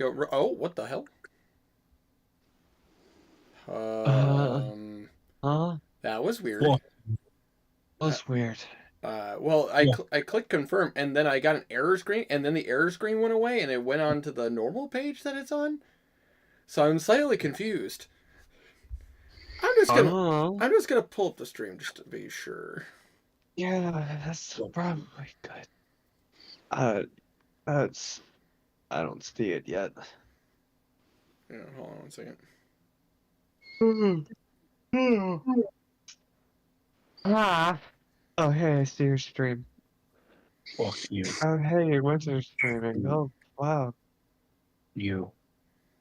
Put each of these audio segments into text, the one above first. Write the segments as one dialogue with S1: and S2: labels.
S1: Oh, what the hell?
S2: Uh,
S1: Um,
S2: huh?
S1: that was weird.
S3: Fuck.
S2: That
S1: Uh,
S2: was weird.
S1: well,
S3: Yeah.
S1: I clicked confirm, and then I got an error screen, and then the error screen went away, and it went on to the normal page that it's on. So I'm slightly confused. I'm just gonna
S2: Oh,
S1: I'm just gonna pull up the stream just to be sure.
S2: yeah, that's probably good. Uh, that's I don't see it yet.
S1: Yeah, hold on one second.
S2: Ah. Oh, hey, I see your stream.
S3: Fuck you.
S2: Oh, hey, Winter's streaming. Oh, wow.
S3: You.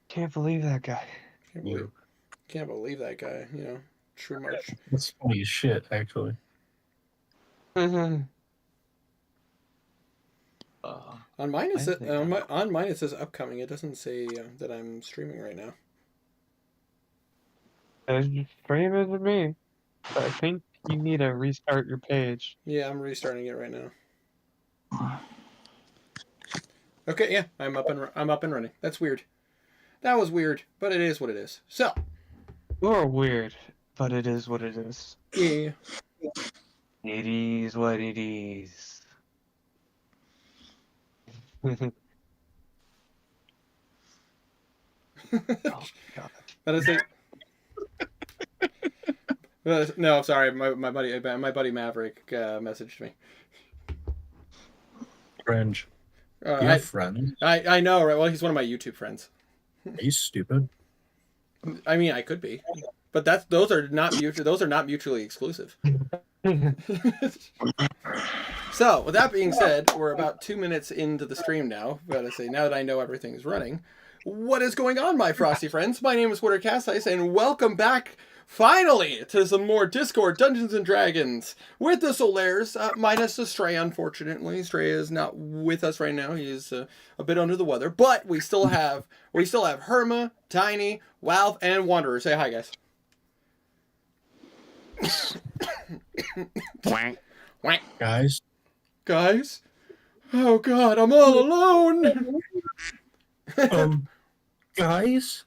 S2: Can't believe that guy.
S1: Can't believe
S3: You.
S1: can't believe that guy. True much.
S3: That's funny as shit, actually.
S2: uh,
S1: On mine it
S2: I
S1: says
S2: think I'm
S1: on mine it says upcoming. It doesn't say that I'm streaming right now.
S2: it's streaming to me. But I think you need to restart your page.
S1: Yeah, I'm restarting it right now. Okay, yeah, I'm up and running. That's weird. That was weird, but it is what it is. So,
S2: You're weird, but it is what it is.
S1: yeah.
S2: It is what it is. Oh, God.
S1: That is it. No, sorry, my buddy Maverick messaged me.
S3: Cringe.
S1: Uh,
S3: You have friends?
S1: I know, right? Well, he's one of my YouTube friends.
S3: Are you stupid?
S1: I mean, I could be, but those are not mutually exclusive. So, with that being said, we're about 2 minutes into the stream now. Gotta say, now that I know everything is running, what is going on, my frosty friends? My name is Water Castice, and welcome back, finally, to some more Discord Dungeons and Dragons with the Solaires, minus the Stray. Unfortunately, Stray is not with us right now. He is a bit under the weather, but we still have Herma, Tiny, Walf, and Wanderer. Say hi, guys.
S2: Wank.
S1: Wank.
S3: Guys?
S1: Oh God, I'm all alone.
S3: Um, guys?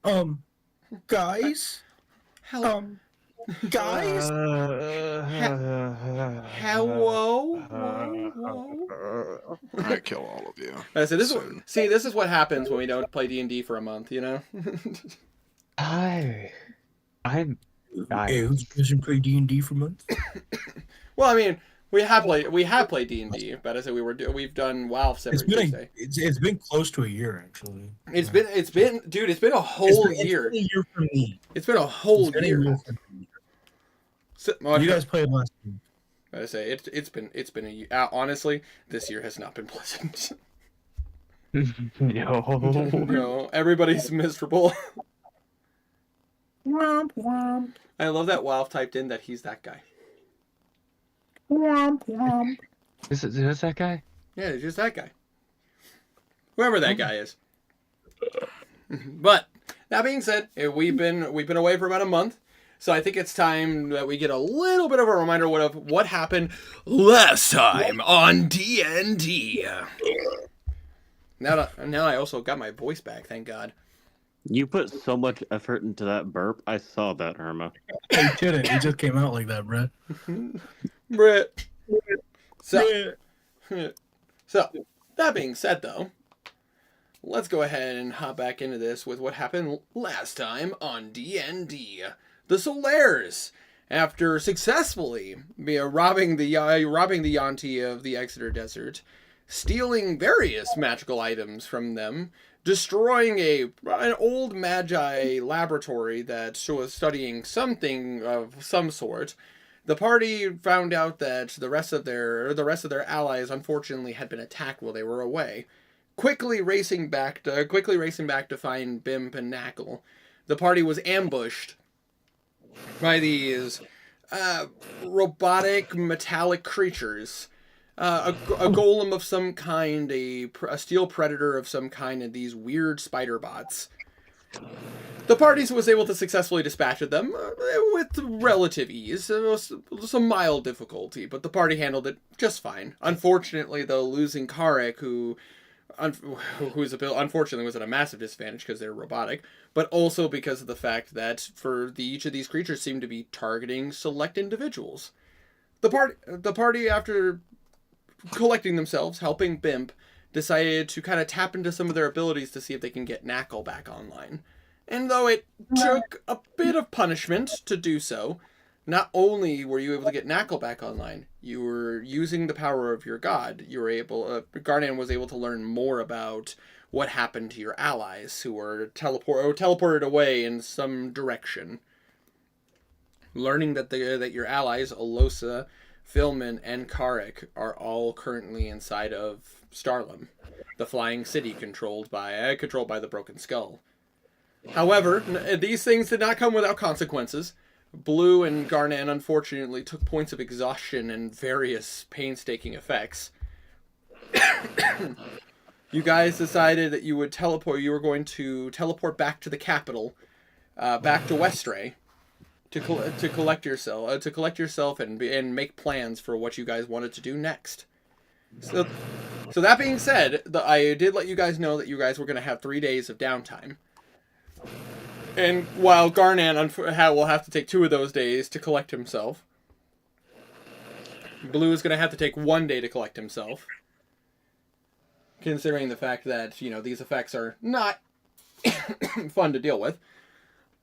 S3: Um, guys?
S1: How?
S3: Guys?
S1: Hello. Whoa.
S4: I kill all of you.
S1: This is what happens when we don't play D&D for a month.
S2: Hi. I'm
S3: Hey, who's pushing play D&D for months?
S1: Well, I mean, we have played D&D, but I said we've done WoW every Tuesday.
S3: It's been close to a year, actually.
S1: It's been dude. It's been a whole year.
S3: It's been a year for me.
S1: It's been a whole
S3: It's been
S1: year.
S3: a year for me.
S1: So,
S3: You guys played last week.
S1: I say it's been a year. Honestly, this year has not been pleasant. No, everybody's miserable.
S3: Womp womp.
S1: I love that WoW typed in that he's that guy.
S3: Womp womp.
S2: Is this that guy?
S1: Yeah, it's just that guy. Whoever that guy is. But that being said, we've been away for about a month, so I think it's time that we get a little bit of a reminder of what happened last time on D&D. Now I also got my voice back, thank God.
S5: You put so much effort into that burp. I saw that, Irma.
S3: Hey, didn't. It just came out like that, Brett.
S1: Brit. So, that being said, though, let's go ahead and hop back into this with what happened last time on D&D. The Solaires, after successfully robbing the Yuan-ti of the Exeter Desert, stealing various magical items from them, destroying an old magi laboratory that was studying something of some sort. The party found out that the rest of their allies unfortunately had been attacked while they were away. Quickly racing back to find Bimp and Knackle. The party was ambushed by these robotic metallic creatures. A golem of some kind, a steel predator of some kind, and these weird spider bots. The party was able to successfully dispatch them with relative ease. It was some mild difficulty, but the party handled it just fine. Unfortunately, though, losing Karek, who whose ability unfortunately was at a massive disadvantage because they're robotic, but also because of the fact that each of these creatures seem to be targeting select individuals. The party, after collecting themselves, helping Bimp, decided to kind of tap into some of their abilities to see if they can get Knackle back online. And though it took a bit of punishment to do so, not only were you able to get Knackle back online, you were using the power of your god. You were able, Garnan was able to learn more about what happened to your allies who were teleported away in some direction. Learning that your allies, Alosa, Filman, and Karik, are all currently inside of Starlam, the flying city controlled by the Broken Skull. However, these things did not come without consequences. Blue and Garnan unfortunately took points of exhaustion and various painstaking effects. You guys decided that you were going to teleport back to the capital, back to Westray, to collect yourself and make plans for what you guys wanted to do next. So that being said, I did let you guys know that you guys were going to have 3 days of downtime. And while Garnan will have to take 2 of those days to collect himself, Blue is going to have to take 1 day to collect himself. Considering the fact that, these effects are not fun to deal with.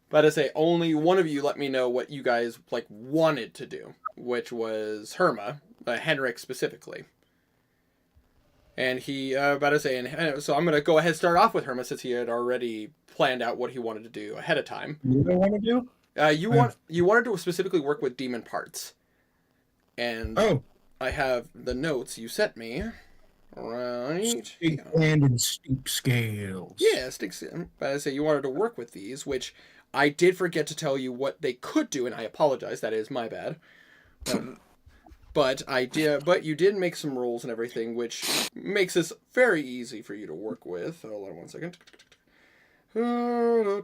S1: But I say, only one of you let me know what you guys, wanted to do. Which was Herma, Henrik specifically. And he, so I'm going to go ahead and start off with Herma since he had already planned out what he wanted to do ahead of time.
S3: What do I want to do?
S1: You wanted to specifically work with demon parts. And I have the notes you sent me. Right.
S3: Steep land and steep scales.
S1: Yeah, but I say you wanted to work with these, which I did forget to tell you what they could do, and I apologize. That is my bad. But you did make some rolls and everything, which makes this very easy for you to work with. Hold on 1 second. Oh,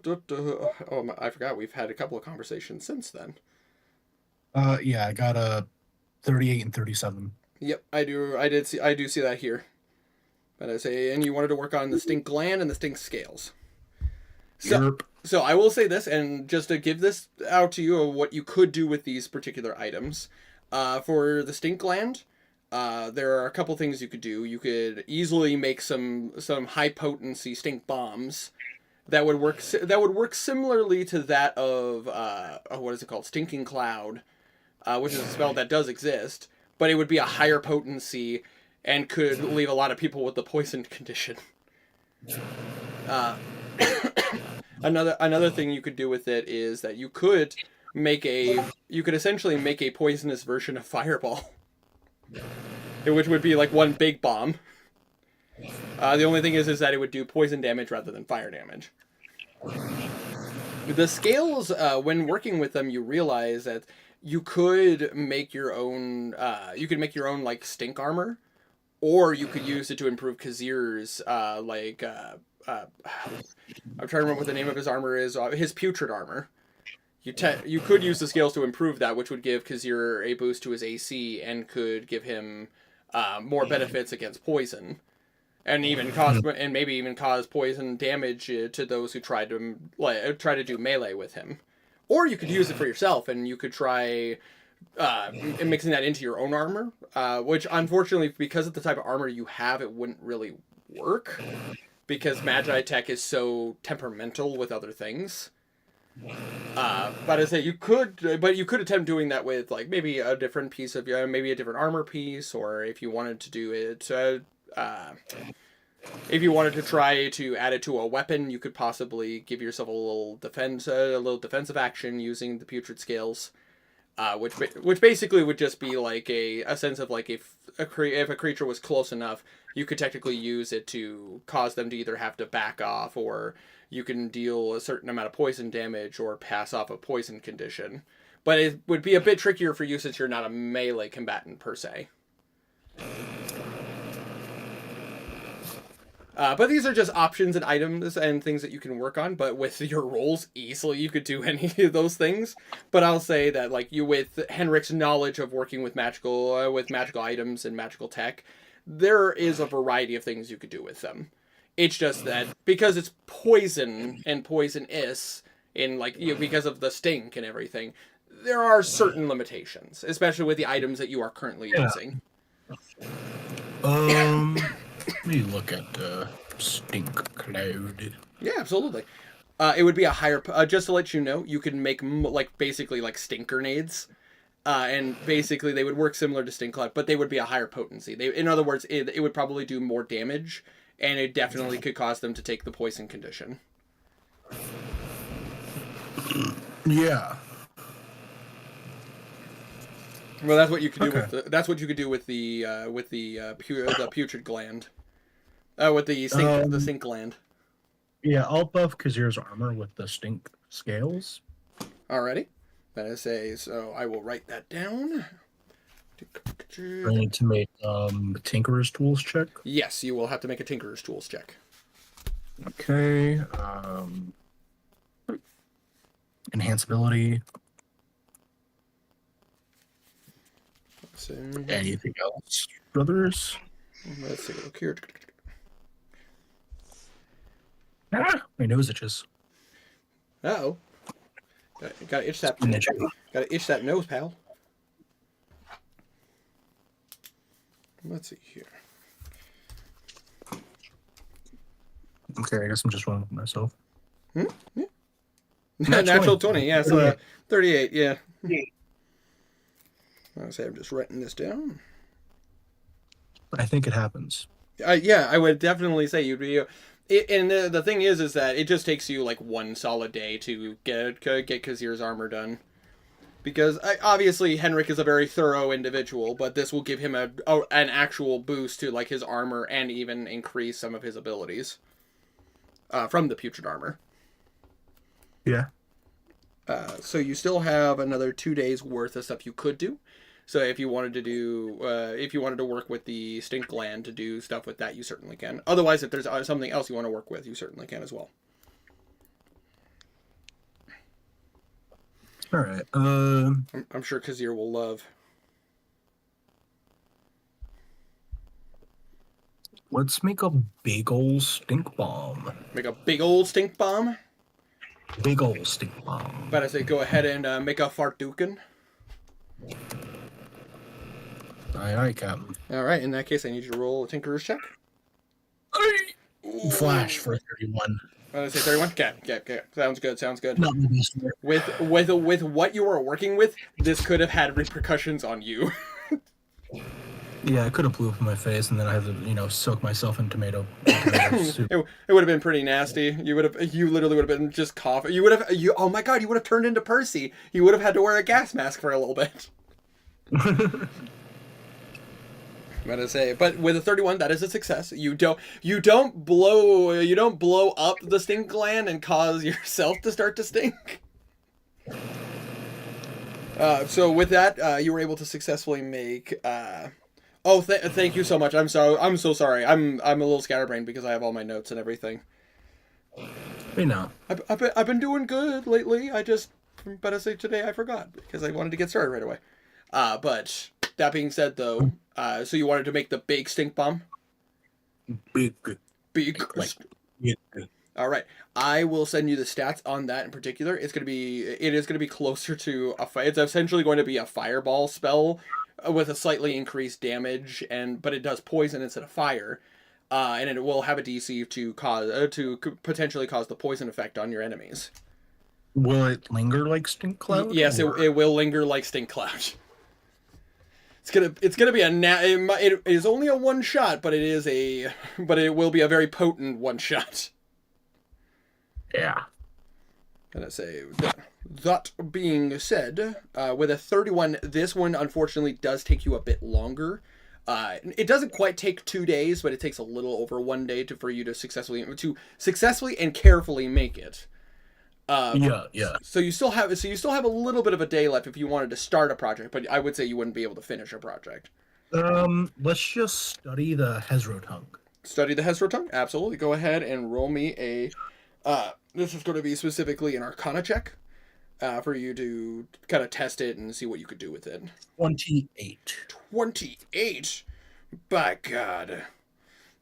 S1: I forgot we've had a couple of conversations since then.
S3: Yeah, I got a 38 and 37.
S1: Yep, I do see that here. But I say, and you wanted to work on the stink gland and the stink scales. So I will say this, and just to give this out to you of what you could do with these particular items. For the stink gland, there are a couple things you could do. You could easily make some high potency stink bombs that would work similarly to that of what is it called, Stinking Cloud, which is a spell that does exist, but it would be a higher potency and could leave a lot of people with the poisoned condition. Another thing you could do with it is that you could essentially make a poisonous version of Fireball, which would be like one big bomb. The only thing is that it would do poison damage rather than fire damage. The scales, when working with them, you realize that you could make your own. You could make your own stink armor, or you could use it to improve Kazir's I'm trying to remember what the name of his armor is. His putrid armor. You could use the scales to improve that, which would give Kazir a boost to his AC and could give him more benefits against poison, and maybe even cause poison damage to those who try to do melee with him. Or you could use it for yourself, and you could try mixing that into your own armor, which unfortunately, because of the type of armor you have, it wouldn't really work, because Magi Tech is so temperamental with other things. But I say you could attempt doing that with maybe a different piece of maybe a different armor piece, or if you wanted to do it, if you wanted to try to add it to a weapon, you could possibly give yourself a little defensive action using the putrid scales, which basically would just be a sense of if a creature was close enough, you could technically use it to cause them to either have to back off, or you can deal a certain amount of poison damage or pass off a poison condition. But it would be a bit trickier for you since you're not a melee combatant per se. But these are just options and items and things that you can work on. But with your rolls, easily you could do any of those things. But I'll say that with Henrik's knowledge of working with magical items and magical tech, there is a variety of things you could do with them. It's just that because it's poison and poisonous, and like because of the stink and everything, there are certain limitations, especially with the items that you are currently using.
S3: Let me look at the stink cloud.
S1: Yeah, absolutely. It would be a higher. Just to let you know, you could make basically like stink grenades, and basically they would work similar to stink cloud, but they would be a higher potency. In other words, it would probably do more damage, and it definitely could cause them to take the poison condition.
S3: Yeah.
S1: Well, that's what you could do with that's what you could do with the putrid gland, with the stink gland.
S3: Yeah, I'll buff Kazir's armor with the stink scales.
S1: Alrighty, that is so I will write that down.
S3: I need to make Tinkerer's Tools check.
S1: Yes, you will have to make a Tinkerer's Tools check.
S3: Okay. Enhanceability.
S1: So,
S3: Anything else, brothers?
S1: let's take a look here.
S3: My nose itches.
S1: Uh-oh. Gotta itch that. Gotta itch that nose, pal. Let's see here.
S3: Okay, I guess I'm just wrong with myself.
S1: Yeah. Natural 20, yeah, so 38, yeah. I say I'm just writing this down.
S3: I think it happens.
S1: Yeah, I would definitely say you'd be. And the thing is that it just takes you like one solid day to get Kazir's armor done. Because obviously Henrik is a very thorough individual, but this will give him an actual boost to like his armor and even increase some of his abilities from the putrid armor.
S3: Yeah.
S1: So you still have another 2 days worth of stuff you could do. So if you wanted to do, if you wanted to work with the stink gland to do stuff with that, you certainly can. Otherwise, if there's something else you want to work with, you certainly can as well.
S3: All right.
S1: I'm sure Kazir will love.
S3: Let's make a big ol' stink bomb.
S1: Make a big old stink bomb.
S3: Big ol' stink bomb.
S1: But I say go ahead and make a fartukin.
S3: Aye, aye, Captain.
S1: All right. In that case, I need you to roll a Tinkerer's check.
S3: Flash for 31.
S1: I say 31. Okay. Sounds good. Sounds good.
S3: Not the best work.
S1: With what you were working with, this could have had repercussions on you.
S3: Yeah, I could have blew up in my face, and then I had to, soak myself in tomato soup.
S1: It would have been pretty nasty. You literally would have been just coughing. Oh my god, you would have turned into Percy. You would have had to wear a gas mask for a little bit. I'm gonna say, but with a 31, that is a success. You don't blow up the stink gland and cause yourself to start to stink. So with that, you were able to successfully make. Thank you so much. I'm so sorry. I'm a little scatterbrained because I have all my notes and everything.
S3: Hey, now.
S1: I've been doing good lately. But I say today I forgot because I wanted to get started right away. But that being said, though, so you wanted to make the big stink bomb?
S3: Big.
S1: All right. I will send you the stats on that in particular. It is gonna be closer to it's essentially going to be a fireball spell with a slightly increased damage, but it does poison instead of fire. And it will have a DC to potentially cause the poison effect on your enemies.
S3: Will it linger like stink cloud?
S1: Yes, it will linger like stink cloud. It's gonna be it is only a one shot, but it will be a very potent one shot.
S3: Yeah.
S1: And I say that being said, with a 31, this one unfortunately does take you a bit longer. It doesn't quite take 2 days, but it takes a little over 1 day for you to successfully and carefully make it.
S3: Yeah.
S1: So you still have a little bit of a day left if you wanted to start a project, but I would say you wouldn't be able to finish a project.
S3: Let's just study the Hezro-Tongue.
S1: Study the Hezro-Tongue? Absolutely. Go ahead and roll me a. This is going to be specifically an Arcana check, for you to kind of test it and see what you could do with it.
S3: 28.
S1: 28. By God.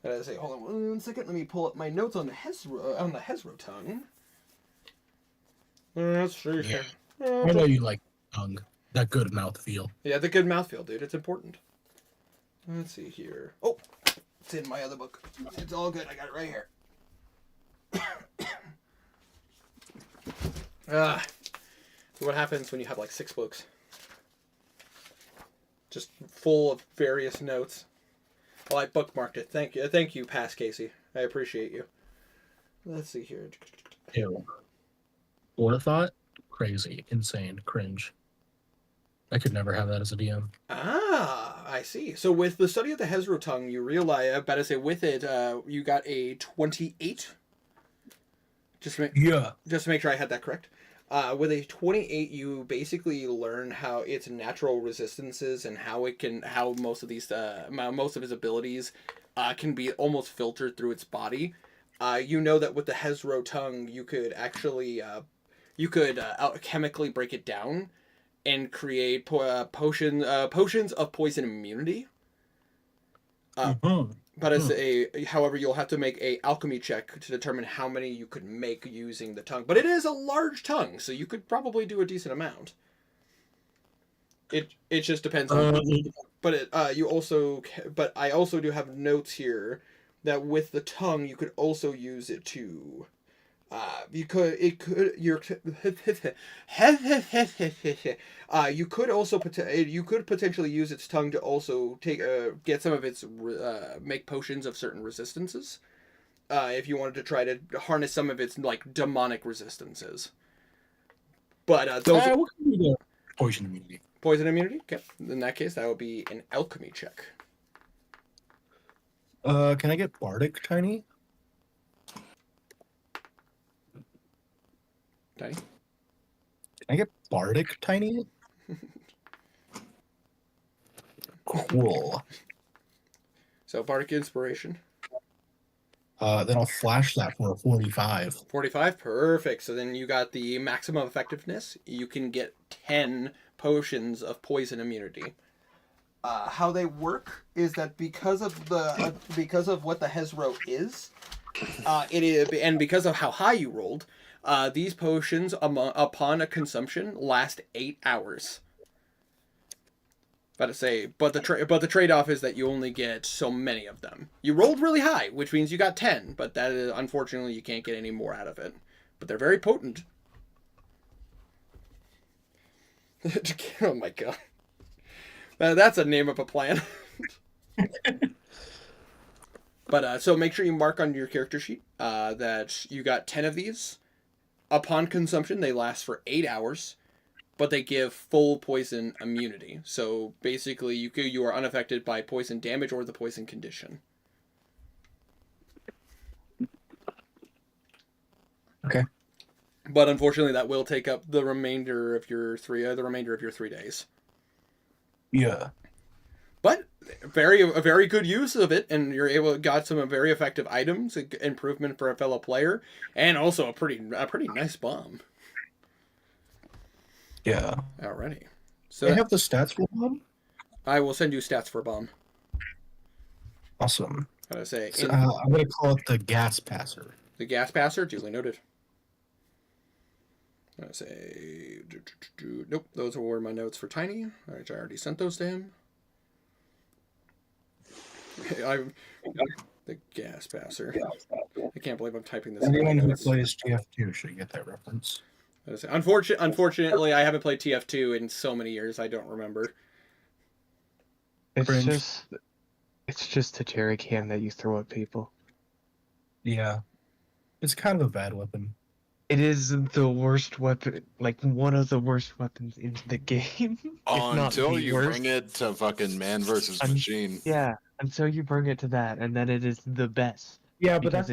S1: I say, hold on 1 second. Let me pull up my notes on the Hezro tongue. Let's see here.
S3: I know you like tongue. That good mouth feel.
S1: Yeah, the good mouthfeel, dude. It's important. Let's see here. Oh, it's in my other book. It's all good. I got it right here. So what happens when you have like 6 books? Just full of various notes. Well, I bookmarked it. Thank you, Pass Casey. I appreciate you. Let's see here.
S3: Ew. Forethought? Crazy. Insane. Cringe. I could never have that as a DM.
S1: Ah, I see. So with the study of the Hezro tongue, you realize, better say, with it, you got a 28. Just to make sure I had that correct. With a 28, you basically learn how its natural resistances and how most of its abilities can be almost filtered through its body. You know that with the Hezro tongue, you could actually chemically break it down and create potions of poison immunity. But however, you'll have to make a alchemy check to determine how many you could make using the tongue. But it is a large tongue, so you could probably do a decent amount. It just depends on. But I also do have notes here that with the tongue you could also use it to. You could potentially use its tongue to also get some of its make potions of certain resistances. If you wanted to try to harness some of its like demonic resistances. But those
S3: what can we do? Poison immunity.
S1: Poison immunity. Okay. In that case, that would be an alchemy check.
S3: Can I get bardic, Tiny?
S1: Tiny?
S3: Can I get bardic, Tiny? Cool.
S1: So bardic inspiration.
S3: Then I'll flash that for a 45.
S1: 45, perfect. So then you got the maximum effectiveness. You can get 10 potions of poison immunity. How they work is that because of what the Hezro is, and because of how high you rolled, these potions upon a consumption last 8 hours. But the trade-off is that you only get so many of them. You rolled really high, which means you got 10, but that is, unfortunately you can't get any more out of it. But they're very potent. Oh my god. That's a name of a plant. But so make sure you mark on your character sheet that you got 10 of these. Upon consumption, they last for 8 hours. But they give full poison immunity. So basically, you are unaffected by poison damage or the poison condition.
S3: Okay.
S1: But unfortunately, that will take up the remainder of your 3 days.
S3: Yeah.
S1: But a very good use of it, and got some very effective items, improvement for a fellow player, and also a pretty nice bomb.
S3: Yeah.
S1: Alrighty. So
S3: I have the stats for bomb?
S1: I will send you stats for bomb.
S3: Awesome.
S1: How do I say?
S3: So, I'm going to call it the gas passer.
S1: The gas passer, duly noted. How do I say? Nope, those were my notes for Tiny. Alright, I already sent those to him. The gas passer. I can't believe I'm typing this.
S3: Anyone who plays TF2 should get that reference.
S1: Unfortunately, I haven't played TF2 in so many years. I don't remember.
S2: It's just a jerry can that you throw at people.
S3: Yeah. It's kind of a bad weapon.
S2: It is the worst weapon, like one of the worst weapons in the game.
S4: Until you bring it to fucking man versus machine.
S2: Yeah, until you bring it to that, and then it is the best.
S3: Yeah, but that's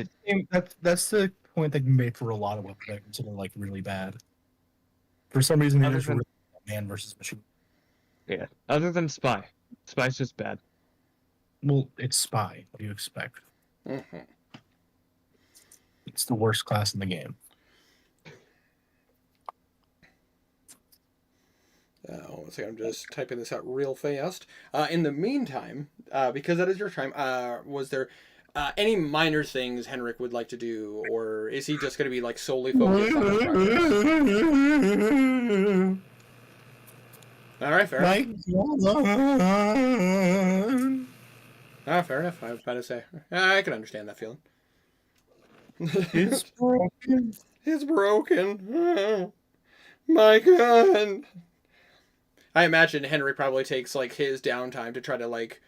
S3: the point that you made for a lot of weapons that I consider like really bad. For some reason, they just really man versus machine.
S2: Yeah, other than Spy. Spy's just bad.
S3: Well, it's Spy. What do you expect?
S1: Mm-hmm.
S3: It's the worst class in the game.
S1: Oh, one second. I'm just typing this out real fast. In the meantime, because that is your time, was there any minor things Henrik would like to do, or is he just going to be like solely focused on the project? All right, fair enough. Fair enough. I was about to say, I can understand that feeling.
S3: It's broken.
S1: It's broken. Oh, my God. I imagine Henry probably takes like his downtime to try to like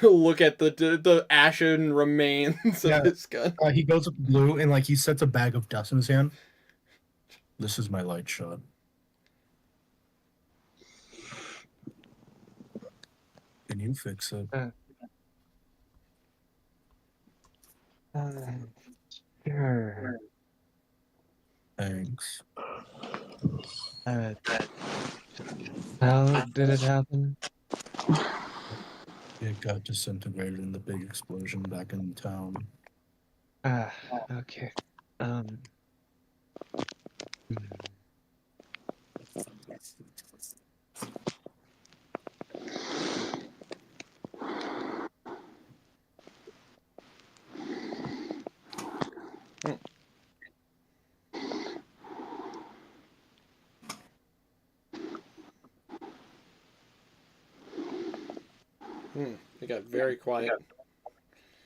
S1: look at the ashen remains of his gun.
S3: He goes up blue and like he sets a bag of dust in his hand. This is my light shot. Can you fix it?
S2: Sure.
S3: Thanks.
S2: How did it happen?
S3: It got disintegrated in the big explosion back in town.
S2: Okay. Hmm.
S1: It got very quiet.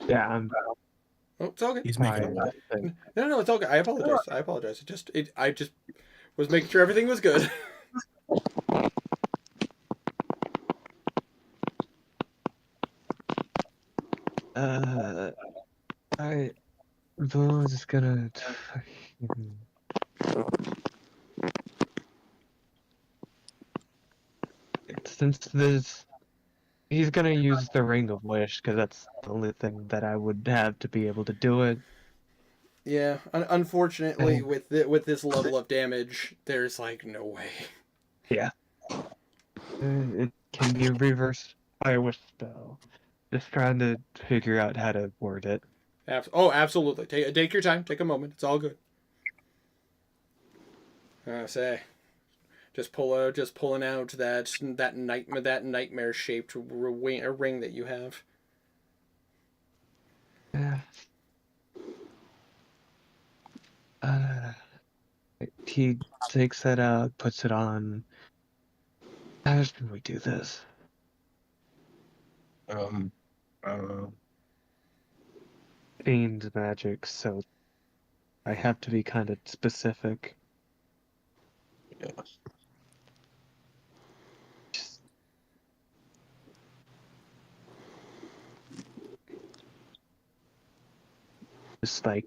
S2: Yeah, I'm.
S1: Oh, it's all good.
S3: He's making a lot.
S1: No, it's all good. I apologize. I just was making sure everything was good.
S2: I was just gonna. Since this, he's gonna use the Ring of Wish because that's the only thing that I would have to be able to do it.
S1: Yeah, unfortunately, with this level of damage, there's like no way.
S2: Yeah. It can be a reverse fire wish spell. Just trying to figure out how to word it.
S1: Absolutely. Take your time. Take a moment. It's all good. Just pulling out that nightmare shaped ring that you have.
S2: Yeah. He takes that out, puts it on. How should we do this? Fiend magic, so I have to be kind of specific.
S3: Yes.
S2: Just like.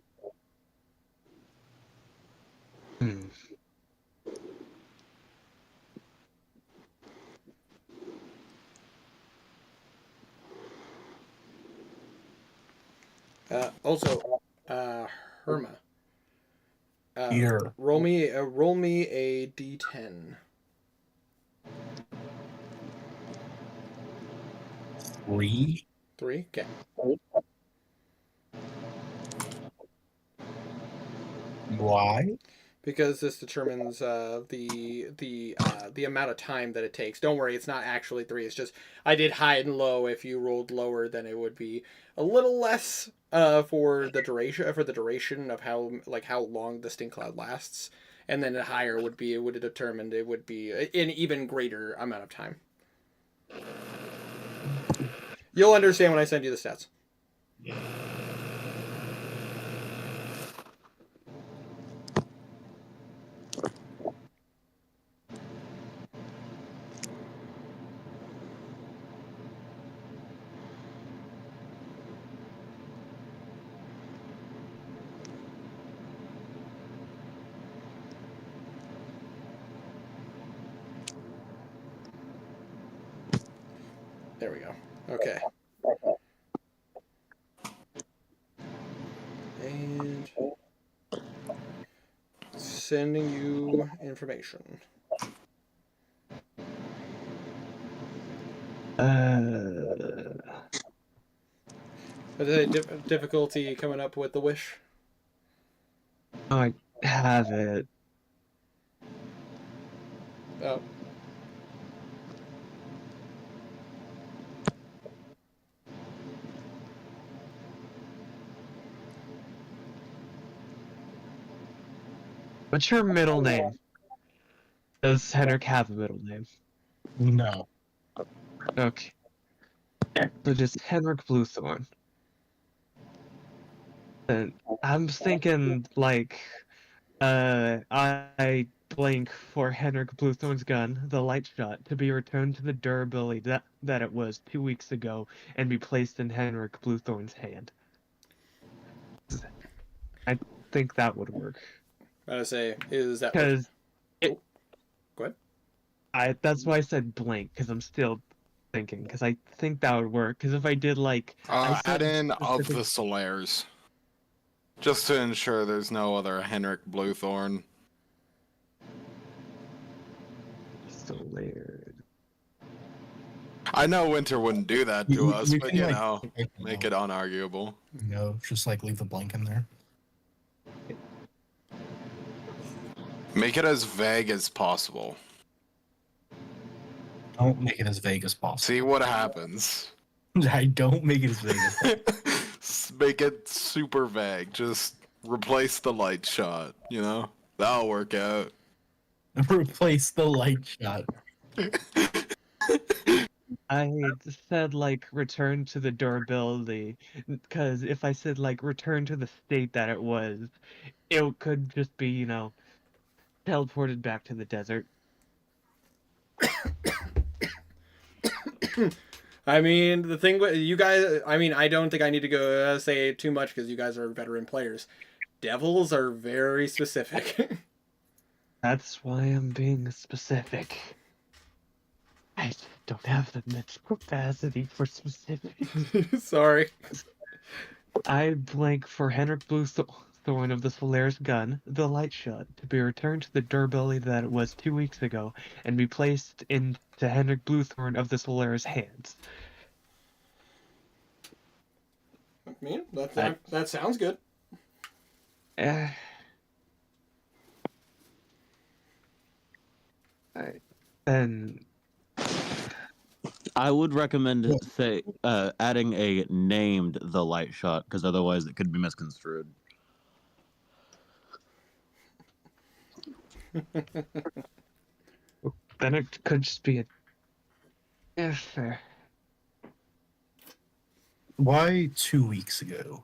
S1: Also, Herma.
S3: Here.
S1: Roll me a d10.
S3: 3.
S1: 3. Okay.
S3: Why?
S1: Because this determines the amount of time that it takes. Don't worry, it's not actually 3. It's just I did high and low. If you rolled lower, then it would be a little less for the duration of how long the stink cloud lasts, and then higher would be it would have determined it would be an even greater amount of time. You'll understand when I send you the stats. There we go. Okay. And sending you information. Is there difficulty coming up with the wish?
S2: I have it.
S1: Oh.
S2: What's your middle name? Does Henrik have a middle name?
S3: No.
S2: Okay. So just Henrik Bluethorn. And I'm thinking like I blank for Henrik Bluethorn's gun, the light shot, to be returned to the durability that it was 2 weeks ago and be placed in Henrik Bluethorn's hand. I think that would work.
S1: I gotta say, is that
S2: Because
S1: go ahead.
S2: that's why I said blank, because I'm still thinking, because I think that would work. Because if I did like I
S4: Add
S2: said
S4: in of
S2: specific-
S4: the Solaires. Just to ensure there's no other Henrik Bluethorn.
S2: Solaire.
S4: I know Winter wouldn't do that to
S3: You-
S4: us,
S3: you
S4: but
S3: can,
S4: you
S3: like,
S4: know, make it unarguable.
S3: Just like leave the blank in there.
S4: Make it as vague as possible.
S3: Don't make it as vague as possible.
S4: See what happens.
S3: I don't make it as vague as possible.
S4: Make it super vague. Just replace the light shot, you know? That'll work out.
S3: Replace the light shot.
S2: I said like return to the durability, because if I said like return to the state that it was, it could just be, teleported back to the desert.
S1: I mean, the thing with you guys, I mean, I don't think I need to go say too much because you guys are veteran players. Devils are very specific.
S2: That's why I'm being specific. I just don't have the mental capacity for specifics.
S1: Sorry.
S2: I blank for Henrik Bluethorn of the Solaris gun, the light shot, to be returned to the durability that it was 2 weeks ago, and be placed into Henrik Bluethorn of the Solaris hands.
S1: I mean, that sounds good.
S2: And
S5: I would recommend adding a named the light shot, because otherwise it could be misconstrued.
S2: then it could just be a. Yeah, fair.
S3: Why 2 weeks ago?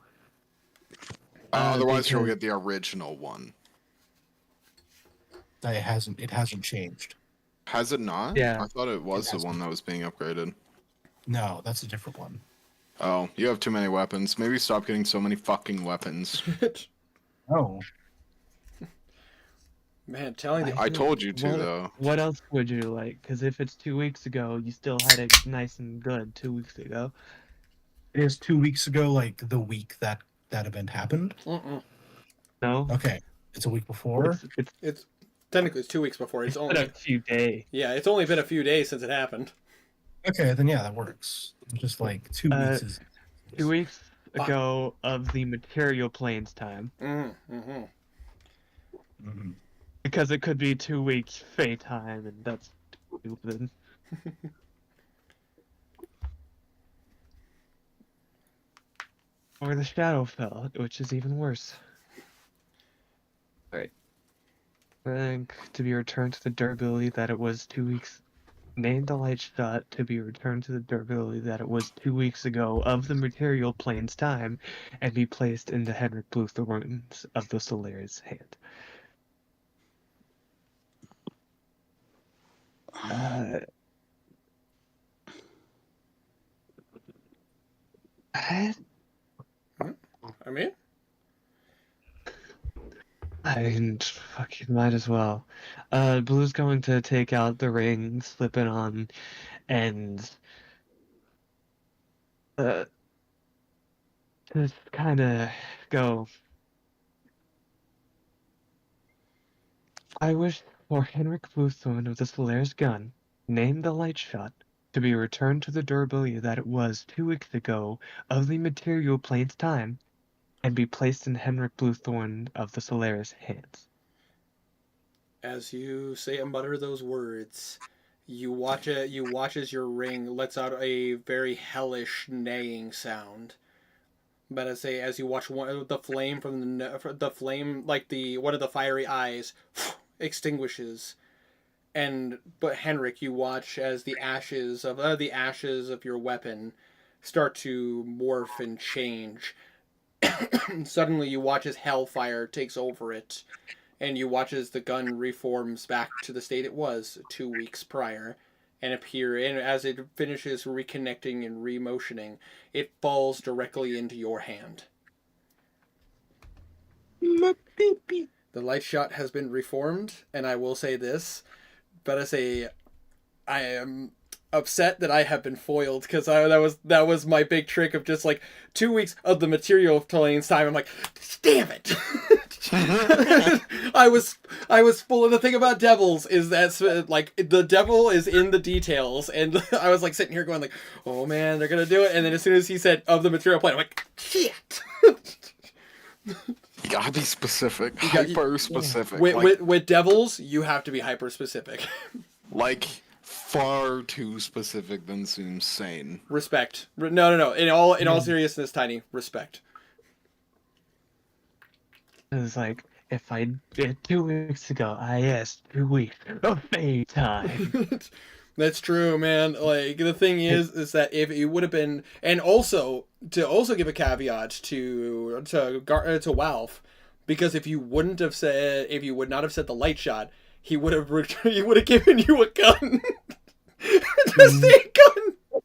S4: Otherwise, you'll
S2: because-
S4: get the original one.
S3: It hasn't changed.
S4: Has it not?
S2: Yeah.
S4: I thought it was the
S3: hasn't.
S4: one that was being upgraded.
S3: No, that's a different one.
S4: Oh, you have too many weapons. Maybe stop getting so many fucking weapons.
S3: Oh,
S1: Man, telling the
S4: I told you to,
S2: What-
S4: though.
S2: What else would you like? Because if it's 2 weeks ago, you still had it nice and good 2 weeks ago.
S3: it is 2 weeks ago, like the week that event happened.
S1: Mm-mm.
S2: No?
S3: Okay, it's a week before.
S2: It's
S1: Technically, it's 2 weeks before. It's
S2: been
S1: only
S2: a few days.
S1: it's only been a few days since it happened.
S3: Okay, then yeah, that works. Just like 2 weeks is.
S2: 2 weeks ago of the material planes time.
S1: Mm-hmm.
S3: Mhm.
S2: Because it could be 2 weeks Fey time, and that's stupid. Or the Shadowfell, which is even worse. Alright. Think to be returned to the durability that it was 2 weeks. Name the light shot to be returned to the durability that it was 2 weeks ago of the material plane's time, and be placed into Henrik Bluethorn's of the Solaris hand.
S1: I mean,
S2: I fucking might as well. Blue's going to take out the ring, slip it on, and just kind of go. I wish for Henrik Bluethorn of the Solaris gun, named the light shot, to be returned to the durability that it was 2 weeks ago of the material plane's time, and be placed in Henrik Bluethorn of the Solaris hands.
S1: as you say and mutter those words, you watch as your ring lets out a very hellish neighing sound. But I say, as you watch the flame from the flame, like one of the fiery eyes, extinguishes, but Henrik, you watch as the ashes of your weapon start to morph and change. Suddenly, you watch as hellfire takes over it, and you watch as the gun reforms back to the state it was 2 weeks prior, and as it finishes reconnecting and remotioning, it falls directly into your hand. The light shot has been reformed, and I will say this, but I am upset that I have been foiled, because that was my big trick of just like 2 weeks of the material planes time. I'm like, damn it. I was full of the thing about devils is that like the devil is in the details, and I was like sitting here going like, oh man, they're gonna do it, and then as soon as he said of the material plane, I'm like, shit.
S4: You gotta be specific, hyper specific.
S1: With devils, you have to be hyper specific.
S4: Like far too specific than seems sane.
S1: Respect. No. In all seriousness, Tiny, respect.
S2: It was like, if I did 2 weeks ago, I asked 2 weeks of fade time.
S1: That's true, man. Like, the thing is that if it would have been, and also to give a caveat to Walf, because if you would not have said the light shot, he would have given you a gun. Just a gun.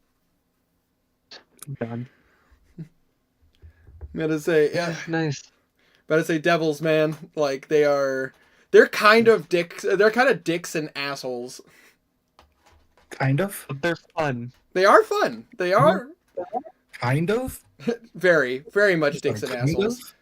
S2: Done.
S1: I'm gonna say, yeah.
S2: Nice.
S1: Gotta say, devils, man. Like, they're kind of dicks. They're kind of dicks and assholes.
S3: Kind of.
S2: But they're fun.
S1: They are fun. They are
S3: Kind of.
S1: very, very much dicks and
S3: Kind
S1: assholes.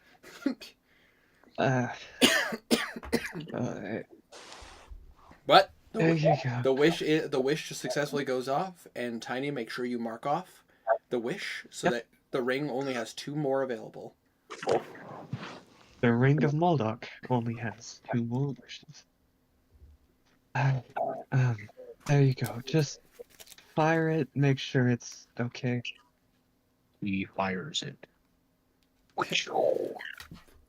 S1: But
S2: there you go.
S1: the wish successfully goes off, and Tiny, make sure you mark off the wish so that the ring only has 2 more available.
S2: The Ring of Moldok only has 2 more wishes. There you go. Just fire it, make sure it's okay.
S3: He fires it.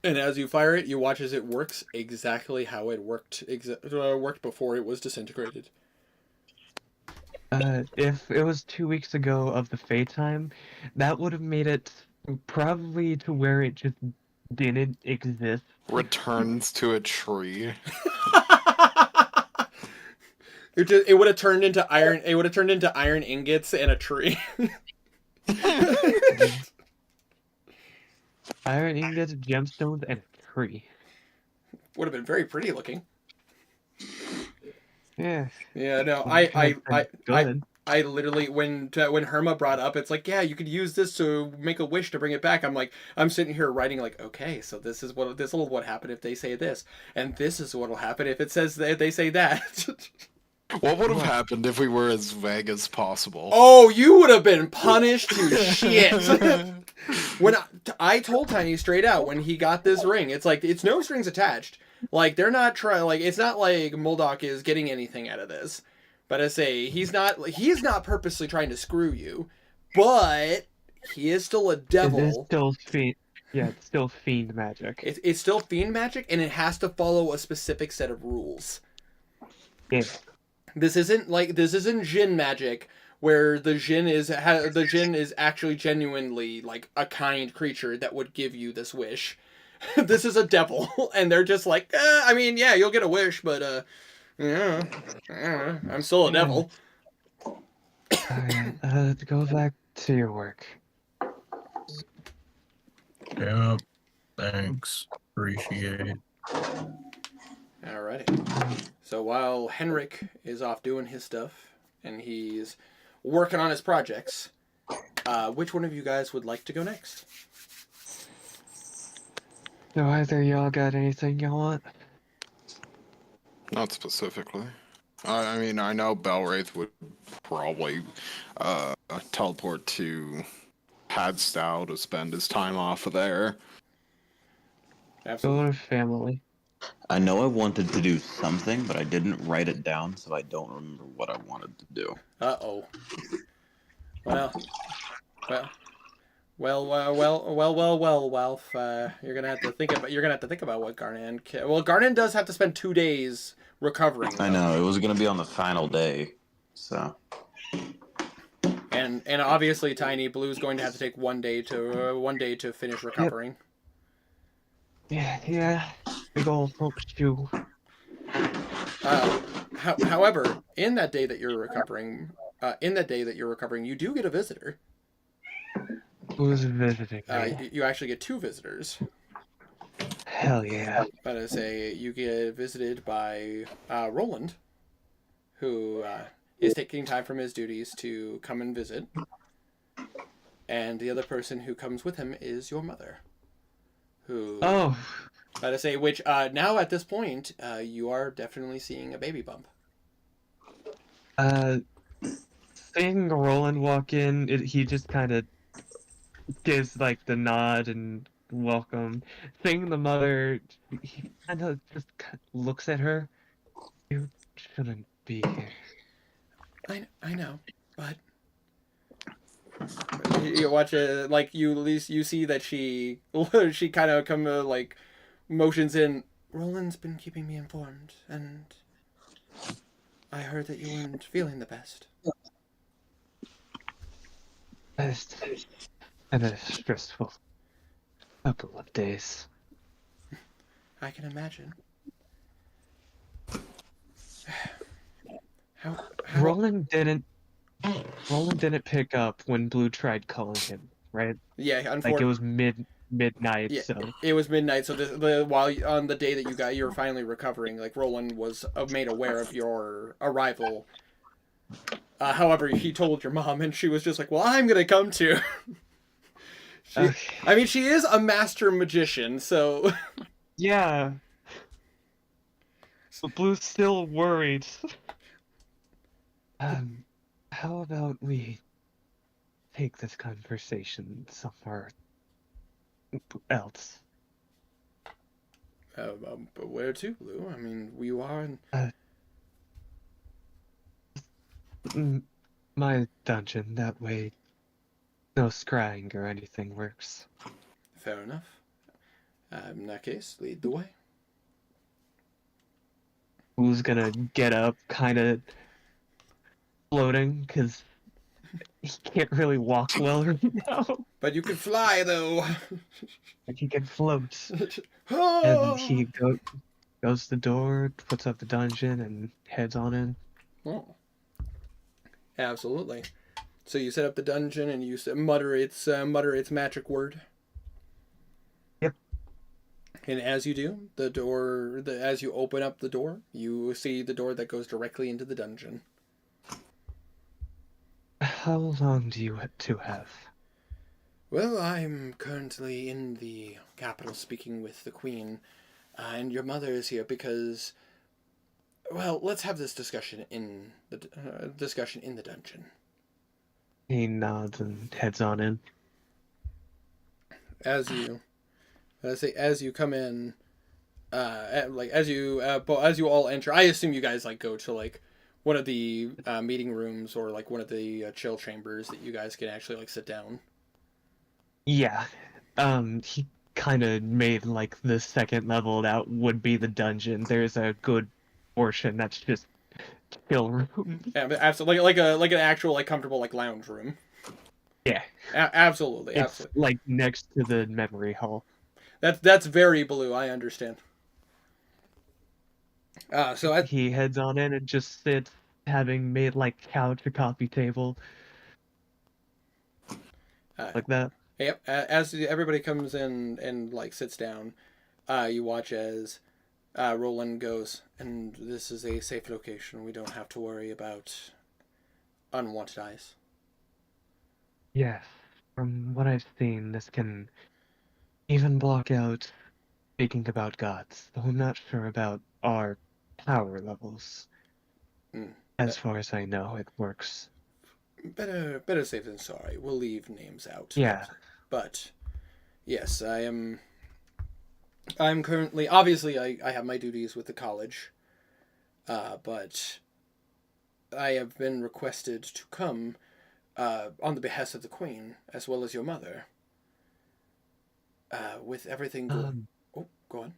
S1: And as you fire it, you watch as it works exactly how it worked before it was disintegrated.
S2: If it was 2 weeks ago of the Fade time, that would have made it probably to where it just didn't exist.
S4: Returns to a tree.
S1: It would have turned into iron. It would have turned into iron ingots and a tree.
S2: Iron ingots, gemstones, and a tree.
S1: Would have been very pretty looking.
S2: Yeah.
S1: Yeah. No.
S2: Good.
S1: I literally when Herma brought up, it's like, yeah, you could use this to make a wish to bring it back. I'm sitting here writing like, okay, so this will happen if they say this, and this is what will happen if it says that they say that.
S4: What would have happened if we were as vague as possible?
S1: Oh, you would have been punished to shit. When I told Tiny straight out when he got this ring, it's like, it's no strings attached. Like, they're not trying, like, it's not like Moldok is getting anything out of this. But I say, he is not purposely trying to screw you, but he is still a devil.
S2: It is still fiend. Yeah, it's still fiend magic.
S1: It's still fiend magic, and it has to follow a specific set of rules.
S2: Yeah.
S1: This isn't Jinn magic, where the Jinn is actually genuinely like a kind creature that would give you this wish. This is a devil, and they're just like, I mean, yeah, you'll get a wish, but yeah, I'm still a devil.
S2: Alright, go back to your work.
S3: Yeah. Thanks. Appreciate it.
S1: Alrighty. So while Henrik is off doing his stuff and he's working on his projects, which one of you guys would like to go next?
S2: Do either y'all got anything you want?
S4: Not specifically. I mean, I know Belwraith would probably teleport to Hadstow to spend his time off of there.
S1: Absolutely.
S2: Go to family.
S5: I know I wanted to do something, but I didn't write it down, so I don't remember what I wanted to do.
S1: Uh-oh. Well, Well, Walph. You're gonna have to think about what Garnan. Well, Garnan does have to spend 2 days recovering.
S5: I
S1: though.
S5: know it was gonna be on the final day, so
S1: And obviously, Tiny Blue's going to have to take 1 day to finish recovering.
S2: Yeah. Big old folk shoe.
S1: However, in that day that you're recovering, you do get a visitor.
S2: Who's visiting me?
S1: You actually get 2 visitors.
S2: Hell yeah.
S1: But I say you get visited by Roland, who is taking time from his duties to come and visit. And the other person who comes with him is your mother, who.
S2: Oh,
S1: But I say, which now at this point, you are definitely seeing a baby bump.
S2: seeing Roland walk in, he just kind of gives like the nod and welcome. Seeing the mother, he kind of just looks at her. You shouldn't be here.
S1: I know, but you watch it like you at least you see that she kind of like motions in. Roland's been keeping me informed, and I heard that you weren't feeling the best.
S2: It's been a stressful couple of days.
S1: I can imagine. How
S2: Roland didn't pick up when Blue tried calling him, right?
S1: Yeah,
S2: Like it
S1: unfortunately,
S2: was midnight,
S1: yeah,
S2: so
S1: it was midnight. So while on the day that you were finally recovering, like Roland was made aware of your arrival. However, he told your mom, and she was just like, "Well, I'm gonna come too."
S2: okay.
S1: I mean, she is a master magician, so
S2: Yeah. But Blue's still worried. How about we take this conversation somewhere else?
S1: but where to, Blue? I mean, we are in.
S2: My dungeon, that way no scrying or anything works.
S1: Fair enough. In that case, lead the way.
S2: Who's gonna get up, kind of floating, because he can't really walk well right now.
S1: But you can fly, though.
S2: But he can float. And he goes to the door, puts up the dungeon, and heads on in.
S1: Oh. Absolutely. So you set up the dungeon and you mutter its magic word.
S2: Yep.
S1: And as you do, as you open up the door, you see the door that goes directly into the dungeon.
S2: How long do you two have?
S1: Well, I'm currently in the capital speaking with the Queen, and your mother is here because. Well, let's have this discussion in the dungeon.
S2: He nods and heads on in.
S1: As you come in, as you all enter, I assume you guys like go to like one of the meeting rooms or like one of the chill chambers that you guys can actually like sit down.
S2: Yeah. He kind of made like the second level that would be the dungeon. There's a good portion that's just chill room.
S1: Yeah, absolutely, like an actual like comfortable like lounge room.
S2: Yeah.
S1: Absolutely,
S2: It's
S1: absolutely.
S2: like next to the memory hall.
S1: That's very Blue. I understand.
S2: He heads on in and just sits, having made like couch a coffee table. Like that.
S1: Yep. As everybody comes in and like sits down, you watch as Roland goes, and this is a safe location. We don't have to worry about unwanted eyes.
S2: Yes. From what I've seen, this can even block out speaking about gods, though I'm not sure about our power levels. As far as I know, it works.
S1: Better safe than sorry. We'll leave names out.
S2: Yeah.
S1: But yes, I'm currently obviously I have my duties with the college. But I have been requested to come on the behest of the Queen as well as your mother with everything going.
S2: Um,
S1: Oh, go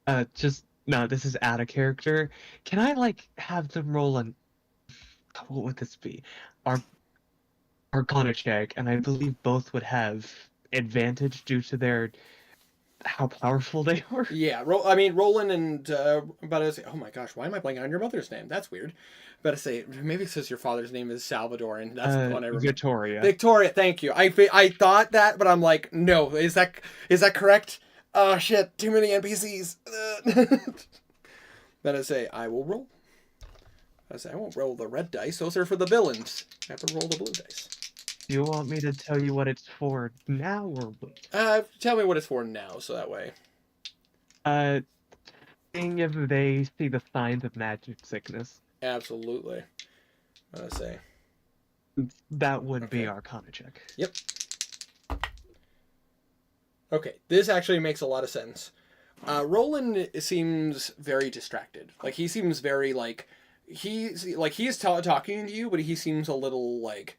S1: on.
S2: just no, this is out of character. Can I like have them roll an what would this be? Our Arcana check, and I believe both would have advantage due to their how powerful they are.
S1: Yeah, I mean, Roland and about to say, oh my gosh, why am I blanking on your mother's name? That's weird. About to say, maybe it's because your father's name is Salvador, and that's the one I remember.
S2: Victoria.
S1: Victoria, thank you. I thought that, but I'm like, no, is that correct? Oh shit, too many NPCs. Then I say, I will roll. I say, I won't roll the red dice. Those are for the villains. I have to roll the blue dice.
S2: Do you want me to tell you what it's for now, or
S1: Tell me what it's for now, so that way.
S2: seeing if they see the signs of magic sickness?
S1: Absolutely. I say,
S2: That would be
S1: Okay.
S2: Arcana check.
S1: yep. Okay, this actually makes a lot of sense. Roland seems very distracted. Like he seems very like he's talking to you, but he seems a little like.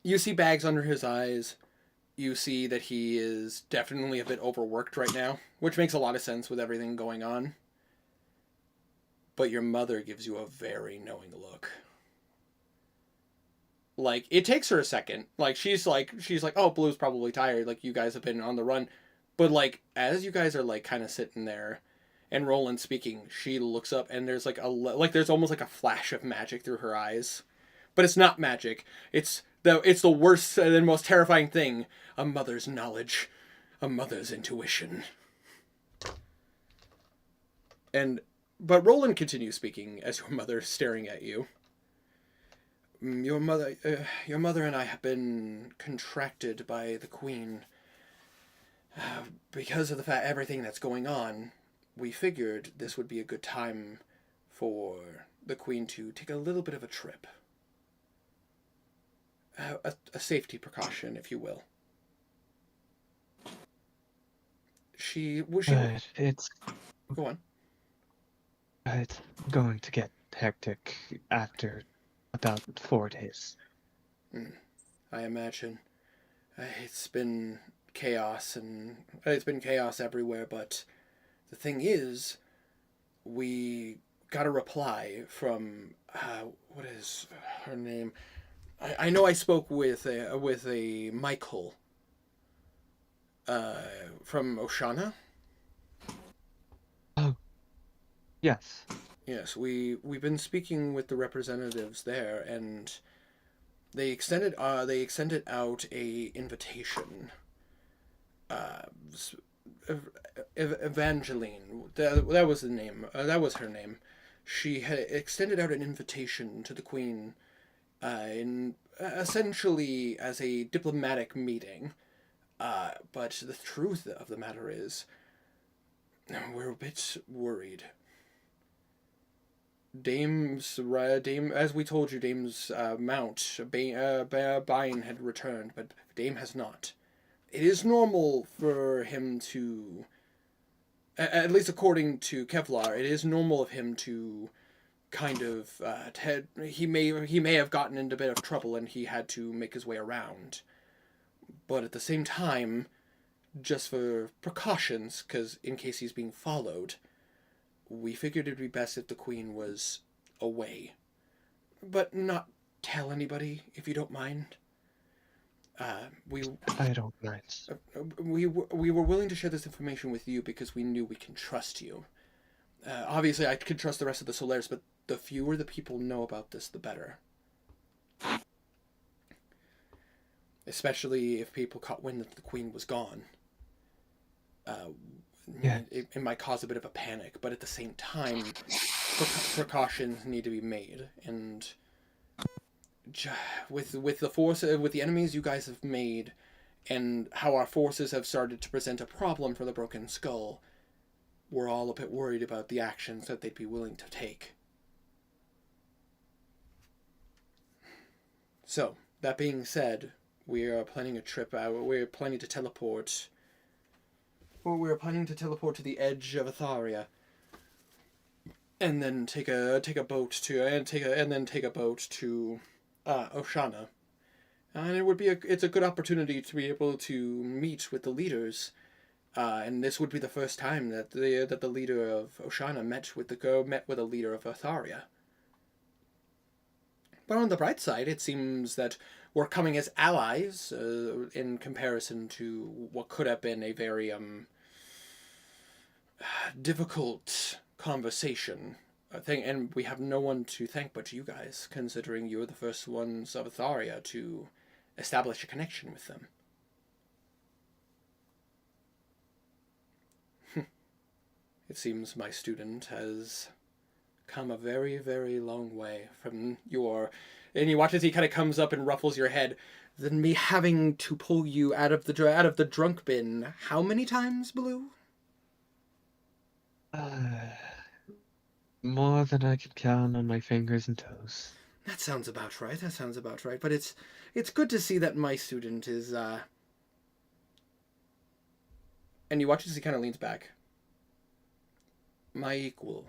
S1: You see bags under his eyes. You see that he is definitely a bit overworked right now, which makes a lot of sense with everything going on. But your mother gives you a very knowing look. Like, it takes her a second. Like, she's like, oh, Blue's probably tired. Like, you guys have been on the run. But, like, as you guys are, like, kind of sitting there and Roland speaking, she looks up and there's, like, there's almost like a flash of magic through her eyes. But it's not magic. It's the worst and most terrifying thing. A mother's knowledge. A mother's intuition. But Roland continues speaking as your mother is staring at you. Your mother and I have been contracted by the Queen. Because of the fact everything that's going on, we figured this would be a good time for the Queen to take a little bit of a trip. A safety precaution, if you will.
S2: It's
S1: Go on.
S2: it's going to get hectic after about 4 days.
S1: I imagine. It's been chaos everywhere, but the thing is, we got a reply from what is her name? I know I spoke with a Michael from Oshana.
S2: Oh, yes.
S1: Yes, we've been speaking with the representatives there, and they extended out a invitation. Evangeline, that was the name. That was her name. She had extended out an invitation to the Queen, in essentially as a diplomatic meeting. But the truth of the matter is, we're a bit worried. Dame, as we told you, Dame's mount, Bine had returned, but Dame has not. It is normal for him to, at least according to Kevlar, it is normal of him to kind of, he may have gotten into a bit of trouble and he had to make his way around. But at the same time, just for precautions, because in case he's being followed, we figured it'd be best if the Queen was away. But not tell anybody, if you don't mind.
S2: I don't mind.
S1: We were willing to share this information with you because we knew we can trust you. Obviously, I can trust the rest of the Solaris, but the fewer the people know about this, the better. Especially if people caught wind that the Queen was gone.
S2: Yeah.
S1: It might cause a bit of a panic, but at the same time, precautions need to be made. And with the enemies you guys have made, and how our forces have started to present a problem for the Broken Skull, we're all a bit worried about the actions that they'd be willing to take. So, that being said, we are planning a trip. We're planning to teleport. Well, we're planning to teleport to the edge of Atharia, and then take a boat to Oshana, And it's a good opportunity to be able to meet with the leaders. And this would be the first time that the leader of Oshana met with a leader of Atharia. But on the bright side, it seems that we're coming as allies in comparison to what could have been a very difficult conversation. And we have no one to thank but you guys, considering you're the first ones of Atharia to establish a connection with them. It seems my student has come a very, very long way from your... And you watch as he kind of comes up and ruffles your head. Than me having to pull you out of the drunk bin how many times, Blue?
S2: More than I could count on my fingers and toes.
S1: That sounds about right. But it's good to see that my student is, And you watch as he kind of leans back. My equal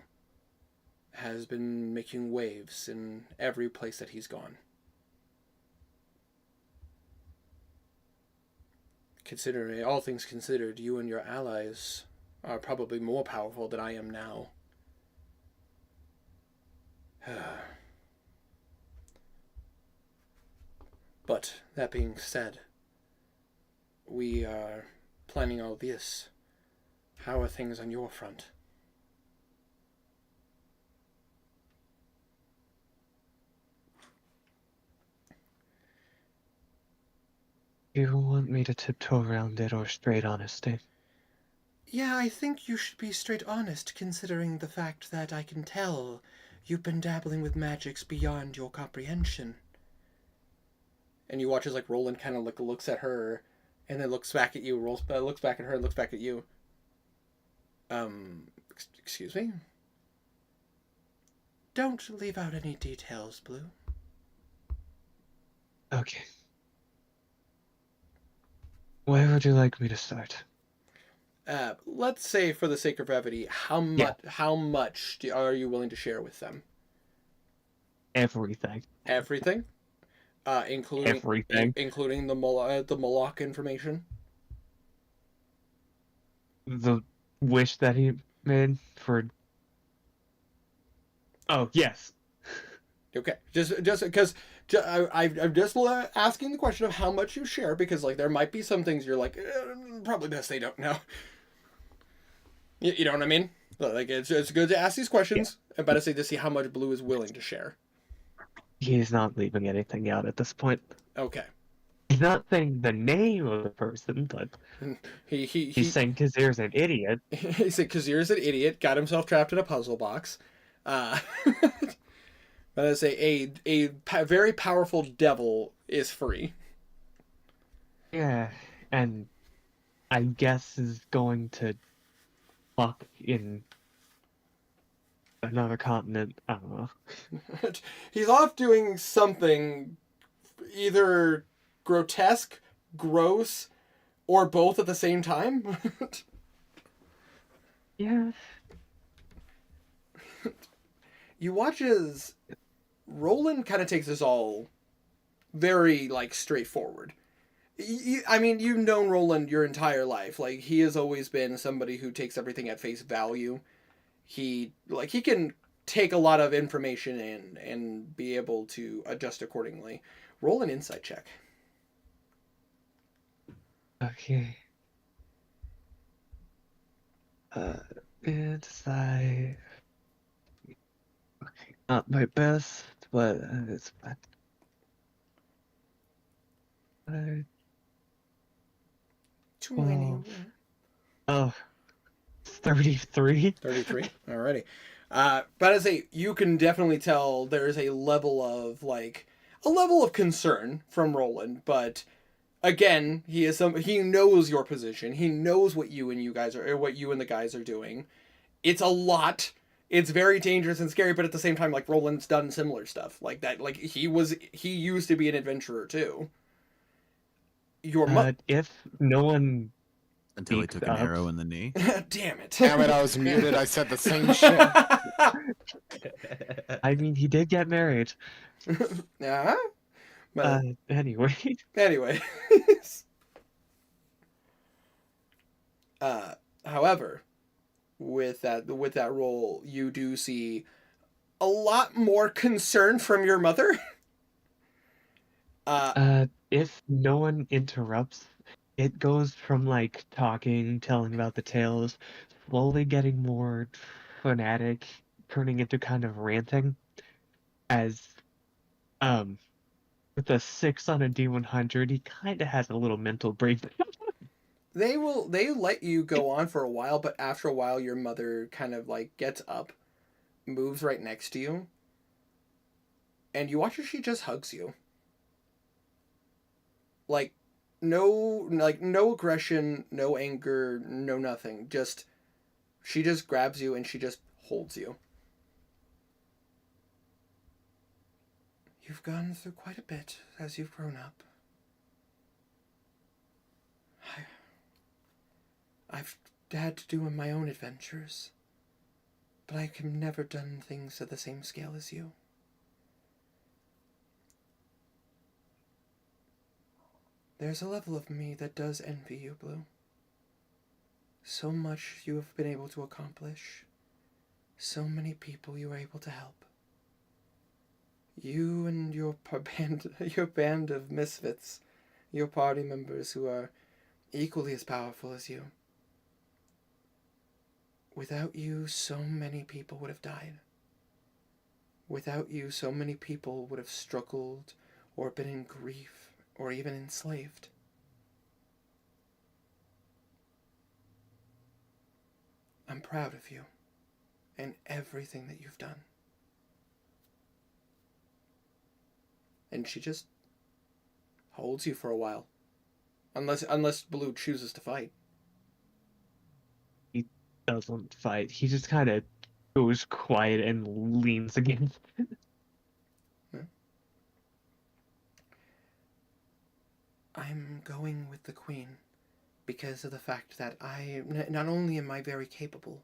S1: has been making waves in every place that he's gone. Considering all things considered, you and your allies are probably more powerful than I am now. But, that being said, we are planning all this. How are things on your front?
S2: You want me to tiptoe around it or straight honesty?
S1: Yeah, I think you should be straight honest, considering the fact that I can tell you've been dabbling with magics beyond your comprehension. And you watch as like Roland kind of looks at her, and then looks back at you. Looks back at her, and looks back at you. Excuse me. Don't leave out any details, Blue.
S2: Okay. Where would you like me to start?
S1: Let's say, for the sake of brevity, how much are you willing to share with them?
S2: Everything.
S1: Everything, including
S2: Everything.
S1: including the Moloch information.
S2: The wish that he made for... Oh, yes.
S1: Okay, just because I'm just asking the question of how much you share, because like there might be some things you're like probably best they don't know. You know what I mean? Like it's good to ask these questions, and better say to see how much Blue is willing to share.
S2: He's not leaving anything out at this point.
S1: Okay.
S2: He's not saying the name of the person, but he's saying Kazir's an idiot.
S1: He said Kazir's an idiot, got himself trapped in a puzzle box. But I say a very powerful devil is free.
S2: Yeah, and I guess is going to fuck in another continent. I don't know.
S1: He's off doing something either grotesque, gross, or both at the same time.
S2: Yeah.
S1: You watch as Roland kind of takes this all very, like, straightforward. I mean, you've known Roland your entire life. Like, he has always been somebody who takes everything at face value. He can take a lot of information and be able to adjust accordingly. Roll an insight check.
S2: Okay. Insight. Okay, not my best, but it's fine.
S1: 20.
S2: Oh, 33.
S1: 33. Alrighty. But I say you can definitely tell there's a level of concern from Roland, but again, he knows your position. He knows what you and the guys are doing. It's a lot. It's very dangerous and scary, but at the same time, like, Roland's done similar stuff like that. Like, he used to be an adventurer too.
S2: If no one
S5: Until he took an arrow in the knee.
S1: Damn it.
S4: Damn it, I was muted. I said the same shit.
S2: I mean, he did get married.
S1: Yeah. But
S2: Anyway.
S1: anyway. However, with that role, you do see a lot more concern from your mother.
S2: If no one interrupts, it goes from like talking, telling about the tales, slowly getting more fanatic, turning into kind of ranting, as um with a 6 on a D100, he kind of has a little mental breakdown.
S1: They let you go on for a while, but after a while your mother kind of like gets up, moves right next to you, and you watch her, she just hugs you. Like no aggression, no anger, no nothing. Just she just grabs you and she just holds you. You've gone through quite a bit as you've grown up. I've had to do my own adventures, but I have never done things at the same scale as you. There's a level of me that does envy you, Blue. So much you have been able to accomplish. So many people you were able to help. You and your band of misfits, your party members who are equally as powerful as you. Without you, so many people would have died. Without you, so many people would have struggled or been in grief or even enslaved. I'm proud of you and everything that you've done. And she just holds you for a while. Unless Blue chooses to fight.
S2: He doesn't fight. He just kind of goes quiet and leans against it.
S1: I'm going with the Queen because of the fact that not only am I very capable,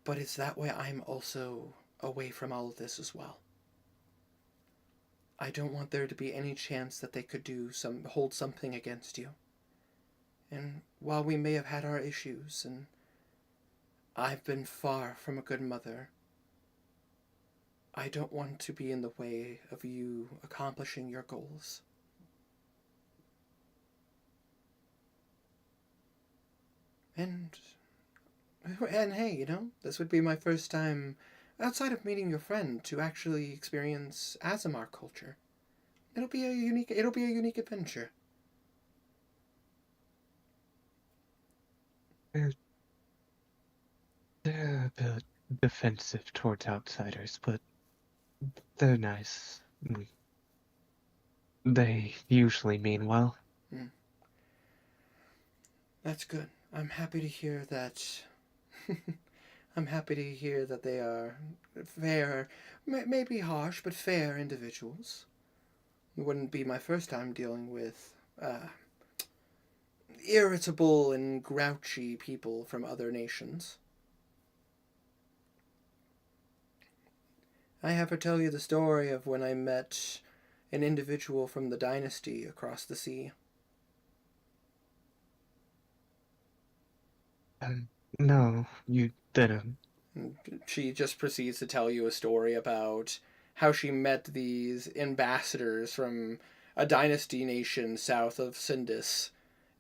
S1: but it's that way I'm also away from all of this as well. I don't want there to be any chance that they could hold something against you. And while we may have had our issues, and I've been far from a good mother, I don't want to be in the way of you accomplishing your goals. And hey, this would be my first time outside of meeting your friend to actually experience Azamar culture. It'll be a unique adventure.
S2: They're a bit defensive towards outsiders, but they're nice. They usually mean well.
S1: That's good. I'm happy to hear that. I'm happy to hear that they are fair, maybe harsh, but fair individuals. It wouldn't be my first time dealing with irritable and grouchy people from other nations. I have to tell you the story of when I met an individual from the dynasty across the sea.
S2: No, you didn't.
S1: She just proceeds to tell you a story about how she met these ambassadors from a dynasty nation south of Sindis,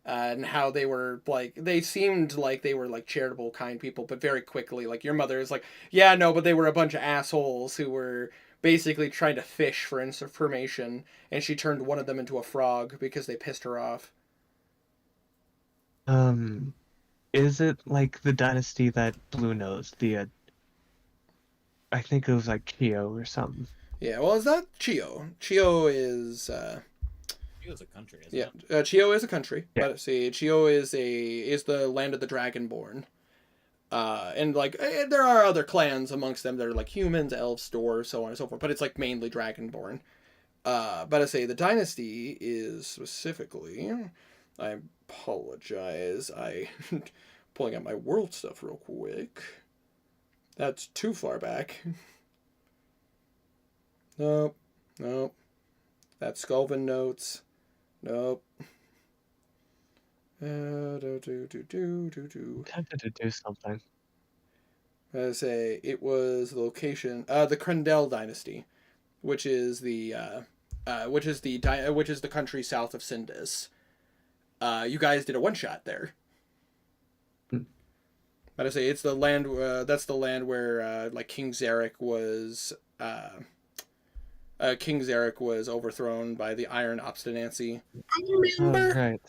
S1: and how they seemed like they were like charitable, kind people, but very quickly, like your mother is like, yeah, no, but they were a bunch of assholes who were basically trying to fish for information, and she turned one of them into a frog because they pissed her off.
S2: Is it like the dynasty that Blue knows? I think it was like Chio or something.
S1: Yeah, well, it's not Chio. Chio is
S6: Chio is a country, isn't it?
S1: Chio is a country.
S2: Yeah.
S1: But see, Chio is the land of the Dragonborn. And like there are other clans amongst them that are like humans, elves, dwarves, so on and so forth. But it's like mainly Dragonborn. But I say the dynasty is specifically. I apologize. I pulling out my world stuff real quick. That's too far back. Nope. That's Sculvin notes. Nope. Do.
S2: I'm tempted to do something.
S1: I say it was the location, the Crendel dynasty, which is the country south of Sindis. You guys did a one shot there.
S2: Hmm.
S1: But I say it's the land. That's the land where like King Zarek was. King Zarek was overthrown by the Iron Obstinacy.
S2: Oh, right.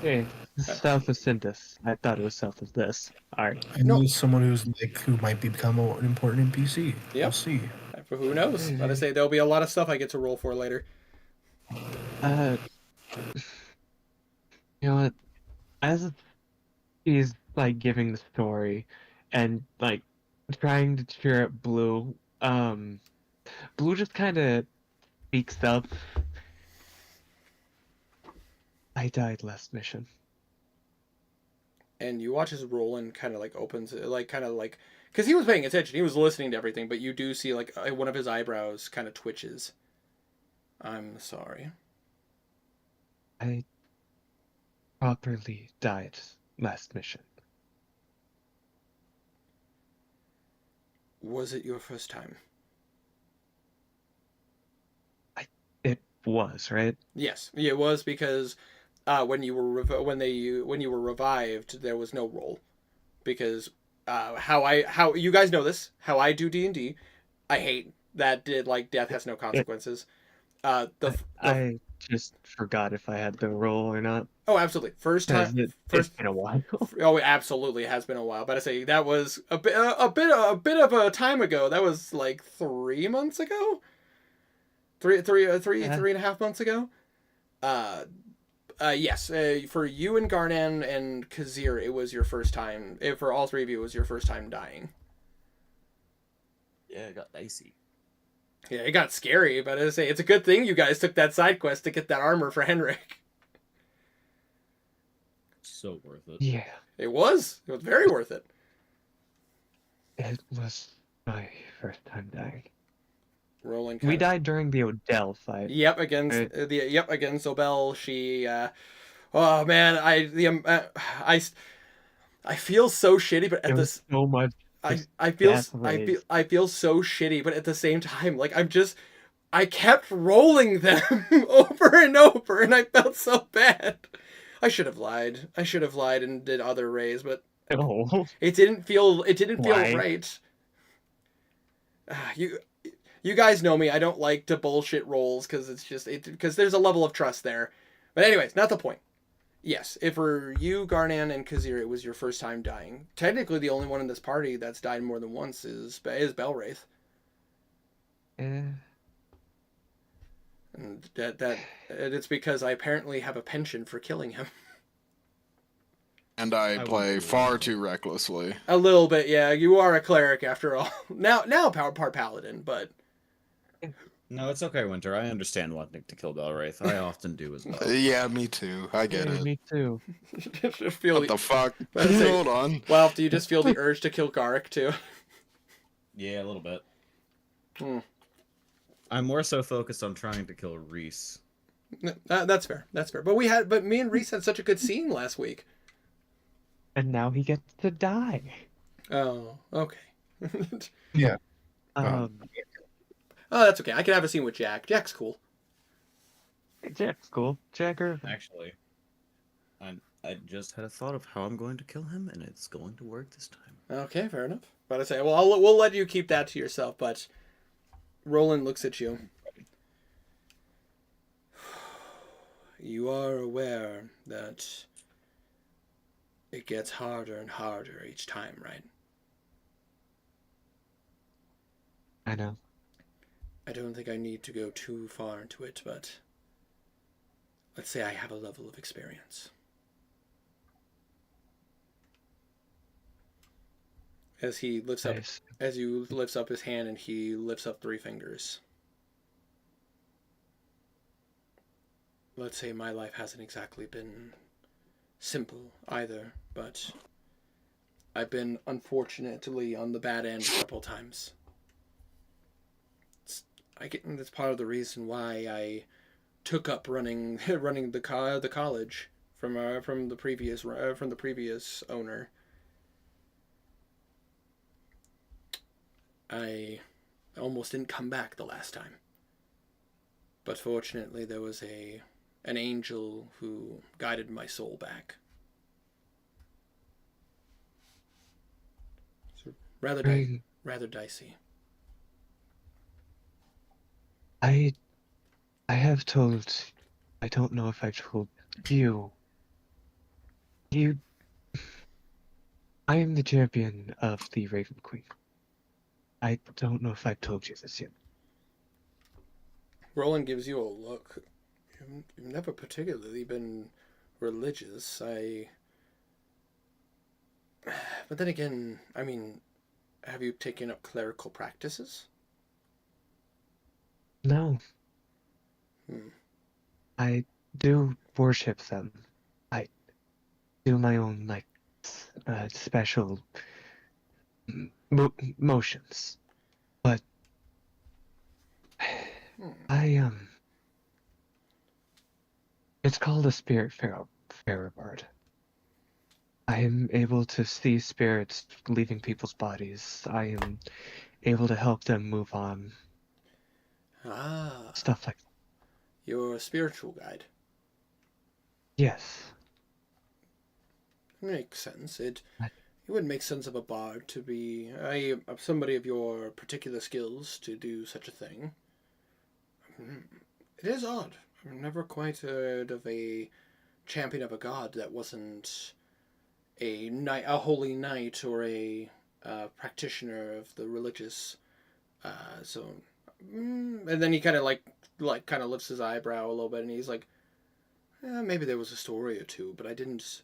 S2: Hey, south of Sintus. I thought it was south of this. Alright.
S3: I know someone who might become an important NPC.
S1: Yep.
S3: We'll see.
S1: Who knows? But I say there'll be a lot of stuff I get to roll for later.
S2: You know what? As he's like giving the story and like trying to cheer up Blue, Blue just kind of speaks up. I died last mission.
S1: And you watch as Roland kind of like opens it, like kind of like, because he was paying attention, he was listening to everything, but you do see like one of his eyebrows kind of twitches. I'm sorry.
S2: I properly died last mission.
S1: Was it your first time?
S2: It was, right?
S1: Yes, it was, because when you were when you were revived, there was no roll, because how you guys know this, how I do D&D, I hate that death has no consequences.
S2: I just forgot if I had the roll or not.
S1: Oh, absolutely. First time.
S2: It's been a while.
S1: Oh, it absolutely has been a while. But I say that was a bit of a time ago. That was like 3 months ago. Three and a half months ago. Yes. For you and Garnan and Kazir, it was your first time. For all three of you, it was your first time dying.
S6: Yeah, it got dicey.
S1: Yeah, it got scary, but I say it's a good thing you guys took that side quest to get that armor for Henrik.
S6: So worth it.
S2: Yeah,
S1: It was very worth it.
S2: it was my first time dying.
S1: Rolling.
S2: We died during the Odell fight.
S1: Yep, against
S2: Right.
S1: against Obel. She. Oh man, I feel so shitty, but
S2: It
S1: at
S2: was
S1: this.
S2: so much.
S1: I feel so shitty, but at the same time, like I kept rolling them over and over, and I felt so bad. I should have lied. And did other rays, but
S2: Oh,
S1: it didn't feel
S2: Why?
S1: right. You guys know me. I don't like to bullshit rolls because there's a level of trust there. But anyways, not the point. Yes, if for you, Garnan, and Kazir, it was your first time dying. Technically, the only one in this party that's died more than once is Belwraith.
S2: eh.
S1: And it's because I apparently have a penchant for killing him.
S4: And I
S6: wouldn't
S4: play
S6: do
S4: far
S6: that.
S4: too recklessly.
S1: A little bit, yeah. You are a cleric after all. Now part paladin, but
S6: No, it's okay, Winter. I understand wanting to kill Belwraith. I often do as well.
S4: Yeah, me too. I get
S2: Yeah,
S4: it.
S2: me too.
S1: just feel
S4: What the fuck?
S1: Let's see.
S4: Hold on.
S1: Well, do you just feel the urge to kill Garrick too?
S6: Yeah, a little bit.
S1: Hmm.
S6: I'm more so focused on trying to kill Reese.
S1: That's fair. But me and Reese had such a good scene last week.
S2: And now he gets to die.
S1: Oh, okay.
S2: Um,
S1: Oh, that's okay. I can have a scene with Jack. Jack's cool.
S2: Jack's cool. Jacker.
S6: Actually, I just had a thought of how I'm going to kill him, and it's going to work this time.
S1: Okay, fair enough. But I say, well, we'll let you keep that to yourself. But Roland looks at you. You are aware that it gets harder and harder each time, right?
S2: I know.
S1: I don't think I need to go too far into it, but let's say I have a level of experience. As he lifts up,
S2: Nice.
S1: as you lifts up his hand and he lifts up 3 fingers. Let's say my life hasn't exactly been simple either, but I've been unfortunately on the bad end a couple times. That's part of the reason why took up running running the college from the previous owner. I almost didn't come back the last time, but fortunately there was an angel who guided my soul back. So
S2: I,
S1: rather dicey.
S2: I I have told, I don't know if I've told you, you, I am the champion of the Raven Queen. I don't know if I've told you this yet.
S1: Roland gives you a look. You've never particularly been religious. But then again, I mean, have you taken up clerical practices?
S2: No,
S1: Hmm.
S2: I do worship them. I do my own, like, special motions. But I, it's called a spirit Ferribard. I am able to see spirits leaving people's bodies. I am able to help them move on.
S1: Ah,
S2: Stuff like that.
S1: you're a spiritual guide.
S2: Yes.
S1: Makes sense. It
S2: I-
S1: would make sense of a bard to be somebody of your particular skills to do such a thing. It is odd. I've never quite heard of a champion of a god that wasn't a holy knight, or a practitioner of the religious. And then he kind of kind of lifts his eyebrow a little bit, and he's like, maybe there was a story or two, but I didn't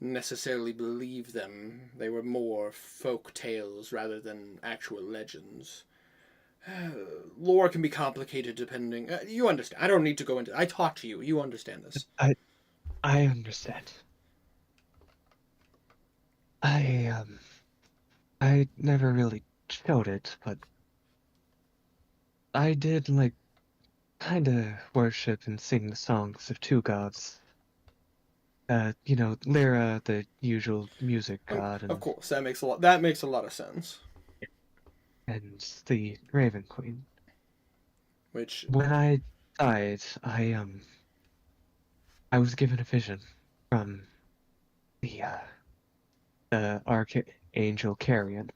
S1: necessarily believe them. They were more folk tales rather than actual legends. Lore can be complicated depending. You understand. I don't need to go into. I talk to you. You understand this.
S2: I understand. I never really showed it, but I did, like, kinda worship and sing the songs of two gods. Lyra, the usual music god,
S1: Of course, that makes a lot. That makes a lot of sense.
S2: and the Raven Queen.
S1: Which
S2: When I died, I was given a vision from the Archangel Carrion.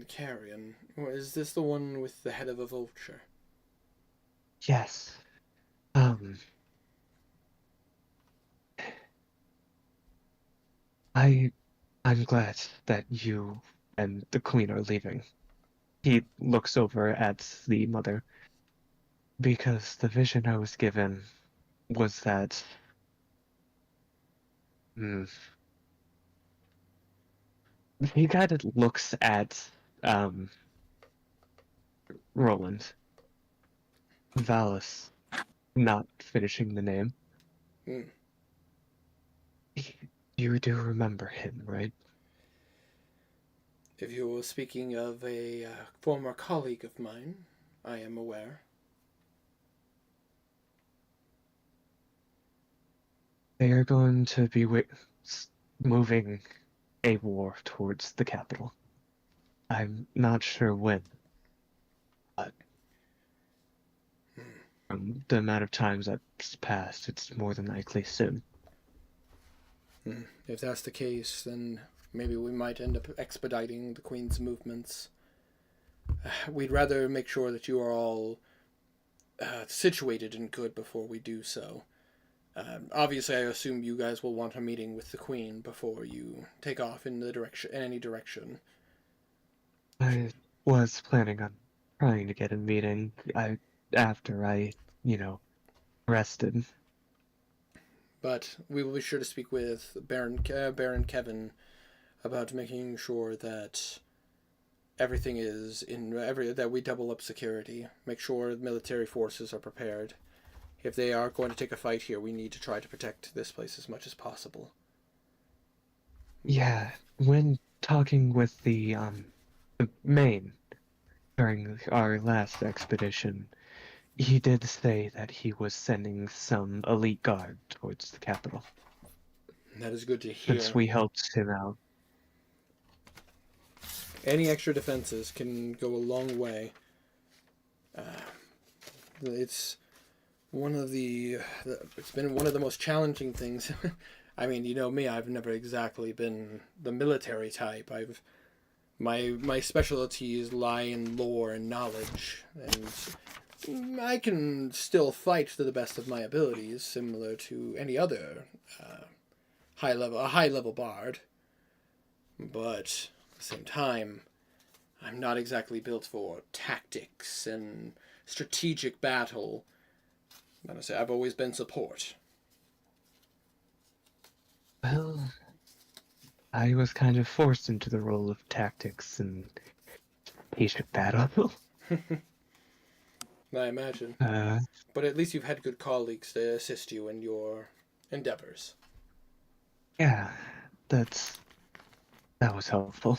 S1: Carrion. Is this the one with the head of a vulture?
S2: Yes. I'm glad that you and the Queen are leaving. He looks over at the mother, because the vision I was given was that he kind of looks at Roland. Valis, not finishing the name.
S1: Hmm.
S2: You do remember him, right?
S1: If you were speaking of a former colleague of mine, I am aware.
S2: They are going to be moving a war towards the capital. I'm not sure when, but from the amount of times that's passed, it's more than likely soon.
S1: If that's the case, then maybe we might end up expediting the Queen's movements. We'd rather make sure that you are all situated and good before we do so. Obviously, I assume you guys will want a meeting with the Queen before you take off in any direction.
S2: I was planning on trying to get a meeting after I rested.
S1: But we will be sure to speak with Baron Kevin about making sure that everything is that we double up security. Make sure military forces are prepared. If they are going to take a fight here, we need to try to protect this place as much as possible.
S2: Yeah, when talking with the main, during our last expedition, he did say that he was sending some elite guard towards the capital,
S1: That is good to
S2: since
S1: hear.
S2: we helped him out.
S1: Any extra defenses can go a long way. It's one of it's been one of the most challenging things. I mean, you know me, I've never exactly been the military type. My specialties lie in lore and knowledge, and I can still fight to the best of my abilities, similar to any other high level bard. But at the same time, I'm not exactly built for tactics and strategic battle. I'm gonna say I've always been support.
S2: Well, I was kind of forced into the role of tactics and patient battle.
S1: I imagine.
S2: Uh,
S1: But at least you've had good colleagues to assist you in your endeavors.
S2: yeah, that was helpful.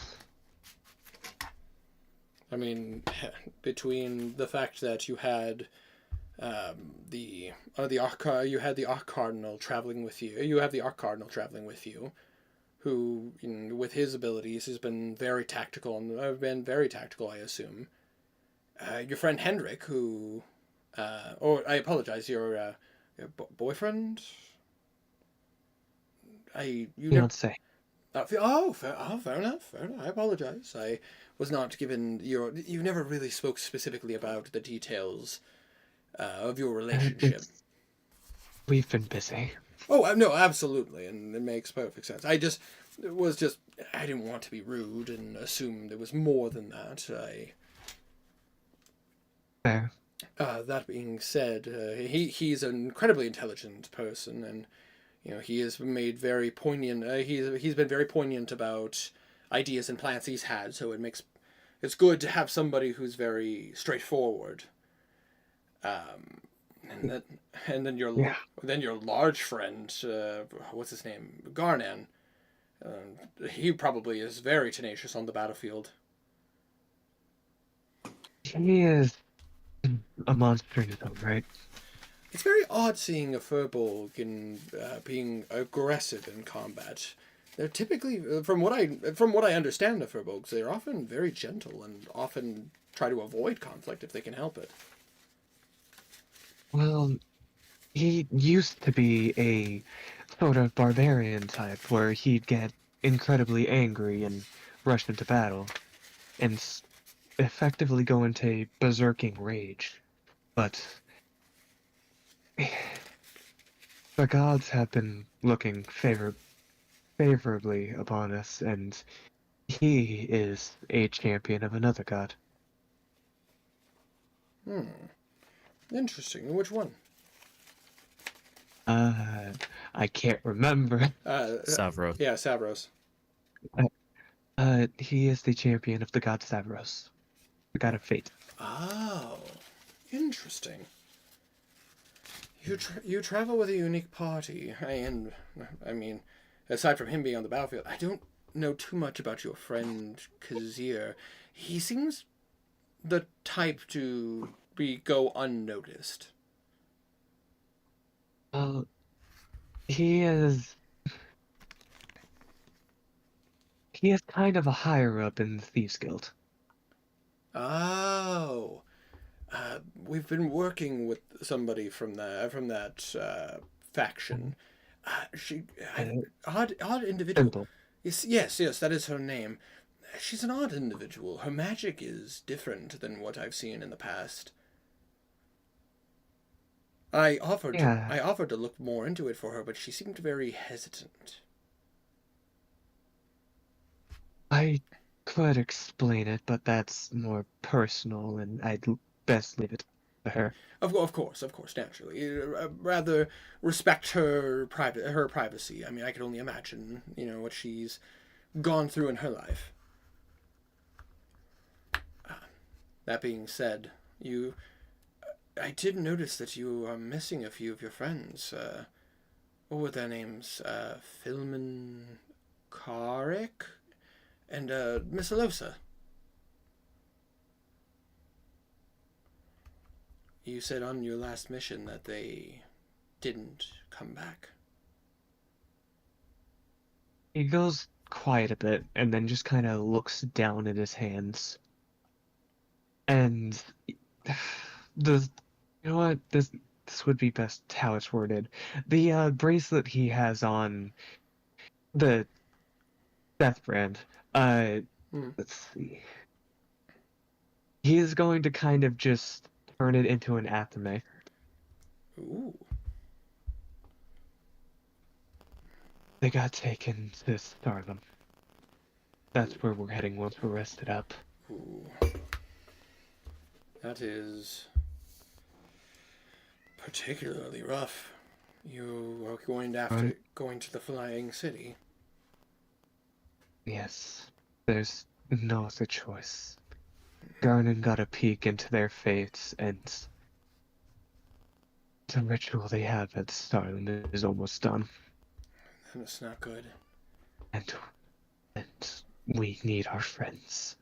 S1: I mean, between the fact that you had the Arc Cardinal traveling with you, you have the Arc Cardinal traveling with you, who, with his abilities, has been very tactical and been very tactical, I assume. Your friend Hendrik, who, or I apologize, your boyfriend. You never.
S2: Fiance.
S1: Fair enough. Fair enough. I apologize. I was not given your. You never really spoke specifically about the details of your relationship.
S2: We've been busy.
S1: Oh no, absolutely, and it makes perfect sense. I didn't want to be rude and assume there was more than that.
S2: Fair.
S1: That being said, he's an incredibly intelligent person, and he has made very poignant. He's been very poignant about ideas and plans he's had. So it's good to have somebody who's very straightforward. And then your large friend, what's his name, Garnan. He probably is very tenacious on the battlefield.
S2: He is a monster in his own right.
S1: It's very odd seeing a Furbolg in being aggressive in combat. They're typically, from what I understand of Furbolgs, they're often very gentle and often try to avoid conflict if they can help it.
S2: Well, he used to be a sort of barbarian type where he'd get incredibly angry and rush into battle and effectively go into a berserking rage. But the gods have been looking favorably upon us, and he is a champion of another god.
S1: Interesting. Which one?
S2: I can't remember.
S6: Savros.
S1: Yeah, Savros.
S2: He is the champion of the god Savros, the god of fate.
S1: Oh, interesting. You travel with a unique party, and I mean, aside from him being on the battlefield, I don't know too much about your friend Kazir. He seems the type to go unnoticed.
S2: He is kind of a higher up in the Thieves Guild.
S1: Oh, we've been working with somebody from that faction. Odd individual.
S2: Simple.
S1: Yes, that is her name. She's an odd individual. Her magic is different than what I've seen in the past. I offered to look more into it for her, but she seemed very hesitant.
S2: I could explain it, but that's more personal, and I'd best leave it to her.
S1: Of course, naturally. Rather respect her privacy. I mean, I could only imagine, what she's gone through in her life. That being said, I did notice that you are missing a few of your friends. What were their names? Filman Karik and Miss Alosa. you said on your last mission that they didn't come back.
S2: He goes quiet a bit and then just kind of looks down at his hands. And the you know what this would be best how it's worded. The bracelet he has on, the Death Brand.
S1: Hmm.
S2: Let's see. He's going to kind of just turn it into an athame.
S1: Ooh.
S2: They got taken to Starlam. That's where we're heading once we're rested up.
S1: Ooh. That is particularly rough. You are going to have to going to the Flying City.
S2: Yes, there's no other choice. Garnon got a peek into their fates, and the ritual they have at Starland is almost done.
S1: And it's not good.
S2: And we need our friends.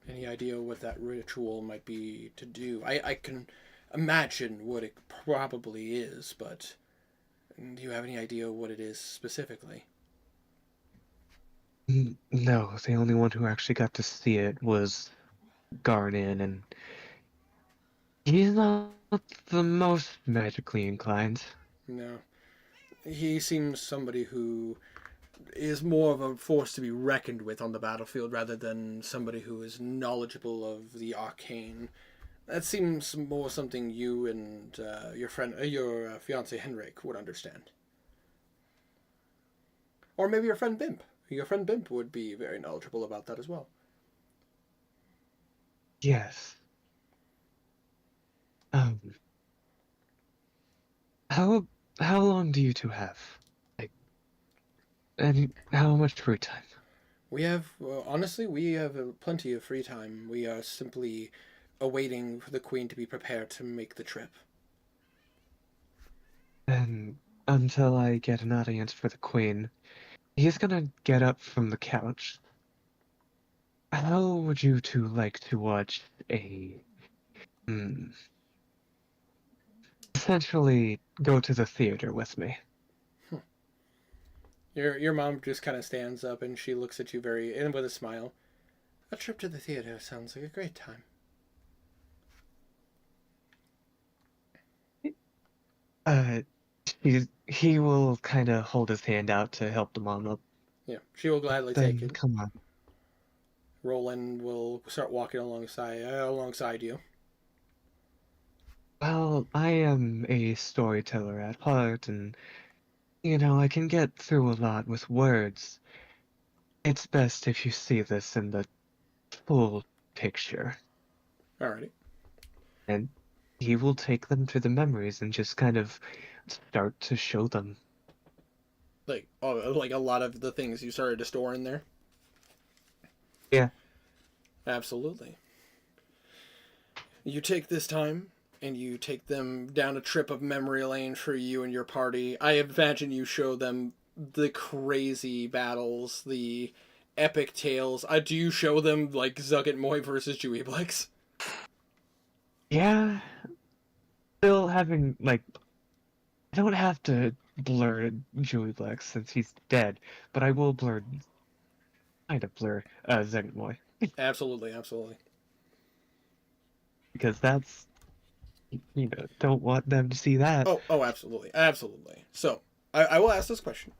S1: Any idea what that ritual might be to do? I can imagine what it probably is, but do you have any idea what it is specifically?
S2: No, the only one who actually got to see it was Garnon, and he's not the most magically inclined.
S1: No. He seems somebody who is more of a force to be reckoned with on the battlefield rather than somebody who is knowledgeable of the arcane. That seems more something you and your friend, your fiance Henrik would understand. Or maybe your friend Bimp. Your friend Bimp would be very knowledgeable about that as well.
S2: Yes. Um, how long do you two have? Like, and how much free time?
S1: We have, well, honestly, we have plenty of free time. We are simply awaiting for the Queen to be prepared to make the trip.
S2: And until I get an audience for the Queen, he's gonna get up from the couch. How would you two like to watch a, essentially go to the theater with me?
S1: Your mom just kind of stands up and she looks at you and with a smile. A trip to the theater sounds like a great time.
S2: He will kind of hold his hand out to help the mom up.
S1: Yeah, she will gladly take
S2: Then
S1: it.
S2: come on.
S1: Roland will start walking alongside you.
S2: Well, I am a storyteller at heart, and I can get through a lot with words. It's best if you see this in the full picture.
S1: Alrighty.
S2: And he will take them to the memories and just kind of start to show them.
S1: Like a lot of the things you started to store in there.
S2: Yeah.
S1: Absolutely. You take this time and you take them down a trip of memory lane for you and your party. I imagine you show them the crazy battles, the epic tales. Do you show them like Zuggit Moy versus Juiblix?
S2: Yeah. Still having, like, I don't have to blur Julieblex since he's dead, but I will blur Zegmoy.
S1: Absolutely, absolutely.
S2: Because that's, don't want them to see that.
S1: Oh, absolutely, absolutely. So, I will ask this question.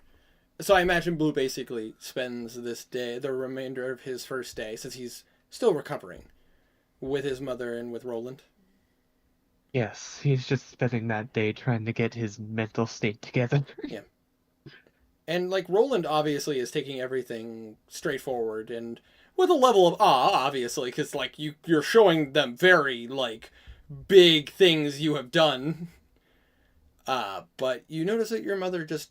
S1: So I imagine Blue basically spends this day, the remainder of his first day, since he's still recovering, with his mother and with Roland.
S2: Yes, he's just spending that day trying to get his mental state together.
S1: Yeah. And, like, Roland obviously is taking everything straightforward and with a level of awe, obviously, because, like, you're showing them very, like, big things you have done. But you notice that your mother just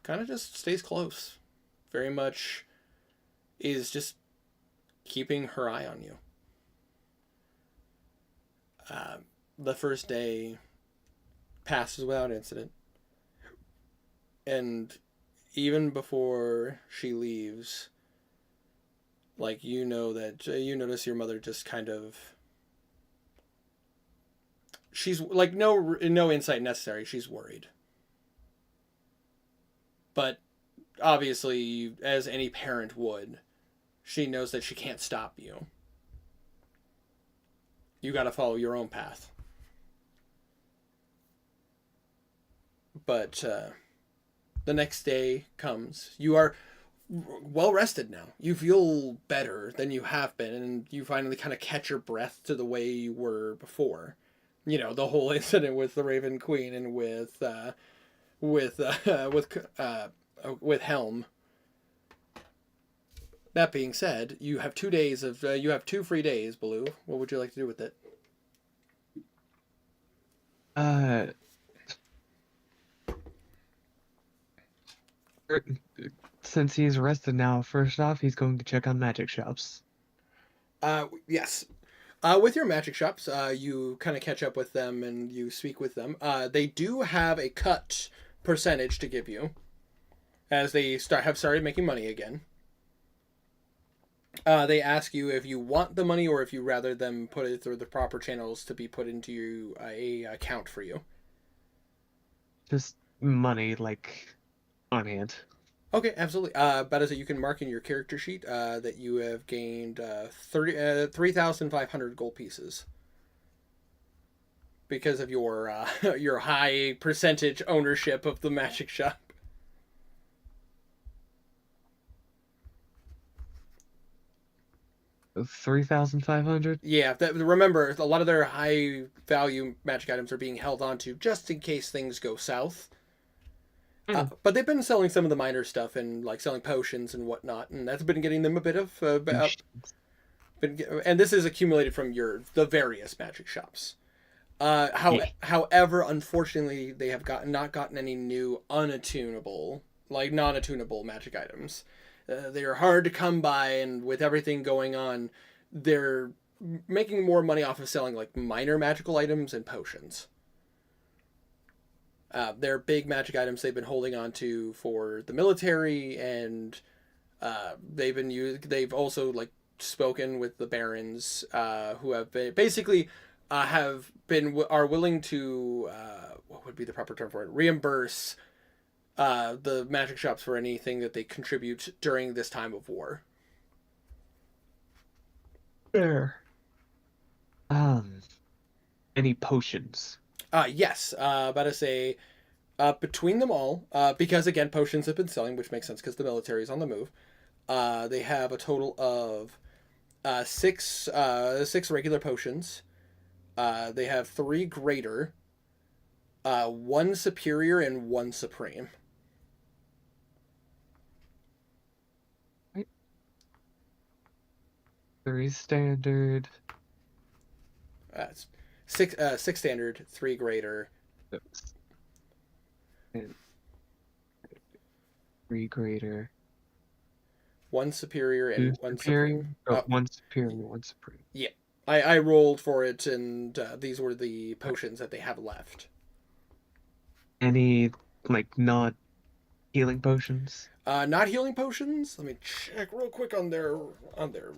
S1: kind of just stays close. Very much is just keeping her eye on you. The first day passes without incident. And even before she leaves, like, you notice your mother just kind of she's like no insight necessary. She's worried, but obviously, as any parent would, she knows that she can't stop you. You got to follow your own path. But the next day comes. You are well rested now. You feel better than you have been, and you finally kind of catch your breath to the way you were before. You know, the whole incident with the Raven Queen and with Helm. That being said, you have 2 days of you have 2 free days, Baloo. What would you like to do with it?
S2: Er, Since he's rested now, first off, he's going to check on magic shops.
S1: Yes. With your magic shops, you kind of catch up with them and you speak with them. They do have a cut percentage to give you, as they have started making money again. They ask you if you want the money or if you rather them put it through the proper channels to be put into a account for you.
S2: Just money, like, on hand.
S1: Okay, absolutely. But as you can mark in your character sheet that you have gained 3,500 gold pieces because of your your high percentage ownership of the magic shop.
S2: 3,500?
S1: Yeah, remember, a lot of their high value magic items are being held onto just in case things go south. But they've been selling some of the minor stuff and like selling potions and whatnot, and that's been getting them a bit of. And this is accumulated from the various magic shops. However, unfortunately, they have not gotten any new non-attunable magic items. They are hard to come by, and with everything going on, they're making more money off of selling like minor magical items and potions. They're big magic items they've been holding on to for the military, and they've also like spoken with the barons who have been, are willing to what would be the proper term for it, reimburse the magic shops for anything that they contribute during this time of war.
S2: There. Any potions?
S1: Yes. About to say, between them all, because again, potions have been selling, which makes sense because the military is on the move. They have a total of 6 regular potions. They have 3 greater, 1 superior, and 1 supreme.
S2: 3 standard.
S1: It's 6 standard, 3 greater.
S2: And 3 greater.
S1: 1 superior and 1 supreme.
S2: Oh, 1 superior, 1 supreme.
S1: Yeah. I rolled for it, and these were the potions that they have left.
S2: Any, like, not healing potions?
S1: Not healing potions. Let me check real quick on their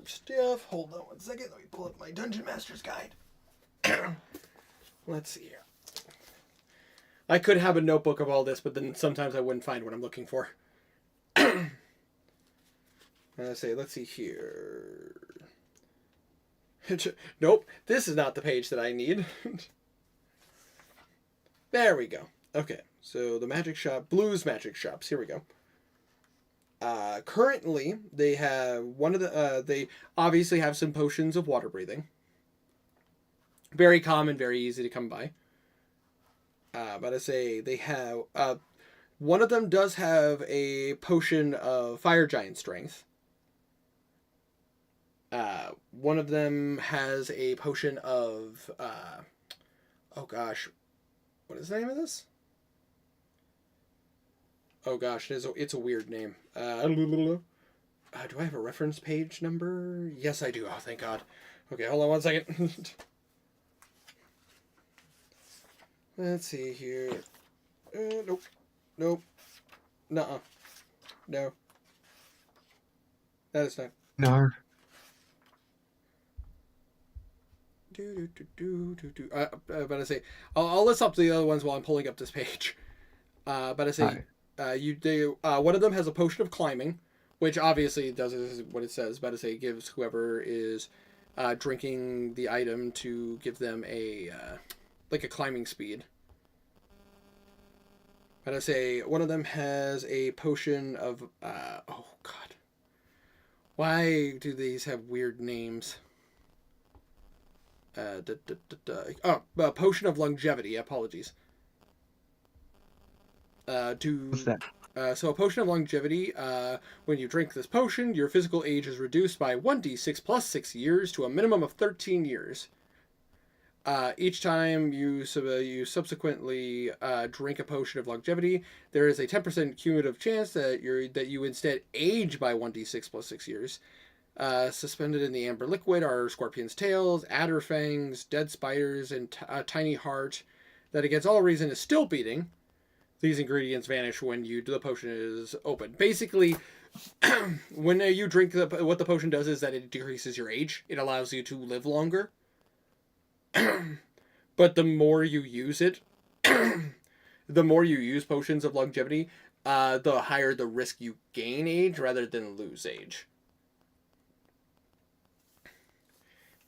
S1: stuff. Hold on 1 second. Let me pull up my Dungeon Master's Guide. Let's see here. I could have a notebook of all this, but then sometimes I wouldn't find what I'm looking for. Let's see here. Nope, this is not the page that I need. There we go. Okay, so the magic shop, Blues Magic Shops. Here we go. Currently, they have they obviously have some potions of water breathing. Very common, very easy to come by. But I say they have one of them does have a potion of fire giant strength. One of them has a potion of oh gosh, what is the name of this? Oh gosh, it's a weird name. Do I have a reference page number? Yes, I do. Oh, thank God. Okay, hold on 1 second. Let's see here. Nope. Nope. Nuh-uh. No. That is not.
S2: No.
S1: But I say, I'll list up the other ones while I'm pulling up this page. But I say, one of them has a potion of climbing, which obviously does what it says. But I say, gives whoever is drinking the item to give them a like a climbing speed. But I say, one of them has a potion of oh god, why do these have weird names? A potion of longevity. Apologies.
S2: What's that?
S1: So a potion of longevity. When you drink this potion, your physical age is reduced by 1d6 plus 6 years to a minimum of 13 years. Each time you subsequently drink a potion of longevity, there is a 10% cumulative chance that you instead age by 1d6 plus 6 years. Suspended in the amber liquid are scorpion's tails, adder fangs, dead spiders, and a tiny heart that against all reason is still beating. These ingredients vanish when the potion is open. Basically, when you drink what the potion does is that it decreases your age. It allows you to live longer. But the more you use it, the more you use potions of longevity, the higher the risk you gain age rather than lose age.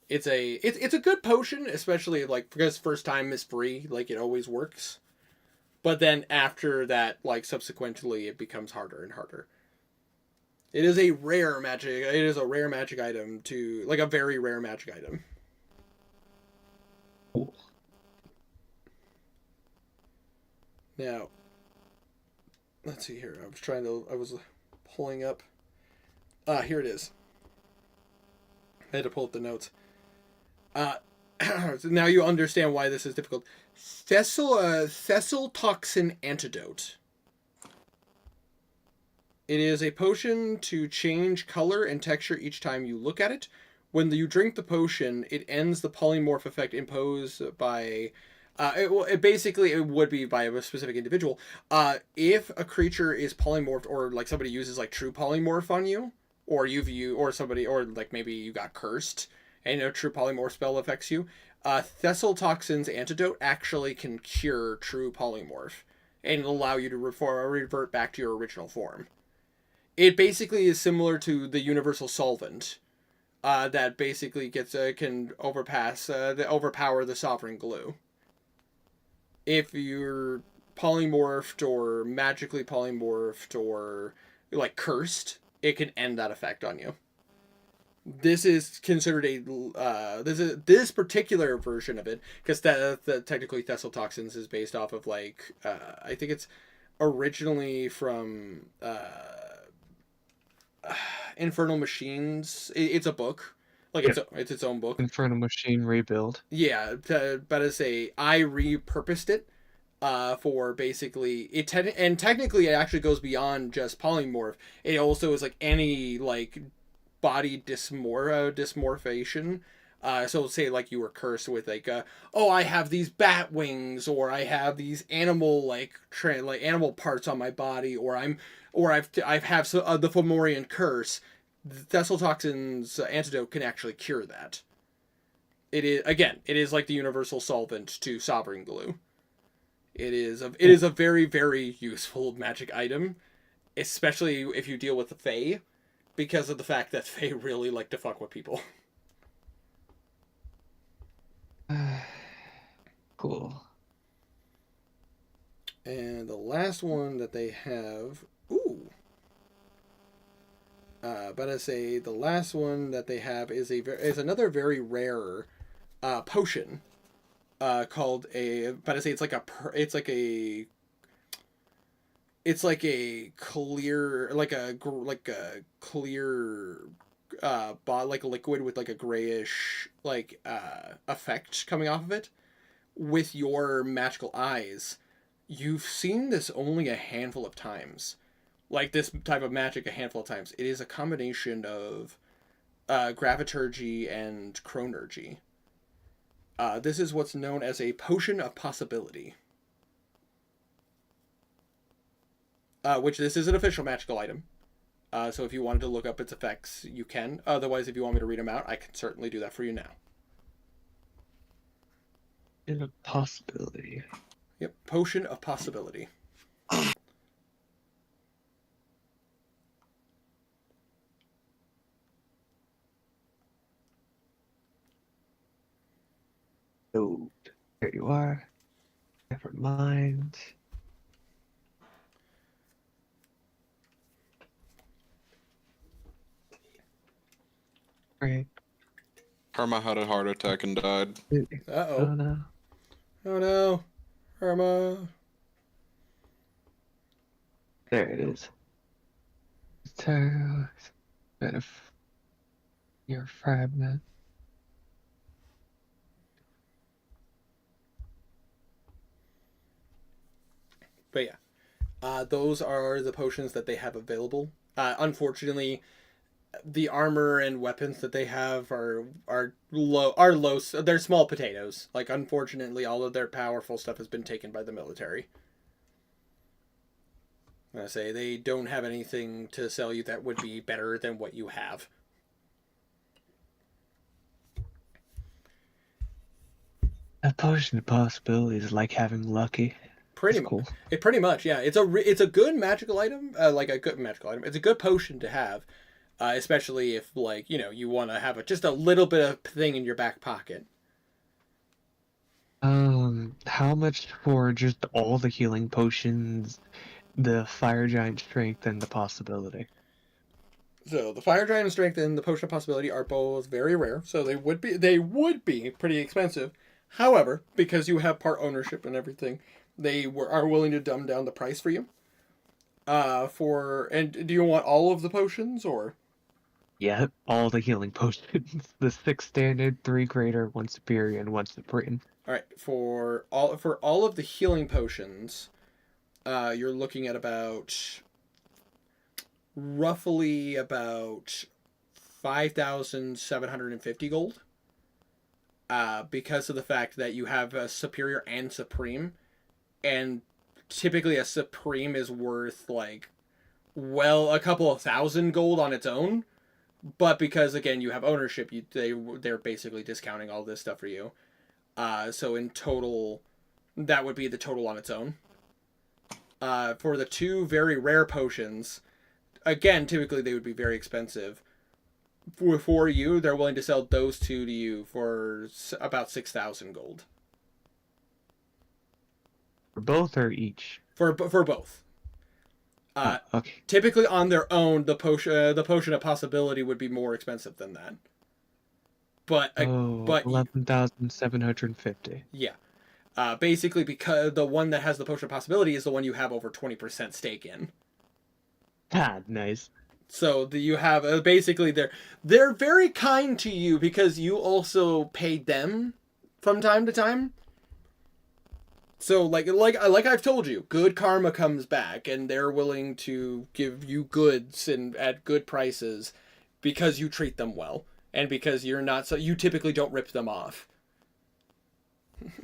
S1: It's a good potion, especially like because first time is free, like it always works. But then after that, like subsequently, it becomes harder and harder. It is a rare magic. It is a rare magic item like a very rare magic item.
S2: Cool.
S1: Now, let's see here. I was pulling up. Here it is. I had to pull up the notes. So now you understand why this is difficult. Thessal toxin antidote. It is a potion to change color and texture each time you look at it. When you drink the potion, it ends the polymorph effect imposed by... it would be by a specific individual. If a creature is polymorphed or like somebody uses like true polymorph on you, or like maybe you got cursed and a true polymorph spell affects you, Thessal Toxin's antidote actually can cure true polymorph and allow you to revert back to your original form. It basically is similar to the universal solvent that basically can overpower the sovereign glue. If you're polymorphed or magically polymorphed or like cursed, it can end that effect on you. This is considered this particular version of it, because technically Thessal Toxins is based off of like I think it's originally from Infernal Machines. It's a book, like it's its own book.
S2: Infernal Machine Rebuild.
S1: Yeah, but I repurposed it for basically and technically it actually goes beyond just polymorph. It also is like any like body dysmorphation. So say like you were cursed with like I have these bat wings, or I have these animal animal parts on my body, or the Fomorian curse. Thessal Toxin's antidote can actually cure that. It is like the universal solvent to sovereign glue. It is a very, very useful magic item, especially if you deal with the Fae, because of the fact that Fae really like to fuck with people.
S2: Cool.
S1: And the last one that they have, the last one that they have is another very rare potion called it's like a clear like liquid with like a grayish effect coming off of it with your magical eyes. You've seen this only a handful of times. Like this type of magic a handful of times. It is a combination of graviturgy and chronergy. This is what's known as a potion of possibility. Which this is an official magical item. So if you wanted to look up its effects, you can. Otherwise, if you want me to read them out, I can certainly do that for you now.
S2: In a possibility.
S1: Yep, potion of possibility.
S2: Oh, there you are. Never mind. Great.
S4: Karma had a heart attack and died.
S1: Uh
S2: Oh
S1: oh.
S2: no.
S1: Oh no. Irma.
S2: There it is. So, bit of your fragment.
S1: But yeah. Those are the potions that they have available. Unfortunately, the armor and weapons that they have are low. They're small potatoes. Like, unfortunately, all of their powerful stuff has been taken by the military. I say they don't have anything to sell you that would be better than what you have.
S2: A potion of possibility is like having lucky.
S1: Pretty
S2: It's
S1: much.
S2: cool.
S1: It pretty much, yeah. It's a good magical item, like a good magical item. It's a good potion to have, especially if like you want to have just a little bit of thing in your back pocket.
S2: How much for just all the healing potions, the fire giant strength, and the possibility?
S1: So the fire giant strength and the potion of possibility are both very rare, so they would be pretty expensive. However, because you have part ownership and everything, are willing to dumb down the price for you. And do you want all of the potions or?
S2: Yeah, all the healing potions. The 6 standard, 3 greater, 1 superior, and 1 supreme.
S1: All right, for all of the healing potions, you're looking at roughly about 5,750 gold. Because of the fact that you have a superior and supreme, and typically a supreme is worth like, well, a couple of thousand gold on its own, but because again you have ownership, they're basically discounting all this stuff for you. So in total, that would be the total on its own. For the 2 very rare potions, again, typically they would be very expensive. For you, they're willing to sell those 2 to you for about 6,000 gold.
S2: For both or each?
S1: For both.
S2: Okay.
S1: Typically on their own, the potion of possibility would be more expensive than that. But
S2: 11,750.
S1: yeah. Basically, because the one that has the potion of possibility is the one you have over 20% stake in.
S2: Ah, nice.
S1: So you have basically they're very kind to you because you also paid them from time to time. So like I've told you, good karma comes back, and they're willing to give you goods and at good prices because you treat them well, and because you typically don't rip them off.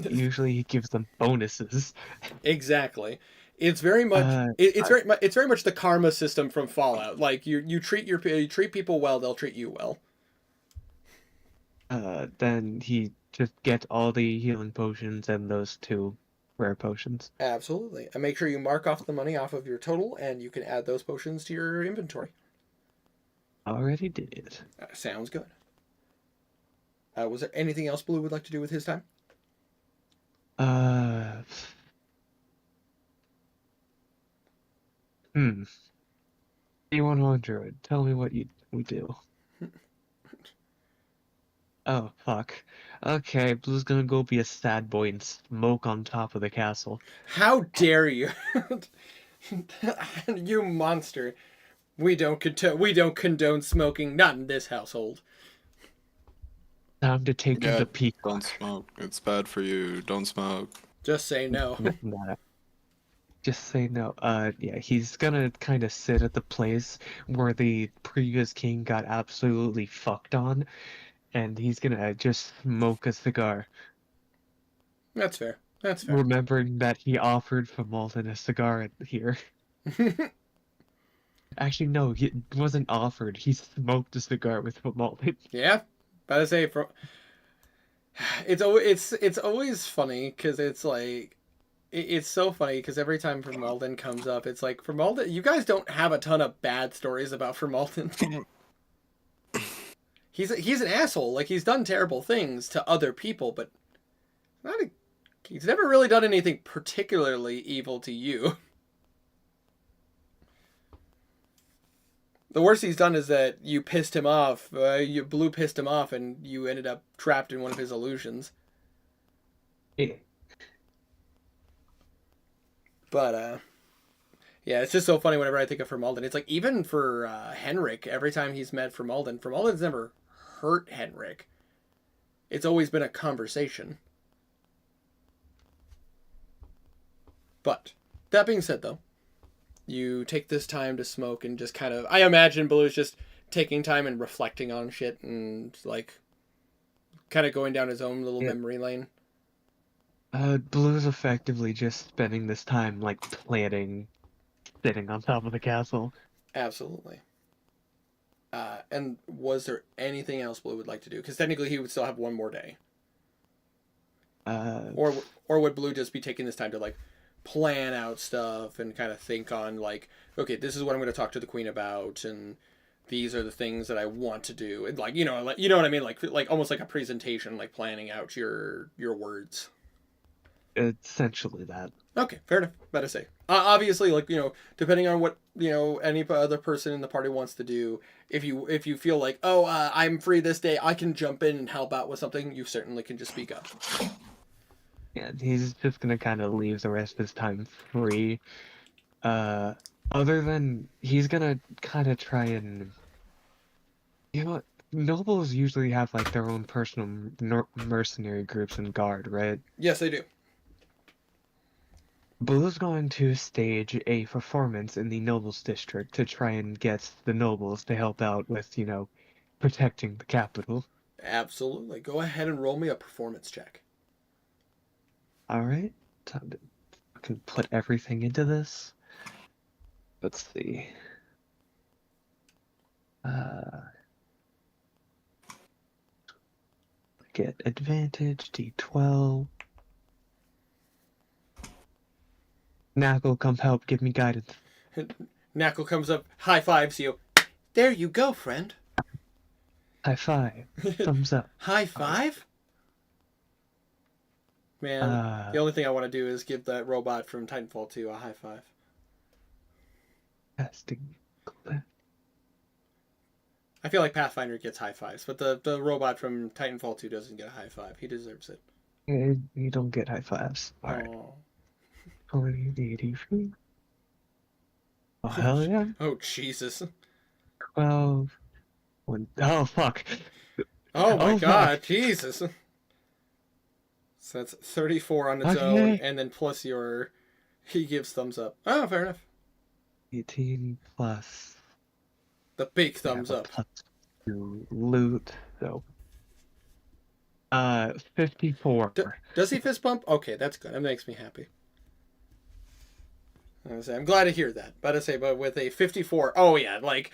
S2: Usually he gives them bonuses.
S1: Exactly. It's very much it's very much the karma system from Fallout. Like you treat people well, they'll treat you well.
S2: Then he just gets all the healing potions and those 2 rare potions.
S1: Absolutely. And make sure you mark off the money off of your total, and you can add those potions to your inventory.
S2: Already did.
S1: Sounds good. Was there anything else Blue would like to do with his time?
S2: D100, tell me what we do. Oh, fuck. Okay, Blue's gonna go be a sad boy and smoke on top of the castle.
S1: How dare you? You monster. We don't condone smoking, not in this household.
S2: Time to take
S4: Yeah,
S2: the peak.
S4: Don't smoke. It's bad for you. Don't smoke.
S1: Just say no.
S2: Nah. Just say no. Yeah, he's gonna kind of sit at the place where the previous king got absolutely fucked on, and he's gonna just smoke a cigar,
S1: That's fair. That's fair.
S2: remembering that he offered Famalton a cigar here. Actually, no, he wasn't offered. He smoked a cigar with Famalton.
S1: Yeah. But I say it's always funny because it's like it's so funny because every time Formalden comes up, it's like Formalden. You guys don't have a ton of bad stories about Formalden. He's an asshole. Like he's done terrible things to other people, but he's never really done anything particularly evil to you. The worst he's done is that you pissed him off. Blue pissed him off, and you ended up trapped in one of his illusions.
S2: Yeah.
S1: But yeah, it's just so funny whenever I think of Formalden. It's like even for Henrik, every time he's met Formalden's never hurt Henrik. It's always been a conversation. But that being said, though, you take this time to smoke and just kind of... I imagine Blue's just taking time and reflecting on shit and, like, kind of going down his own little memory lane.
S2: Blue's effectively just spending this time, like, planning, sitting on top of the castle.
S1: Absolutely. And was there anything else Blue would like to do? Because technically he would still have one more day. Or would Blue just be taking this time to, like, plan out stuff and kind of think on, like, okay, this is what I'm going to talk to the queen about, and these are the things that I want to do, and like, you know what I mean, like almost like a presentation, like planning out your words.
S2: Essentially that.
S1: Okay, fair enough. Better say. Obviously, like, depending on what any other person in the party wants to do, if you feel like, oh, I'm free this day, I can jump in and help out with something, you certainly can just speak up.
S2: Yeah, he's just gonna kind of leave the rest of his time free. Other than he's gonna kind of try and, nobles usually have like their own personal mercenary groups and guard, right?
S1: Yes, they do.
S2: Blue's going to stage a performance in the nobles district to try and get the nobles to help out with, protecting the capital.
S1: Absolutely. Go ahead and roll me a performance check.
S2: Alright, time to fucking put everything into this. Let's see. Get advantage, D12. Knackle, come help, give me guidance.
S1: Knackle comes up, high fives you. There you go, friend.
S2: High five. Thumbs up.
S1: High five? Man, the only thing I want to do is give that robot from Titanfall 2 a high five.
S2: Casting.
S1: I feel like Pathfinder gets high fives, but the robot from Titanfall 2 doesn't get a high five. He deserves it.
S2: You don't get high fives. Alright.
S1: Oh.
S2: 83. Oh, hell yeah.
S1: Oh, Jesus.
S2: 12. Oh, fuck.
S1: Oh, my
S2: Oh,
S1: God.
S2: fuck.
S1: Jesus. So that's 34 on its
S2: Okay.
S1: own, and then plus he gives thumbs up. Oh, fair enough.
S2: 18 plus.
S1: The big thumbs up.
S2: Plus 2 loot. So. 54.
S1: Does he fist bump? Okay, that's good. That makes me happy. I'm glad to hear that. But with a 54, oh yeah, like,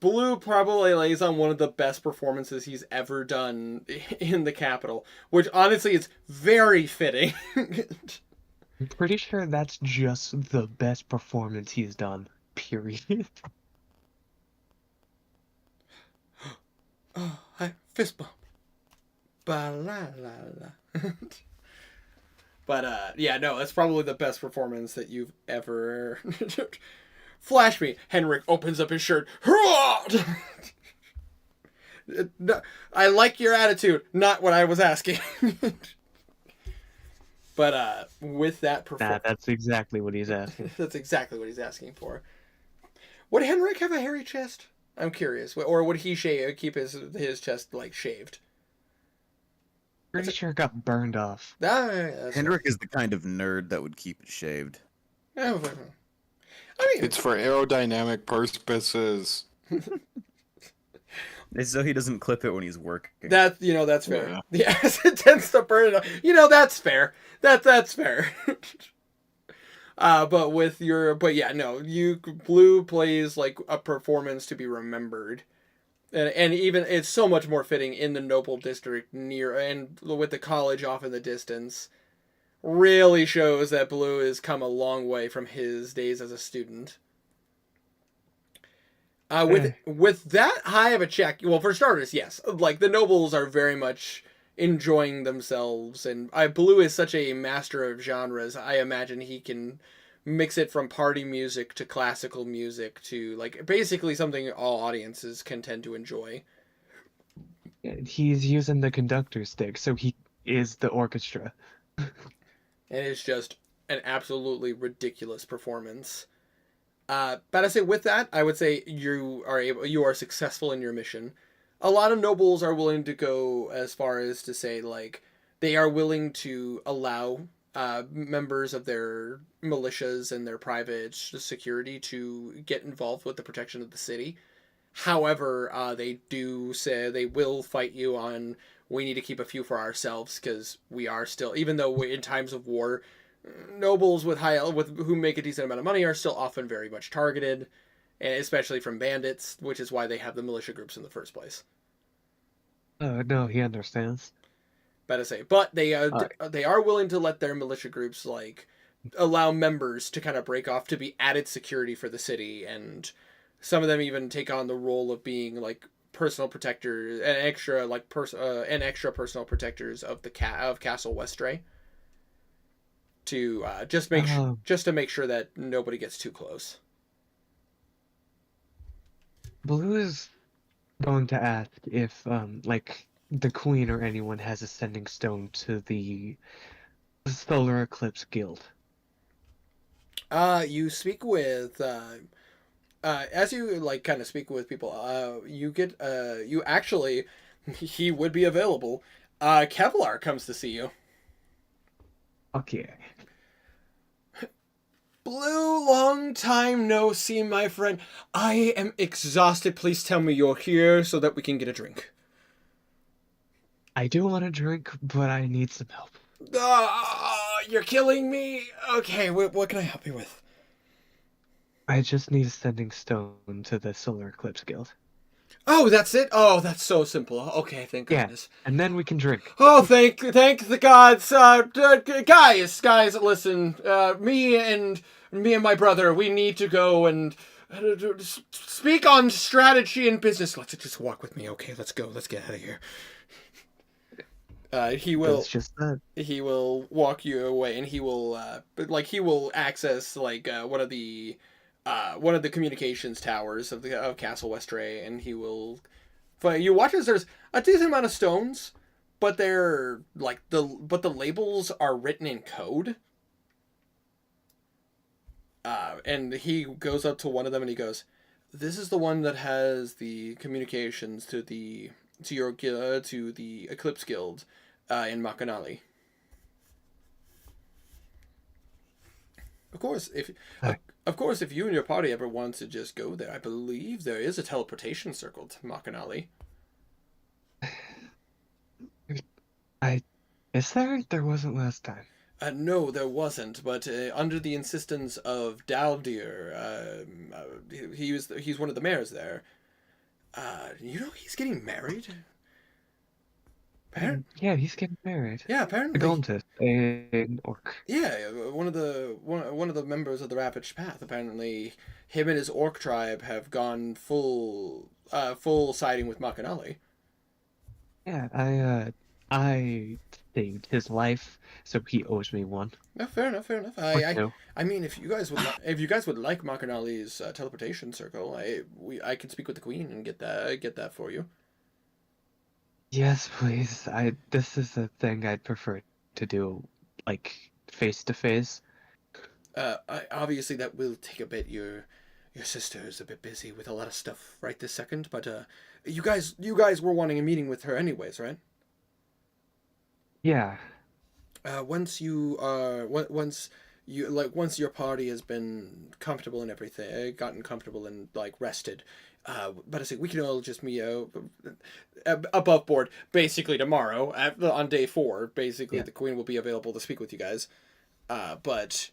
S1: Blue probably lays on one of the best performances he's ever done in the capital, which honestly is very fitting.
S2: I'm pretty sure that's just the best performance he's done. Period.
S1: Oh, fist bump. Ba la la la. But yeah, no, that's probably the best performance that you've ever. Flash me. Henrik opens up his shirt. I like your attitude. Not what I was asking. But with that performance,
S2: That's exactly what he's asking.
S1: that's exactly what he's asking for. Would Henrik have a hairy chest? I'm curious. Or would he keep his chest like shaved?
S2: Pretty sure it got burned off.
S6: Henrik is the kind of nerd that would keep it shaved.
S1: I mean,
S4: It's for aerodynamic purposes.
S6: So he doesn't clip it when he's working.
S1: that's fair. Yeah. The acid tends to burn it off. That's fair. That's fair. But yeah, no, Blue plays like a performance to be remembered. And even it's so much more fitting in the noble district near and with the college off in the distance. Really shows that Blue has come a long way from his days as a student. With that high of a check, well, for starters, yes, like the nobles are very much enjoying themselves, and Blue is such a master of genres. I imagine he can mix it from party music to classical music to like basically something all audiences can tend to enjoy.
S2: He's using the conductor stick, so he is the orchestra.
S1: And it's just an absolutely ridiculous performance. But I say with that, I would say you are successful in your mission. A lot of nobles are willing to go as far as to say like they are willing to allow members of their militias and their private security to get involved with the protection of the city. However, they do say they will fight you on we need to keep a few for ourselves because we are still, even though in times of war, nobles with who make a decent amount of money are still often very much targeted, especially from bandits, which is why they have the militia groups in the first place.
S2: No, he understands.
S1: Better say, but they are willing to let their militia groups like allow members to kind of break off to be added security for the city, and some of them even take on the role of being like personal protectors and extra personal protectors of of Castle Westray. To just to make sure that nobody gets too close.
S2: Blue is going to ask if like the Queen or anyone has a sending stone to the Solar Eclipse Guild.
S1: You speak with as you like kind of speak with people, you get you actually he would be available. Kevlar comes to see you.
S2: Okay.
S1: Blue, long time no see, my friend. I am exhausted. Please tell me you're here so that we can get a drink.
S2: I do want a drink, but I need some help.
S1: You're killing me. Okay, what can I help you with?
S2: I just need a sending stone to the Solar Eclipse Guild.
S1: Oh, that's it? Oh, that's so simple. Okay, thank goodness.
S2: Yeah, and then we can drink.
S1: Oh, thank the gods. Guys, listen. Me and my brother, we need to go and speak on strategy and business. Let's just walk with me. Okay, let's go. Let's get out of here. He will.
S2: It's just that.
S1: He will walk you away, and he will access one of the communications towers of Castle Westray, and he will. But you watch as there's a decent amount of stones, but they're like the labels are written in code. And he goes up to one of them and he goes, "This is the one that has the communications to the Eclipse Guild in Makanali." Of course, if you and your party ever want to just go there, I believe there is a teleportation circle to Makanali.
S2: Is there? There wasn't last time.
S1: No, there wasn't. But under the insistence of Daldir, he's one of the mayors there. He's getting married.
S2: Yeah, he's getting married.
S1: Yeah, apparently.
S2: Gontis, an orc.
S1: Yeah, one of the members of the Ravaged Path. Apparently, him and his orc tribe have gone full siding with Makanali.
S2: Yeah, I saved his life, so he owes me one.
S1: No, fair enough. I mean, if you guys would like Makanali's teleportation circle, I can speak with the Queen and get that for you.
S2: Yes, please. This is a thing I'd prefer to do, like face to face.
S1: Obviously that will take a bit. Your sister is a bit busy with a lot of stuff right this second, but you guys were wanting a meeting with her anyways, right?
S2: Yeah.
S1: Once your party has been comfortable and everything, gotten comfortable and like rested, but I say we can all just meet above board basically tomorrow on day 4. Basically, The Queen will be available to speak with you guys, but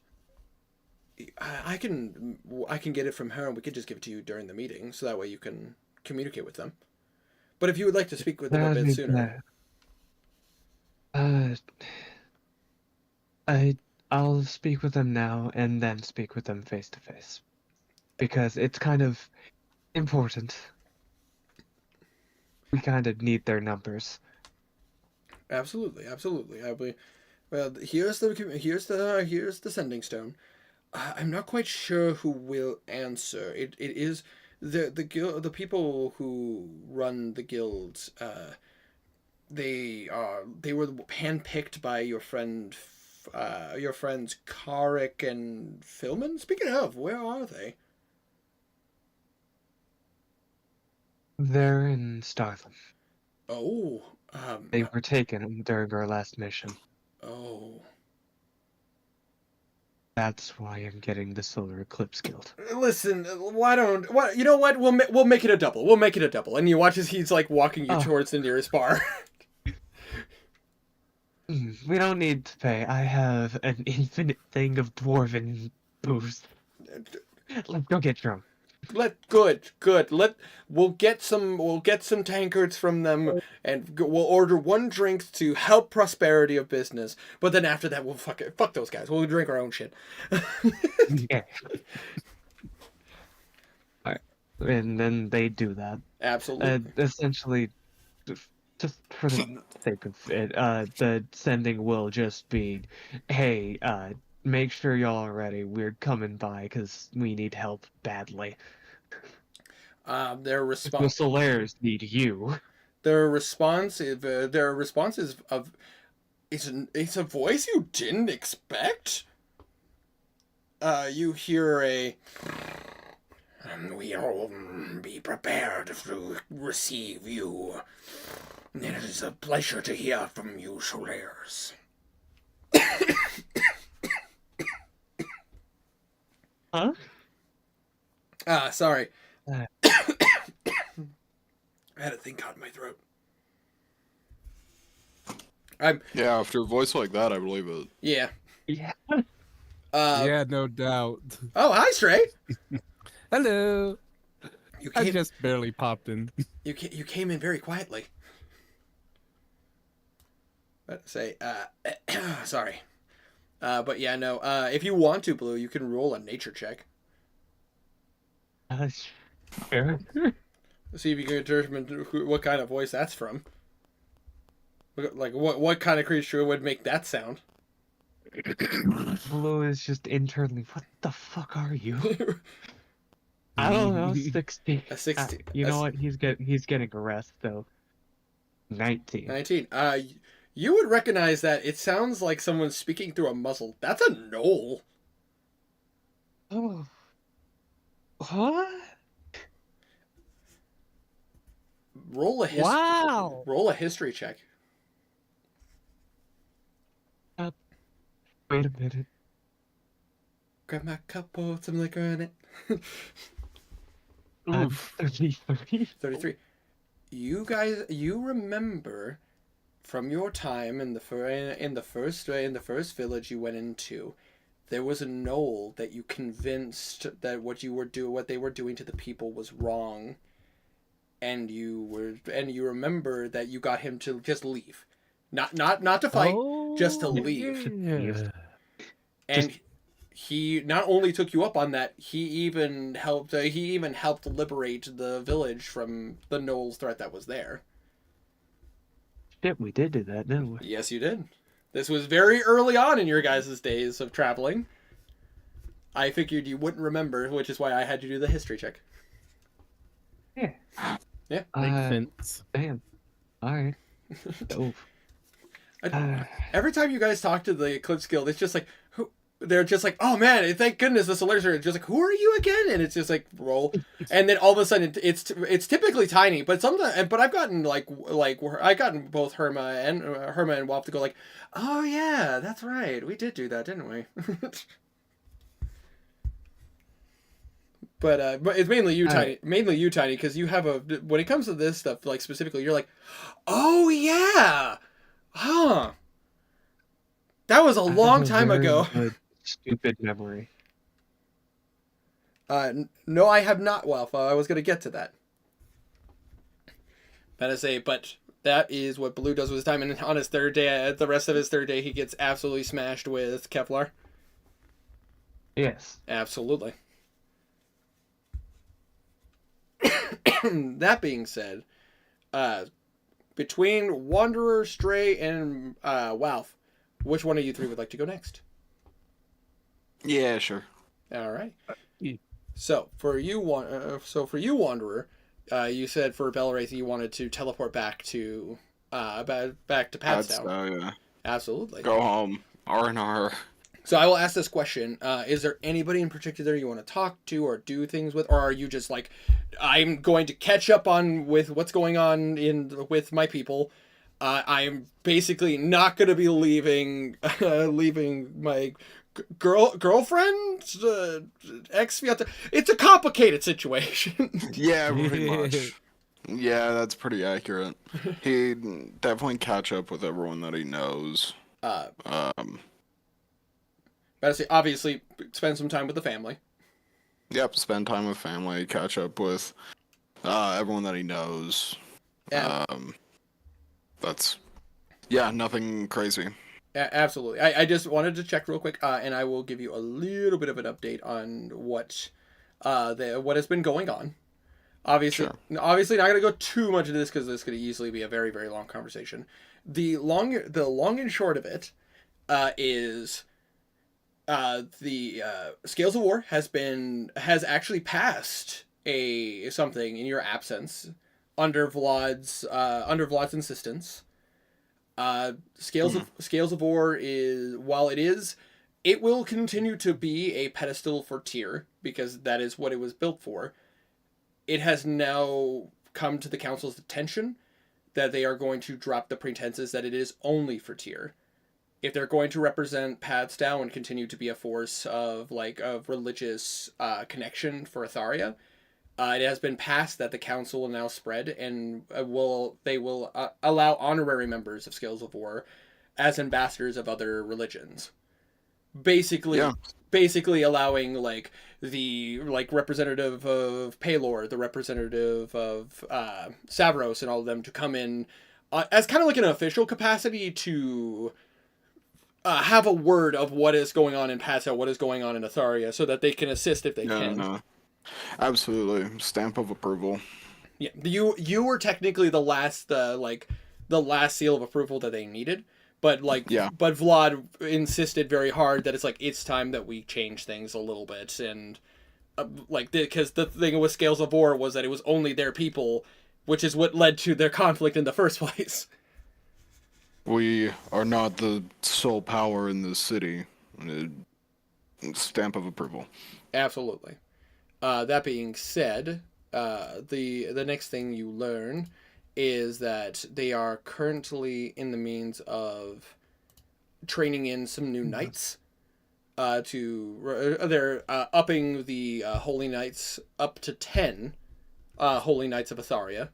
S1: I can get it from her and we can just give it to you during the meeting, so that way you can communicate with them. But if you would like to speak with them a bit
S2: That'd be
S1: sooner,
S2: glad. I'll speak with them now and then speak with them face to face. Because it's kind of important. We kind of need their numbers.
S1: absolutely, absolutely. Well, here's the sending stone. I'm not quite sure who will answer. It is the guild, the people who run the guilds. They were handpicked by your friends Karik and Philman. Speaking of, where are they?
S2: They're in Starland.
S1: Oh,
S2: They were taken during our last mission.
S1: oh.
S2: That's why I'm getting the Solar Eclipse Guild.
S1: Listen, you know what? We'll make it a double. We'll make it a double. And you watch as he's like walking you
S2: Oh.
S1: towards the nearest bar.
S2: We don't need to pay. I have an infinite thing of dwarven booze. Let's go get drunk.
S1: Good. We'll get some tankards from them, and we'll order one drink to help prosperity of business. But then after that, we'll fuck those guys. We'll drink our own shit.
S2: Yeah. Alright. And then they do that.
S1: Absolutely.
S2: Essentially, just for the sake of it, the sending will just be, hey, make sure y'all are ready. We're coming by because we need help badly.
S1: Their
S2: The
S1: response.
S2: Solaires need you.
S1: Their response is of. It's a voice you didn't expect. You hear a. We'll be prepared to receive you. It is a pleasure to hear from you, Solaires.
S2: Huh?
S1: Sorry.
S2: Uh.
S1: I had a thing caught in my throat.
S4: Yeah, after a voice like that, I believe it.
S1: Yeah.
S2: Yeah.
S7: Yeah, no doubt.
S1: Oh, hi, Stray.
S7: Hello.
S1: You
S7: I
S1: came.
S7: just barely popped in.
S1: You came in very quietly. But say, sorry. But yeah, no. If you want to, Blue, you can roll a nature check.
S2: Sure.
S1: See if you can determine what kind of voice that's from. Like what kind of creature would make that sound?
S2: Blue is just internally, what the fuck are you? I don't know, 60.
S1: A 60.
S2: You know what? He's getting a rest though. 19.
S1: 19. You would recognize that it sounds like someone's speaking through a muzzle. That's a knoll.
S2: Oh. What?
S1: Roll a
S7: Wow.
S1: Roll a history check.
S2: Wait a minute.
S1: Grab my cup, pour some liquor in it.
S2: 33.
S1: 33. You guys, you remember from your time in the first village you went into, there was a knoll that you convinced that what they were doing to the people was wrong, and you remember that you got him to just leave, not to fight, just to leave.
S7: Yeah.
S1: And he not only took you up on that, he even helped liberate the village from the Knoll's threat that was there.
S2: Shit, we did do that, didn't we?
S1: Yes, you did. This was very early on in your guys' days of traveling. I figured you wouldn't remember, which is why I had to do the history check.
S2: Yeah.
S1: Yeah.
S7: Makes sense.
S2: Damn. Alright. Oh.
S1: Every time you guys talk to the Eclipse Guild, it's just like, they're just like, oh man, thank goodness the Solaires are just like, who are you again? And it's just like, roll. And then all of a sudden, it's typically tiny, but sometimes, but I've gotten I've gotten both Herma and Wop to go like, oh yeah, that's right, we did do that, didn't we? But it's mainly you, Tiny. Mainly you, Tiny, because you have when it comes to this stuff, like specifically, you're like, oh yeah, huh. That was a long time ago.
S2: Good, stupid memory.
S1: No, I have not, Walf. I was going to get to that. I say, but that is what Blue does with his time. And on his third day, the rest of his third day, he gets absolutely smashed with Kevlar.
S2: Yes.
S1: Absolutely. That being said, between Wanderer, Stray, and Walf, which one of you three would like to go next?
S4: Yeah, sure.
S1: All right.
S7: Yeah.
S1: So for you, Wanderer, you said for Belwraith you wanted to teleport back to back to Padstow.
S4: Yeah.
S1: Absolutely.
S4: Go home. R&R.
S1: So I will ask this question: is there anybody in particular you want to talk to or do things with, or are you just like, I'm going to catch up on with what's going on with my people? I'm basically not going to be leaving my girlfriend, ex fiance. It's a complicated situation.
S4: Yeah, pretty much. Yeah, that's pretty accurate. He'd definitely catch up with everyone that he knows.
S1: But obviously, spend some time with the family.
S4: Yep, spend time with family, catch up with everyone that he knows.
S1: Yeah.
S4: That's nothing crazy.
S1: Absolutely. I just wanted to check real quick, and I will give you a little bit of an update on what has been going on. Obviously, obviously not going to go too much into this because this could easily be a very, very long conversation. The long and short of it is the Scales of War has actually passed something in your absence under Vlad's insistence. Scales of War is, while it will continue to be a pedestal for Tyr because that is what it was built for. It has now come to the council's attention that they are going to drop the pretenses that it is only for Tyr. If they're going to represent Padstow and continue to be a force of religious connection for Atharia, it has been passed that the council will now spread and will allow honorary members of Scales of War as ambassadors of other religions. Basically allowing the representative of Pelor, the representative of Savros, and all of them to come in as kind of like an official capacity to have a word of what is going on in Padstow, what is going on in Atharia, so that they can assist if they can.
S4: No. Absolutely. Stamp of approval.
S1: Yeah, you were technically the last seal of approval that they needed, but but Vlad insisted very hard that it's time that we change things a little bit, and because the thing with Scales of War was that it was only their people, which is what led to their conflict in the first place.
S4: We are not the sole power in the city. Stamp of approval.
S1: Absolutely. That being said, the next thing you learn is that they are currently in the means of training in some new knights. They're upping the Holy Knights up to 10 Holy Knights of Atharia.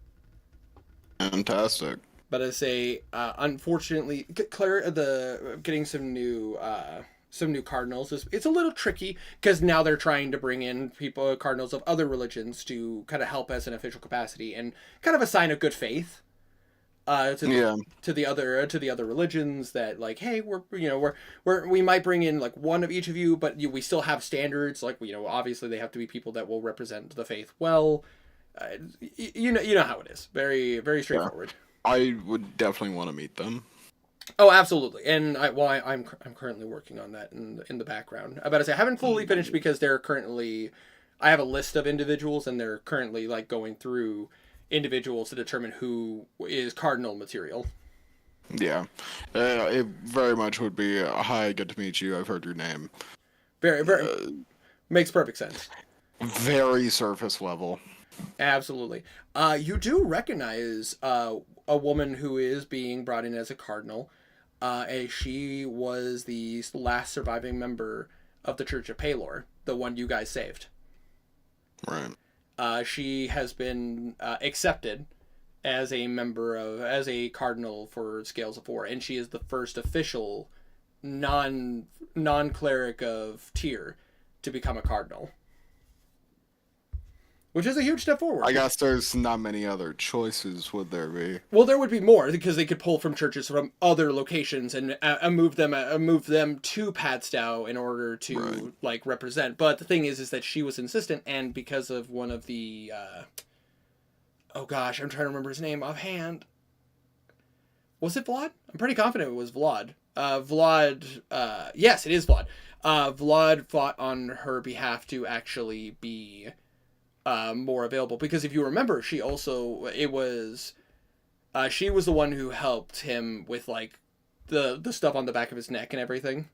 S4: Fantastic.
S1: But I say, unfortunately, getting some new cardinals it's a little tricky because now they're trying to bring in cardinals of other religions to kind of help as an official capacity and kind of a sign of good faith to the other religions that hey, we might bring in one of each of you, but we still have standards obviously they have to be people that will represent the faith well. You know how it is. Very, very straightforward.
S4: I would definitely want to meet them.
S1: Oh, absolutely. And I'm currently working on that in the background. I haven't fully finished because I have a list of individuals and they're currently going through individuals to determine who is cardinal material.
S4: Yeah. It very much would be, hi, good to meet you. I've heard your name.
S1: Very, very, makes perfect sense.
S4: Very surface level.
S1: Absolutely. You do recognize a woman who is being brought in as a cardinal. As she was the last surviving member of the Church of Pelor, the one you guys saved.
S4: Right.
S1: She has been accepted as a cardinal for Scales of War, and she is the first official non-cleric of Tyr to become a cardinal. which is a huge step forward.
S4: I guess there's not many other choices, would there be?
S1: Well, there would be more because they could pull from churches from other locations and move them to Padstow in order to
S4: Right.
S1: like represent. But the thing is that she was insistent, and because of one of the, oh gosh, I'm trying to remember his name offhand. Was it Vlad? I'm pretty confident it was Vlad. Yes, it is Vlad. Vlad fought on her behalf to actually be more available because if you remember, she was the one who helped him with like the stuff on the back of his neck and everything.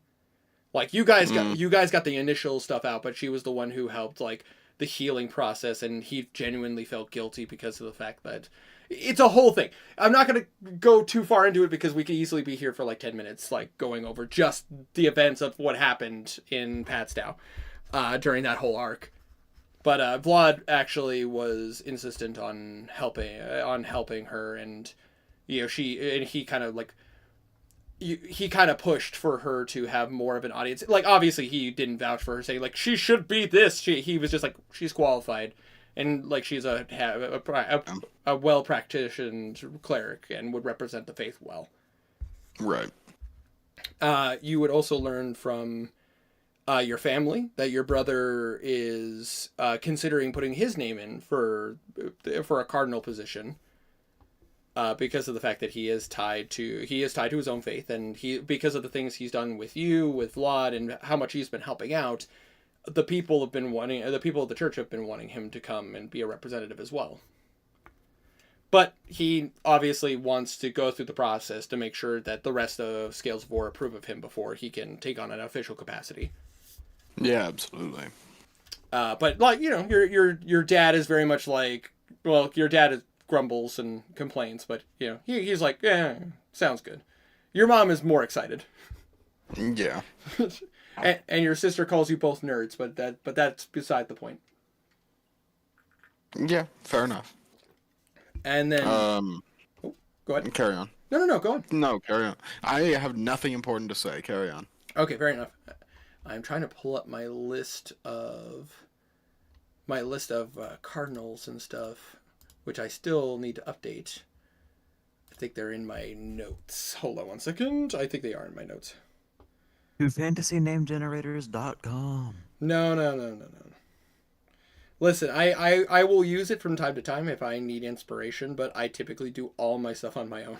S1: Like you guys got the initial stuff out, but she was the one who helped like the healing process, and he genuinely felt guilty because of the fact that it's a whole thing. I'm not going to go too far into it because we could easily be here for like 10 minutes, like going over just the events of what happened in Padstow during that whole arc. But Vlad actually was insistent on helping her, and he kind of like he kind of pushed for her to have more of an audience. Like obviously he didn't vouch for her, saying like she should be this. He was just like she's qualified, and like she's a well practiced cleric and would represent the faith well.
S4: Right.
S1: You would also learn from your family that your brother is considering putting his name in for a cardinal position because of the fact that he is tied to his own faith, and because of the things he's done with you, with Vlad, and how much he's been helping out. The people of the church have been wanting him to come and be a representative as well. But he obviously wants to go through the process to make sure that the rest of Scales of War approve of him before he can take on an official capacity.
S4: Yeah, absolutely.
S1: But like your dad is very much like, well, your dad grumbles and complains, but he's like, yeah, sounds good. Your mom is more excited.
S4: Yeah.
S1: And your sister calls you both nerds, but that's beside the point.
S4: Yeah, fair enough.
S1: And then go ahead.
S4: Carry on.
S1: No, go on.
S4: No, carry on. I have nothing important to say. Carry on.
S1: Okay, fair enough. I'm trying to pull up my list of cardinals and stuff, which I still need to update. I think they're in my notes. Hold on one second. I think they are in my notes.
S5: To fantasynamegenerators.com.
S1: No. Listen, I will use it from time to time if I need inspiration, but I typically do all my stuff on my own.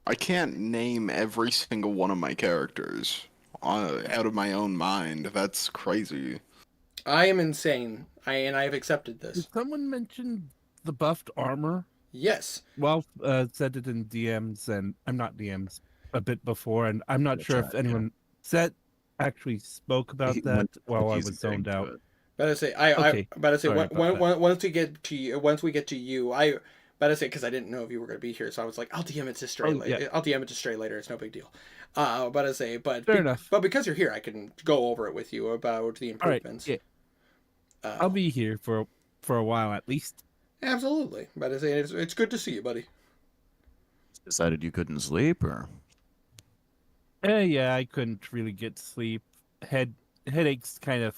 S4: I can't name every single one of my characters out of my own mind. That's crazy.
S1: I am insane. I have accepted this.
S7: Did someone mention the buffed armor?
S1: Yes.
S7: Well, said it in DMs, and I'm not DMs a bit before, and I'm not sure if anyone actually spoke about that while I was zoned out.
S1: Better say once we get to you, I better say because I didn't know if you were going to be here, so I was like, I'll DM it to Stray later. Yeah. I'll DM it to Stray later. It's no big deal. Fair enough. But because you're here, I can go over it with you about the improvements.
S7: All right, yeah. I'll be here for a while at least.
S1: Absolutely. Better say it's good to see you, buddy.
S5: Decided you couldn't sleep, or?
S7: Yeah, I couldn't really get sleep. Headaches kind of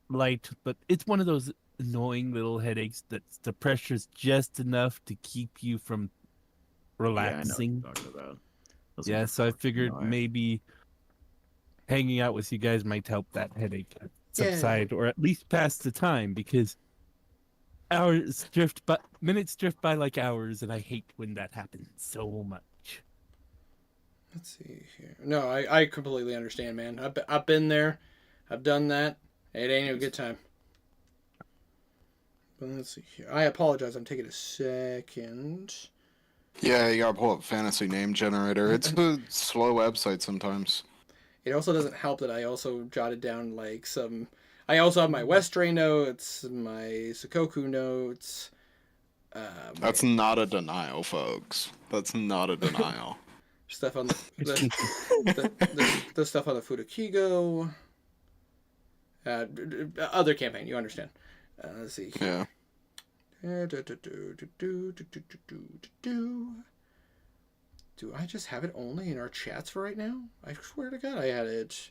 S7: light, but it's one of those annoying little headaches that the pressure's just enough to keep you from relaxing. Yeah, so I figured maybe hanging out with you guys might help that headache subside, or at least pass the time, because minutes drift by like hours, and I hate when that happens so much.
S1: Let's see here. No, I completely understand, man. I've been there. I've done that. It ain't a good time. But let's see here. I apologize. I'm taking a second.
S4: Yeah, you gotta pull up Fantasy Name Generator. It's a slow website sometimes.
S1: It also doesn't help that I also jotted down like some... I also have my Westray notes, my Sukoku notes.
S4: That's not a denial, folks. That's not a denial.
S1: Stuff on the stuff on the Fudokigo. Other campaign, you understand. Let's see.
S4: Yeah.
S1: Do I just have it only in our chats for right now? I swear to God I had it.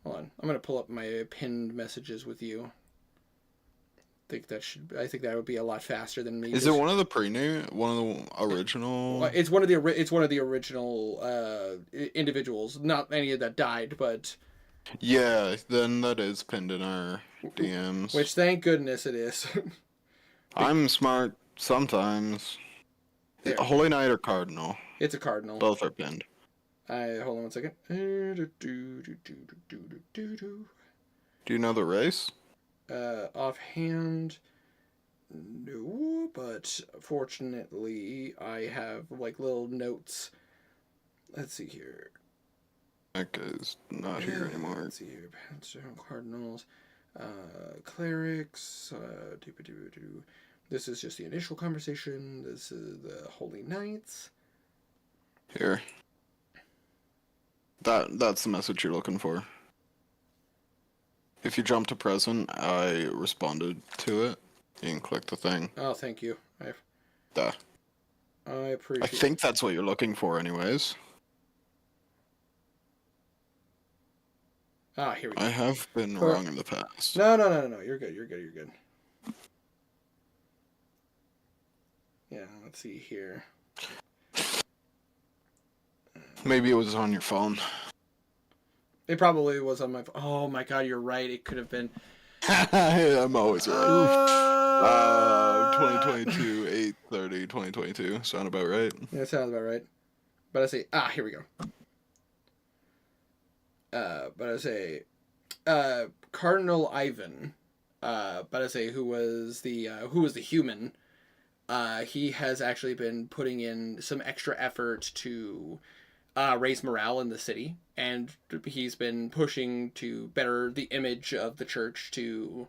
S1: Hold on. I'm gonna pull up my pinned messages with you. I think that would be a lot faster than me.
S4: Is it one of the one of the original?
S1: It's one of the original individuals. Not any that died, but
S4: Yeah, then that is pinned in our DMs.
S1: which thank goodness it is.
S4: I'm smart sometimes.
S1: There.
S4: Holy Knight or Cardinal?
S1: It's a cardinal.
S4: Both are pinned.
S1: Hold on one second.
S4: Do you know the race?
S1: Offhand, no, but fortunately, I have like little notes. Let's see here.
S4: That guy's not here anymore.
S1: Let's see here. Cardinals, clerics. This is just the initial conversation. This is the Holy Knights.
S4: Here. That's the message you're looking for. If you jump to present, I responded to it. You can click the thing.
S1: Oh, thank you.
S4: Duh.
S1: I
S4: I
S1: appreciate.
S4: think that's what you're looking for, anyways.
S1: Here we go.
S4: I have been wrong in the past.
S1: No. You're good. You're good. Yeah, let's see here.
S4: Maybe it was on your phone.
S1: It probably was on my. Oh my God, you're right. It could have been.
S4: I'm always right. 2022, 8/30, 2022. Sound about right?
S1: Yeah, that sounds about right. But I say, here we go. But I say, Cardinal Ivan. But I say, who was the human? He has actually been putting in some extra effort to raise morale in the city, and he's been pushing to better the image of the church to.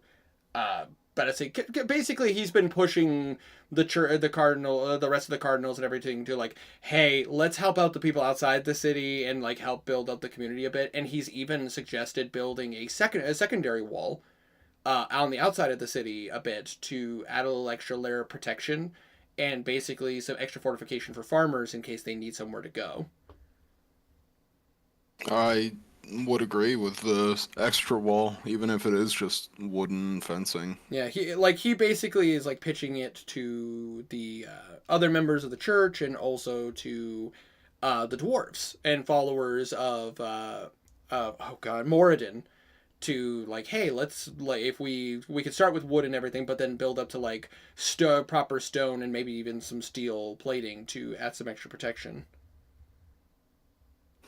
S1: But I say, basically, he's been pushing the church, the cardinal, the rest of the cardinals, and everything to like, hey, let's help out the people outside the city and like help build up the community a bit. And he's even suggested building a secondary wall, on the outside of the city a bit to add a little extra layer of protection, and basically some extra fortification for farmers in case they need somewhere to go.
S4: I would agree with the extra wall, even if it is just wooden fencing.
S1: Yeah, he basically is like pitching it to the other members of the church and also to the dwarves and followers of Moradin, to like, hey, let's like if we could start with wood and everything, but then build up to like proper stone and maybe even some steel plating to add some extra protection.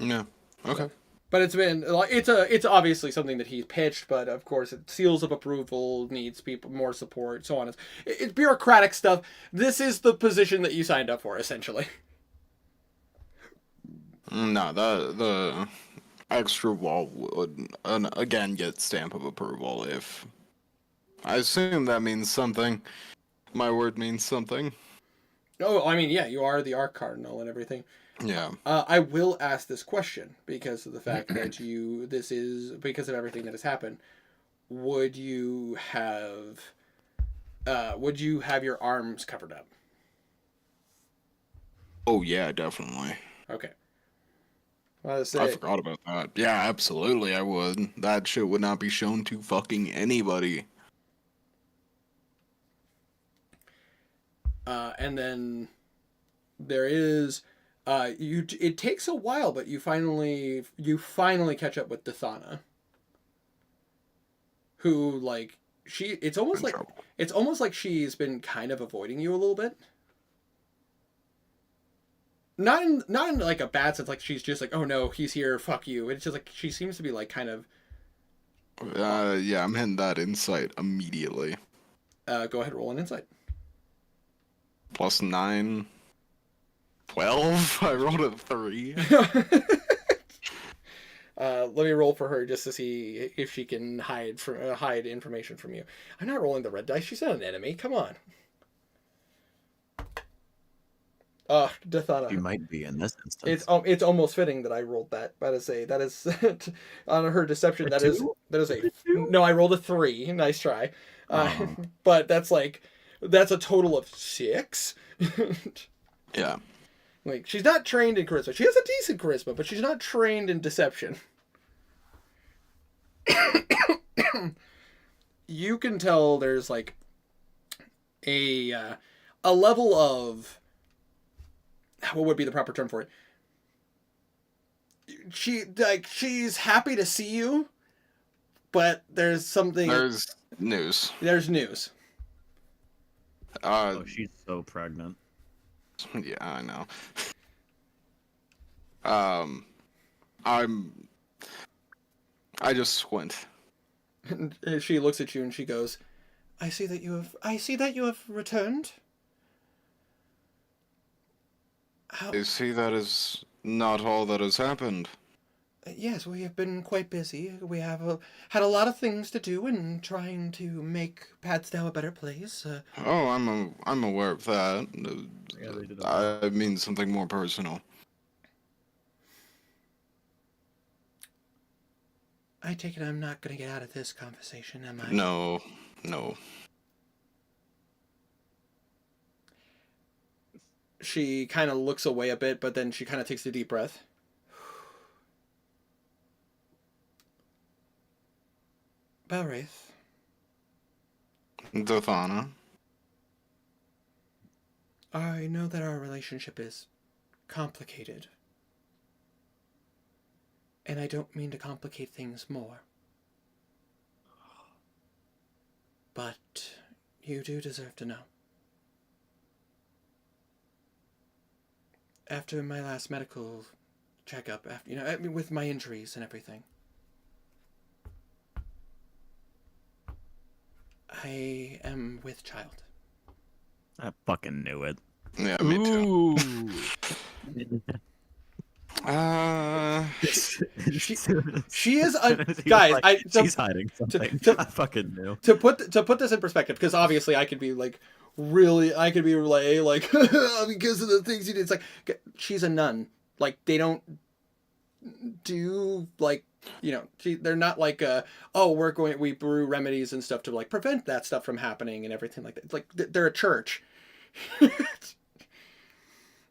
S4: Yeah. Okay.
S1: But it's been like it's obviously something that he's pitched, but of course it seals of approval, needs people more support, so on. It's bureaucratic stuff. This is the position that you signed up for, essentially.
S4: No, the extra wall would again get stamp of approval if. I assume that means something. My word means something.
S1: Oh, I mean, yeah, you are the Arch Cardinal and everything.
S4: Yeah.
S1: I will ask this question because of the fact that because of everything that has happened. Would you have your arms covered up?
S4: Oh yeah, definitely.
S1: Okay.
S4: I forgot about that. Yeah, absolutely I would. That shit would not be shown to fucking anybody.
S1: And then there is it takes a while, but you finally catch up with Dathana, who like it's almost like she's been kind of avoiding you a little bit. Not in like a bad sense, like she's just like, oh no, he's here, fuck you. It's just like she seems to be like kind of.
S4: Yeah, I'm hitting that insight immediately.
S1: Go ahead, roll an insight.
S4: +9, 12. I rolled a 3.
S1: Let me roll for her just to see if she can hide information from you. I'm not rolling the red dice. She's not an enemy. Come on. Dathana.
S6: You might be in this instance.
S1: It's almost fitting that I rolled that. But to say that is on her deception. That is a no. I rolled a 3. Nice try. But that's a total of 6.
S4: Yeah.
S1: Like, she's not trained in charisma. She has a decent charisma, but she's not trained in deception. you can tell there's like a level of, what would be the proper term for it? She's happy to see you, but there's something.
S4: There's news.
S1: There's news.
S6: Oh, she's so pregnant.
S4: Yeah, I know. I just squint.
S1: And she looks at you and she goes, I see that you have returned. How...
S4: You see, that is not all that has happened.
S1: Yes, we have been quite busy. We have had a lot of things to do in trying to make Padstow a better place.
S4: Oh, I'm aware of that.
S6: Yeah, they did
S4: I mean something more personal.
S1: I take it I'm not going to get out of this conversation, am I?
S4: No.
S1: She kind of looks away a bit, but then she kind of takes a deep breath. Belwraith.
S4: Dothana.
S1: I know that our relationship is complicated. And I don't mean to complicate things more. But you do deserve to know. After my last medical checkup, with my injuries and everything, I am with child.
S6: I fucking knew it.
S4: Yeah, me too.
S7: Ooh.
S1: She is
S6: He was
S1: guys.
S6: like, she's hiding something. I fucking knew.
S1: To put this in perspective, because obviously I could be like because of the things you did. It's like, she's a nun. Like, they don't do like, they're not like we brew remedies and stuff to like prevent that stuff from happening and everything like that. It's like they're a church.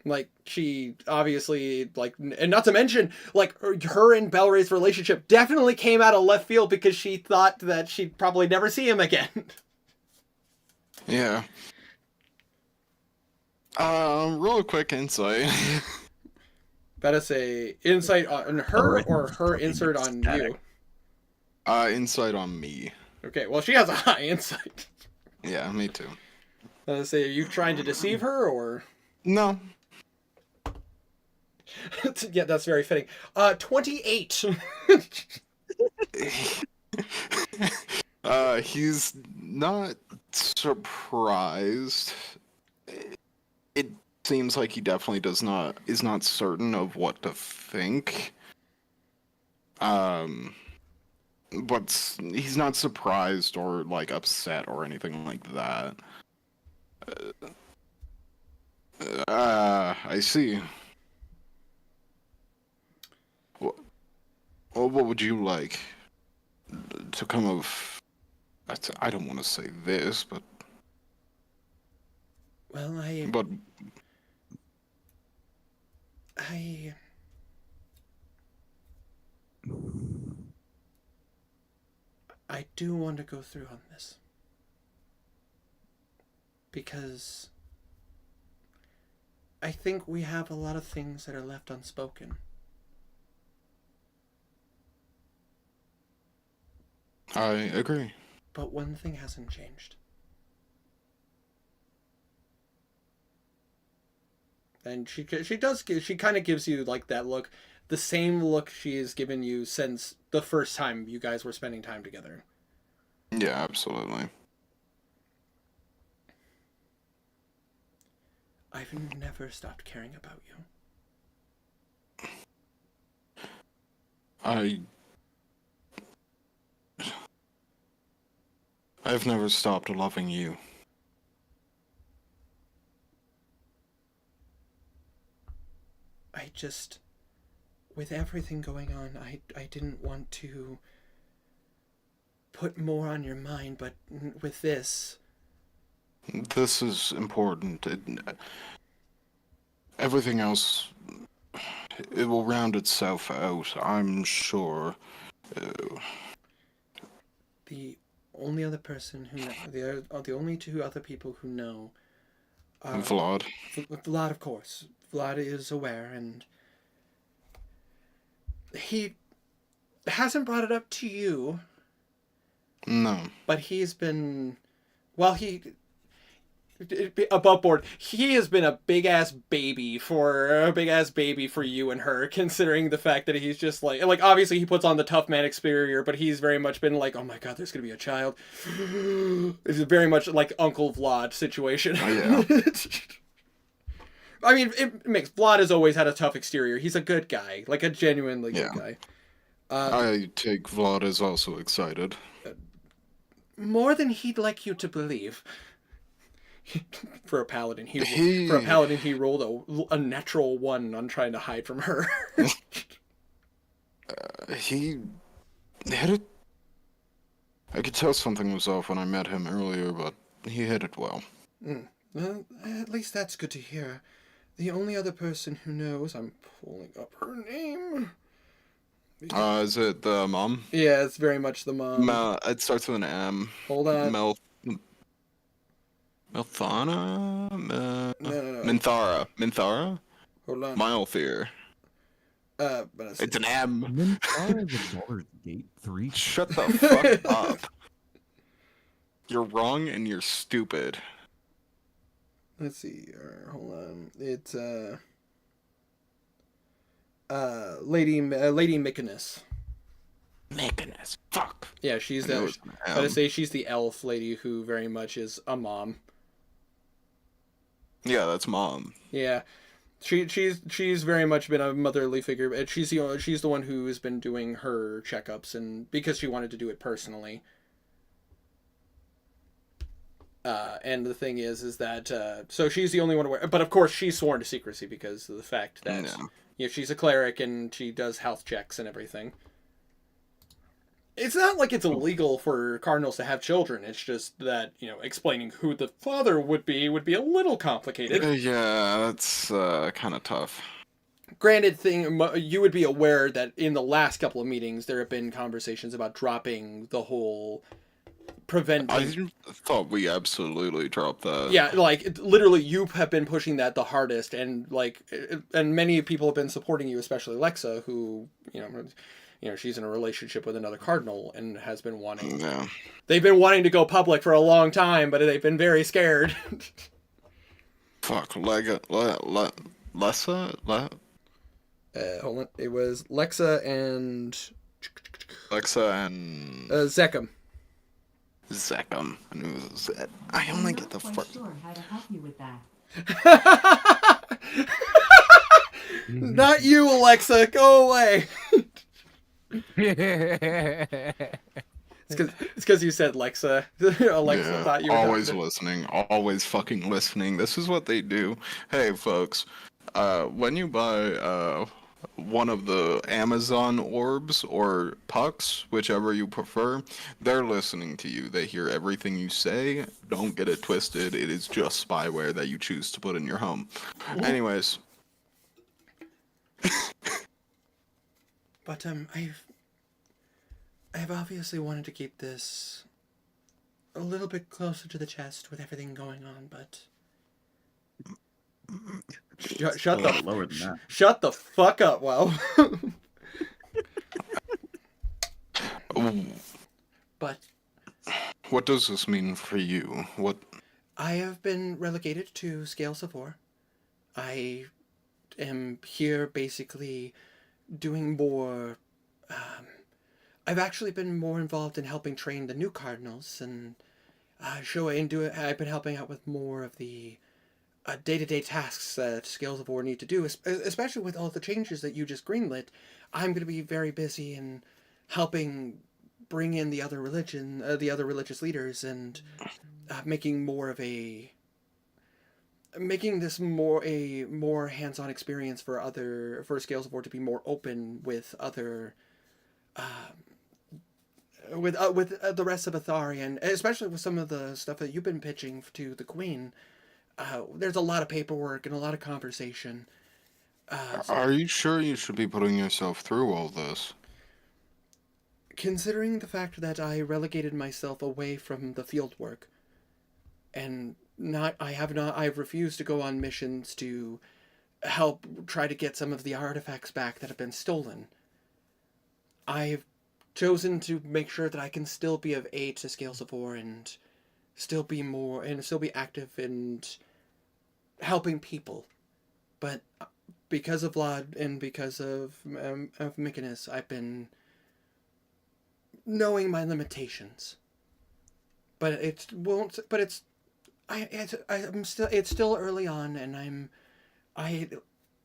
S1: Like, she obviously, like, and not to mention, like, her and Belwraith's relationship definitely came out of left field because she thought that she'd probably never see him again.
S4: Yeah. Real quick insight.
S1: That is a insight on her or her insert on you?
S4: Insight on me.
S1: Okay, well, she has a high insight.
S4: Yeah, me too.
S1: Let's say, are you trying to deceive her, or?
S4: No.
S1: Yeah, that's very fitting. 28.
S4: He's not surprised. It seems like he definitely is not certain of what to think. But he's not surprised or like upset or anything like that. I see. Well, what would you like to come of? I don't want to say this, but
S1: Well, I do want to go through on this. Because I think we have a lot of things that are left unspoken.
S4: I agree.
S1: But one thing hasn't changed. And she kind of gives you like that look, the same look she has given you since the first time you guys were spending time together.
S4: Yeah, absolutely.
S1: I've never stopped caring about you.
S4: I've never stopped loving you.
S1: I just, with everything going on, I didn't want to put more on your mind, but with this...
S4: This is important. Everything else, it will round itself out, I'm sure.
S1: the only other person who the only two other people who know are
S4: Vlad.
S1: Vlad, of course. Vlad is aware, and he hasn't brought it up to you,
S4: No.
S1: but he's been, well, above board. He has been a big ass baby for you and her, considering the fact that he's just like obviously he puts on the tough man exterior, but he's very much been like, oh my god, there's gonna be a child. It's very much like Uncle Vlad situation.
S4: Oh, yeah.
S1: I mean, it makes Vlad has always had a tough exterior. He's a good guy, like a genuinely good guy.
S4: I take Vlad is also excited.
S1: More than he'd like you to believe. For a paladin, he rolled a natural 1 on trying to hide from her.
S4: He hit it. I could tell something was off when I met him earlier, but he hit it well.
S1: Well, at least that's good to hear. The only other person who knows, I'm pulling up her name.
S4: Is it the mom?
S1: Yeah, it's very much the mom.
S4: It starts with an M.
S1: Hold on.
S4: Melthana?
S1: No.
S4: Minthara?
S1: Hold on.
S4: Mylethir.
S1: But
S4: It's an M.
S7: Minthara is a Baldur's Gate 3.
S4: Shut the fuck up. You're wrong and you're stupid.
S1: Let's see. Hold on. It's Lady Mykonos.
S4: Mykonos. Fuck.
S1: Yeah, she's
S4: I knew it
S1: the.
S4: was an
S1: I would
S4: M.
S1: say she's the elf lady who very much is a mom.
S4: Yeah, that's mom.
S1: Yeah, she's very much been a motherly figure, and she's the one who has been doing her checkups, and because she wanted to do it personally. And the thing is that so she's the only one aware, but of course she's sworn to secrecy because of the fact that she's a cleric and she does health checks and everything. It's not like it's illegal for cardinals to have children. It's just that, explaining who the father would be a little complicated.
S4: Yeah, that's kind of tough.
S1: Granted, you would be aware that in the last couple of meetings, there have been conversations about dropping the whole preventing.
S4: I thought we absolutely dropped that.
S1: Yeah, literally, you have been pushing that the hardest, and and many people have been supporting you, especially Lexa, who, she's in a relationship with another cardinal and has been wanting.
S4: Yeah.
S1: They've been wanting to go public for a long time, but they've been very scared.
S4: Fuck, Lessa?
S1: Hold on. It was Lexa and Zekam.
S4: Zekam. I knew it was Zed. I only get the fuck.
S8: Sure how to help you with that.
S1: Not you, Alexa. Go away. It's because you said Lexa. Alexa thought you were
S4: always
S1: talking
S4: listening. Always fucking listening. This is what they do. Hey, folks. When you buy one of the Amazon orbs or pucks, whichever you prefer, they're listening to you. They hear everything you say. Don't get it twisted. It is just spyware that you choose to put in your home. Anyways.
S1: But I've obviously wanted to keep this a little bit closer to the chest with everything going on, but shut the
S6: lower than that.
S1: Shut the fuck up, wow. But
S4: What does this mean for you? What?
S1: I have been relegated to Scales of War. I am here basically doing more. I've actually been more involved in helping train the new cardinals, and I've been helping out with more of the day-to-day tasks that Scales of War need to do, especially with all the changes that you just greenlit. I'm going to be very busy in helping bring in the other religious leaders, and making this a more hands-on experience for Scales of War to be more open with other. With the rest of Athari, and especially with some of the stuff that you've been pitching to the Queen, there's a lot of paperwork and a lot of conversation.
S4: Are you sure you should be putting yourself through all this?
S1: considering the fact that I relegated myself away from the field work, and I've refused to go on missions to help try to get some of the artifacts back that have been stolen. I've chosen to make sure that I can still be of aid to Scales of War and still be active and helping people. But because of Vlad and because of Mykonos, I've been knowing my limitations. But it's still early on, and I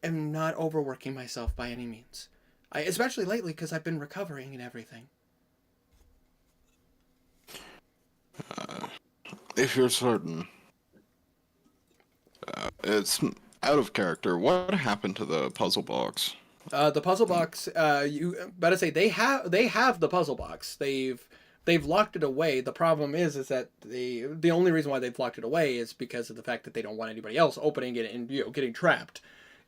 S1: am not overworking myself by any means. Especially lately because I've been recovering and everything.
S4: If you're certain, it's out of character. What happened to the puzzle box?
S1: The puzzle box. You better say they have the puzzle box. They've locked it away. The problem is that the only reason why they've locked it away is because of the fact that they don't want anybody else opening it and getting trapped.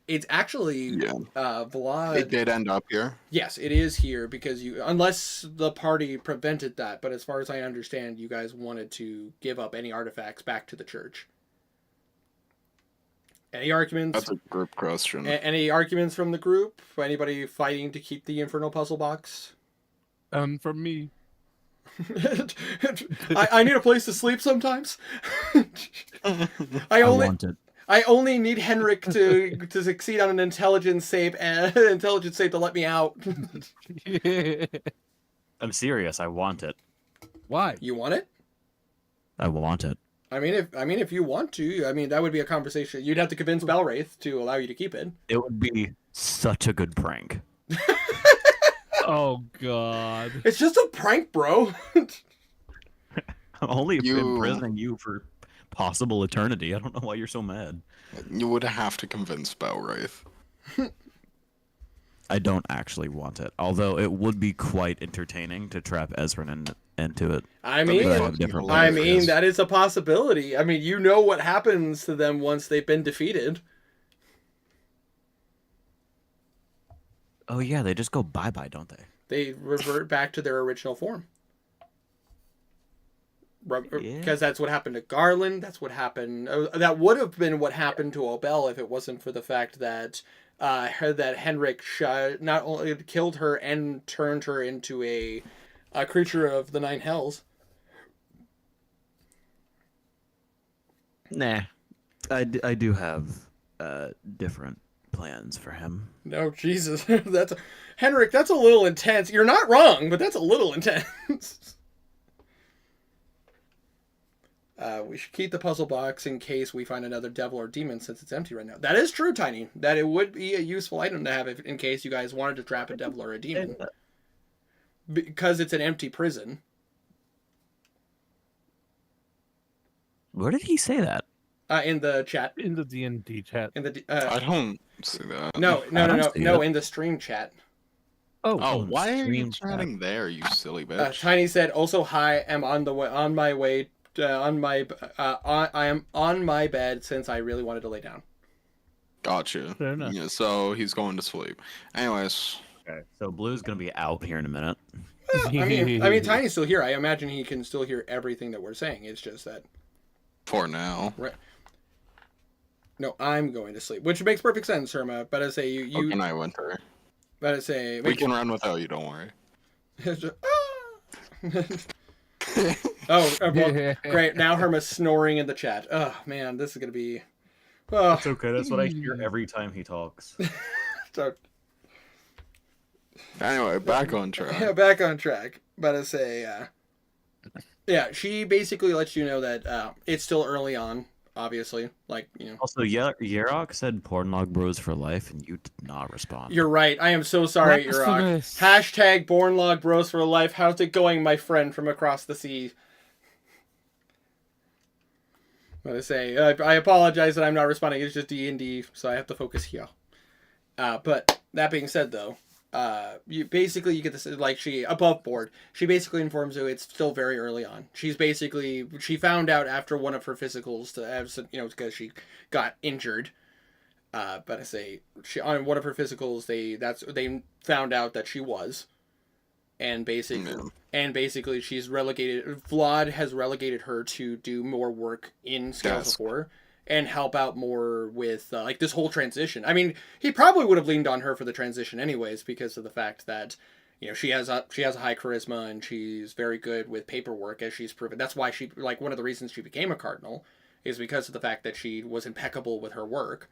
S1: It's actually Vlad.
S4: It did end up here.
S1: Yes, it is here because unless the party prevented that, but as far as I understand, you guys wanted to give up any artifacts back to the church. Any arguments?
S4: That's a group question.
S1: Any arguments from the group? Anybody fighting to keep the Infernal Puzzle Box?
S7: From me.
S1: I need a place to sleep sometimes. I
S5: want it.
S1: I only need Henrik to succeed on an intelligence save to let me out.
S8: I'm serious. I want it.
S7: Why?
S1: You want it?
S8: I want it.
S1: I mean, if you want to, that would be a conversation. You'd have to convince Belwraith to allow you to keep it.
S8: It would be such a good prank.
S7: Oh God!
S1: It's just a prank, bro.
S8: I'm only imprisoning you for possible eternity. I don't know why you're so mad.
S4: You would have to convince Belwraith.
S8: I don't actually want it, although it would be quite entertaining to trap Ezran into it.
S1: I
S4: That'd be
S1: mean,
S4: fucking
S8: different
S4: hilarious.
S1: that is a possibility. I mean, you know what happens to them once they've been defeated.
S8: Oh yeah, they just go bye-bye, don't they?
S1: They revert back to their original form. Because that's what happened to Garland. That's what happened. That would have been what happened to Obel if it wasn't for the fact that that Henrik not only killed her and turned her into a creature of the Nine Hells.
S8: Nah, I do have different plans for him.
S1: No, Jesus, Henrik. That's a little intense. You're not wrong, but that's a little intense. We should keep the puzzle box in case we find another devil or demon since it's empty right now. That is true, Tiny. That it would be a useful item to have in case you guys wanted to trap a devil or a demon. Because it's an empty prison.
S8: Where did he say that?
S1: In the chat.
S7: In the D&D chat.
S1: In the
S4: I don't see that.
S1: no,
S8: see
S1: in the stream chat.
S4: Oh, why are you
S8: stream chat.
S4: chatting there, you silly bitch?
S1: Tiny said, "Also, hi. Am on my way. I am on my bed since I really wanted to lay down."
S4: Gotcha.
S7: Fair enough.
S4: Yeah, so he's going to sleep. Anyways,
S8: Okay, so Blue's gonna be out here in a minute.
S1: I mean, Tiny's still here. I imagine he can still hear everything that we're saying. It's just that.
S4: for now.
S1: Right. No, I'm going to sleep, which makes perfect sense, Irma. But I say you.
S4: Good night, Winter.
S1: But I say
S4: We can run without you, don't worry.
S1: Well, great. Now Herma's snoring in the chat. Oh man, this is gonna be. Oh,
S8: It's okay. That's what I hear every time he talks.
S1: so,
S4: Anyway, back on track.
S1: yeah, back on track. But I say, yeah, she basically lets you know that it's still early on. Obviously, like
S8: Also, Yerok said Pornlog Bros for life, and you did not respond.
S1: You're right. I am so sorry, Iraq.
S7: Blasphemous.
S1: Hashtag Bornlog Bros for life. How's it going, my friend from across the sea? But I say, I apologize that I'm not responding. It's just D&D, so I have to focus here. But that being said, though, you get this, like, she above board. She basically informs you it's still very early on. She found out after one of her physicals to have, because she got injured. But I say on one of her physicals, they found out that she was. and basically
S4: Yeah.
S1: she's relegated. Vlad has relegated her to do more work in Scales
S4: Yes.
S1: of War and help out more with like this whole transition. I mean, he probably would have leaned on her for the transition anyways because of the fact that she has a high charisma and she's very good with paperwork, as she's proven. That's why she, like, one of the reasons she became a cardinal is because of the fact that she was impeccable with her work.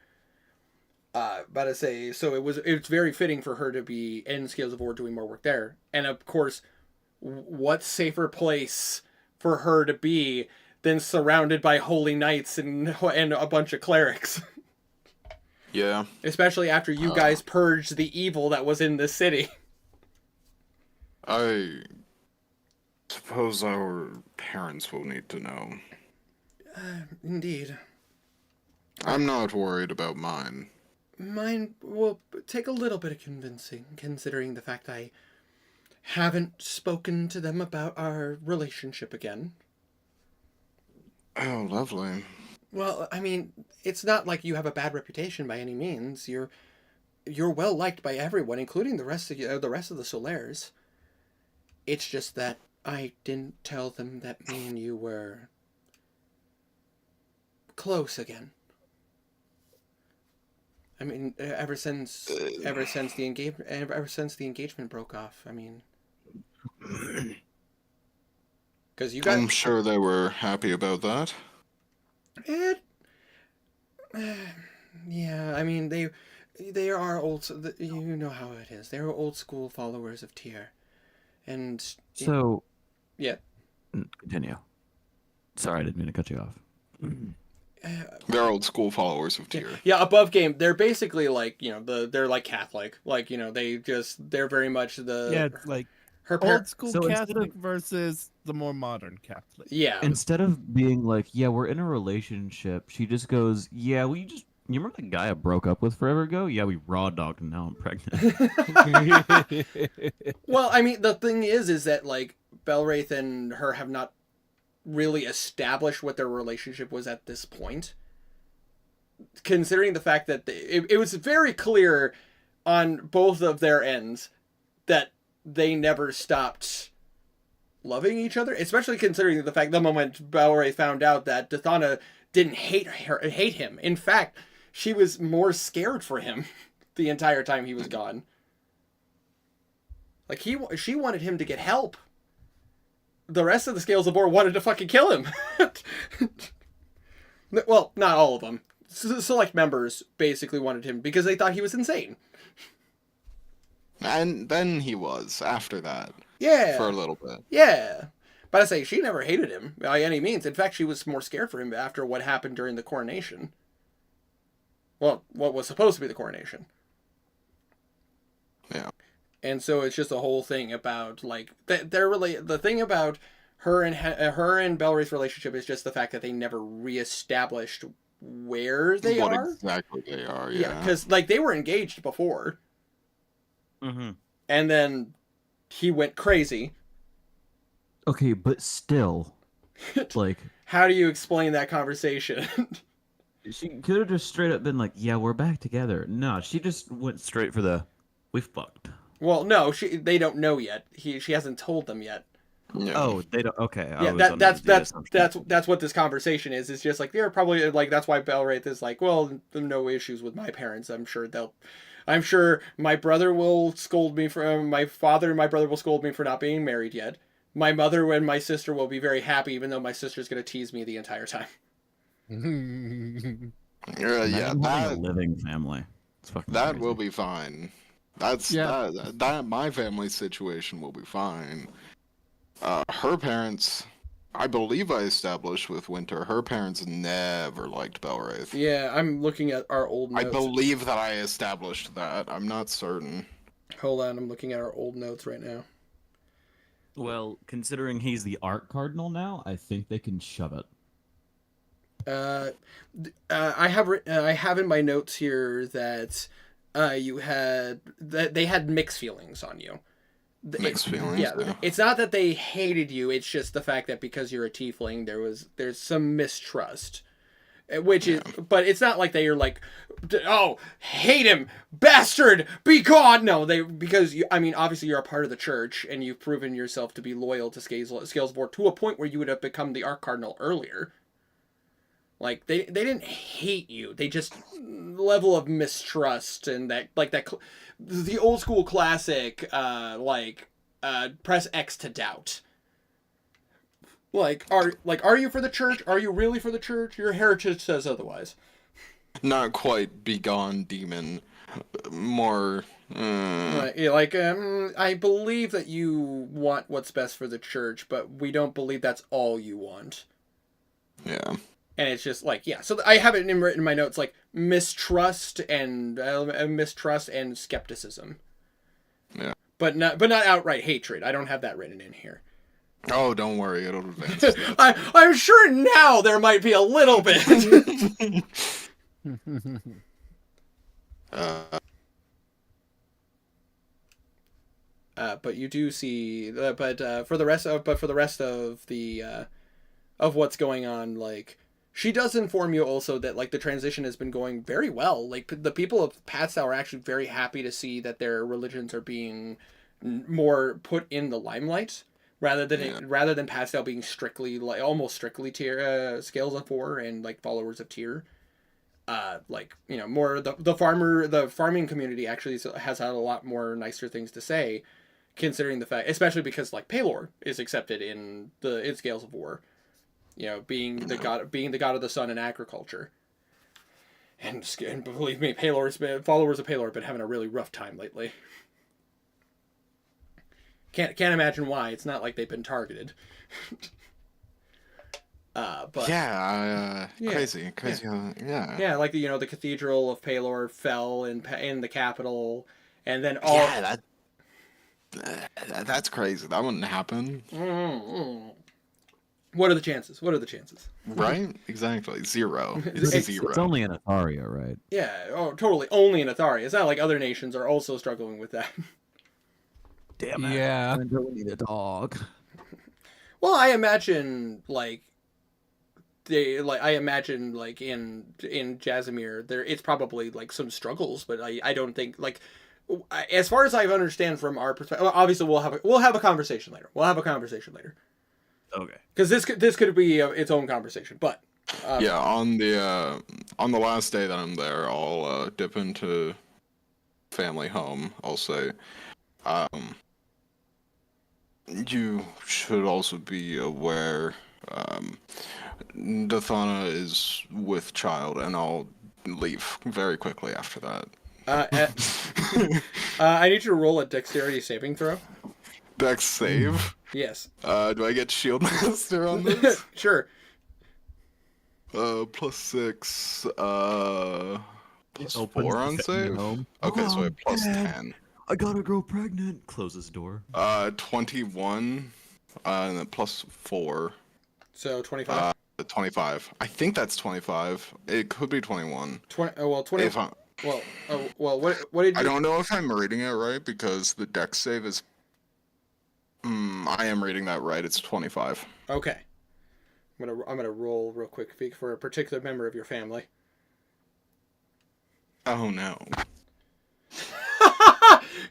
S1: But I say, so it's very fitting for her to be in Scales of War doing more work there. And of course, what safer place for her to be than surrounded by holy knights and a bunch of clerics?
S4: Yeah.
S1: Especially after you guys purged the evil that was in this city.
S4: I suppose our parents will need to know.
S1: Indeed.
S4: I'm not worried about mine.
S1: Mine will take a little bit of convincing, considering the fact I haven't spoken to them about our relationship again.
S4: Oh, lovely.
S1: Well, I mean, it's not like you have a bad reputation by any means. You're well liked by everyone, including the rest of the Solaires. It's just that I didn't tell them that me and you were close again. I mean, ever since the engagement broke off. I mean, because you guys.
S4: I'm sure they were happy about that.
S1: Yeah, I mean they are old. You know how it is. They're old school followers of Tyr, and
S5: So,
S1: yeah.
S5: Continue. Sorry, I didn't mean to cut you off.
S4: They're old school followers of Tyr.
S1: Yeah, above game, they're basically like they're like Catholic, like they're very much the
S7: It's like
S1: her
S7: old school
S5: So instead
S7: Catholic versus the more modern Catholic.
S1: Yeah,
S5: Instead of being like, yeah, we're in a relationship, she just goes, yeah, you remember that guy I broke up with forever ago? Yeah, we raw dogged and now I'm pregnant.
S1: Well, I mean, the thing is that like Belwraith and her have not really established what their relationship was at this point. Considering the fact that it was very clear on both of their ends that they never stopped loving each other, especially considering the fact the moment Belwraith found out that Dithana didn't hate him. In fact, she was more scared for him the entire time he was gone. Like she wanted him to get help. The rest of the Scales of War wanted to fucking kill him. Well, not all of them. Select members basically wanted him because they thought he was insane.
S4: And then he was, after that.
S1: Yeah.
S4: For a little bit.
S1: Yeah. But I say, she never hated him by any means. In fact, she was more scared for him after what happened during the coronation. Well, what was supposed to be the coronation.
S4: Yeah.
S1: And so it's just a whole thing about, like, the thing about her and Belwraith's relationship is just the fact that they never reestablished where they
S4: what
S1: are.
S4: exactly they are,
S1: Yeah, because, like, they were engaged before.
S5: Mm-hmm.
S1: And then he went crazy.
S5: Okay, but still, like,
S1: How do you explain that conversation?
S5: she could have just straight up been like, yeah, we're back together. No, she just went straight for the, we fucked.
S1: Well, no, they don't know yet. She hasn't told them yet.
S4: Yeah.
S5: Oh, they don't. Okay, I
S1: Yeah,
S5: was under the assumption.
S1: that's what this conversation is. It's just like they're probably like that's why Belwraith is like, well, no issues with my parents. I'm sure my brother will scold me for my father and my brother will scold me for not being married yet. My mother and my sister will be very happy, even though my sister's gonna tease me the entire time.
S4: Yeah,
S5: Imagine having
S4: that
S5: a living family. It's fucking
S4: that
S5: crazy.
S4: will be fine. That's that my family situation will be fine. Her parents, I believe I established with Winter, her parents never liked Belwraith.
S1: Yeah, I'm looking at our old notes.
S4: I believe that I established that. I'm not certain.
S1: Hold on, I'm looking at our old notes right now.
S5: Well, considering he's the art cardinal now, I think they can shove it.
S1: I have in my notes here that they had mixed feelings on you.
S4: Mixed feelings.
S1: Yeah, it's not that they hated you. It's just the fact that because you're a tiefling, there's some mistrust. which is, but it's not like they are like, oh, hate him, bastard, be gone. No, because I mean, obviously you're a part of the church and you've proven yourself to be loyal to Scalesvor to a point where you would have become the Arch Cardinal earlier. Like they didn't hate you, they just level of mistrust and that the old school classic press X to doubt. Are you for the church? Are you really for the church? Your heritage says otherwise.
S4: Not quite begone, demon. More.
S1: Right, yeah, I believe that you want what's best for the church, but we don't believe that's all you want.
S4: Yeah.
S1: And it's just like, yeah. So I have it written in my notes like mistrust and skepticism.
S4: Yeah.
S1: But not outright hatred. I don't have that written in here.
S4: Oh, don't worry, it'll advance.
S1: I'm sure now there might be a little bit. But you do see, for the rest of the of what's going on, like she does inform you also that like the transition has been going very well. Like the people of Pathstow are actually very happy to see that their religions are being more put in the limelight. Rather than Pathstow being strictly almost strictly tier Scales of 4 and like followers of Tyr, more the farming community actually has had a lot more nicer things to say, considering the fact, especially because like Pelor is accepted in Scales of War, being the god of the sun and agriculture, and believe me, followers of Pelor have been having a really rough time lately. Can't imagine why. It's not like they've been targeted. But
S4: crazy. Yeah.
S1: Yeah, like the Cathedral of Pelor fell in the capital, and then
S4: that's crazy. That wouldn't happen.
S1: Mm-hmm. What are the chances?
S4: Right? Exactly. Zero. It's zero.
S5: It's only in Atharia, right?
S1: Yeah. Oh, totally. Only in Atharia. It's not like other nations are also struggling with that.
S5: Damn it.
S7: Yeah.
S5: I really need a dog.
S1: Well, I imagine in Jasimir it's probably like some struggles, but I don't think as far as I understand from our perspective. Well, obviously we'll have a conversation later.
S5: Okay.
S1: Because this could be its own conversation, but
S4: on the last day that I'm there, I'll dip into family home. I'll say, you should also be aware, Dathana is with child, and I'll leave very quickly after that.
S1: I need you to roll a dexterity saving throw.
S4: Dex save?
S1: Yes.
S4: Do I get Shield Master on this?
S1: Sure.
S4: +6, +4 on save? Okay, so a +10.
S5: I got a girl pregnant. Closes door.
S4: 21, and then +4.
S1: So 25.
S4: 25. I think that's 25. It could be 21.
S1: 20. What did you?
S4: I don't know if I'm reading it right because the dex save is. I am reading that right. It's 25.
S1: Okay. I'm gonna roll real quick for a particular member of your family.
S4: Oh no.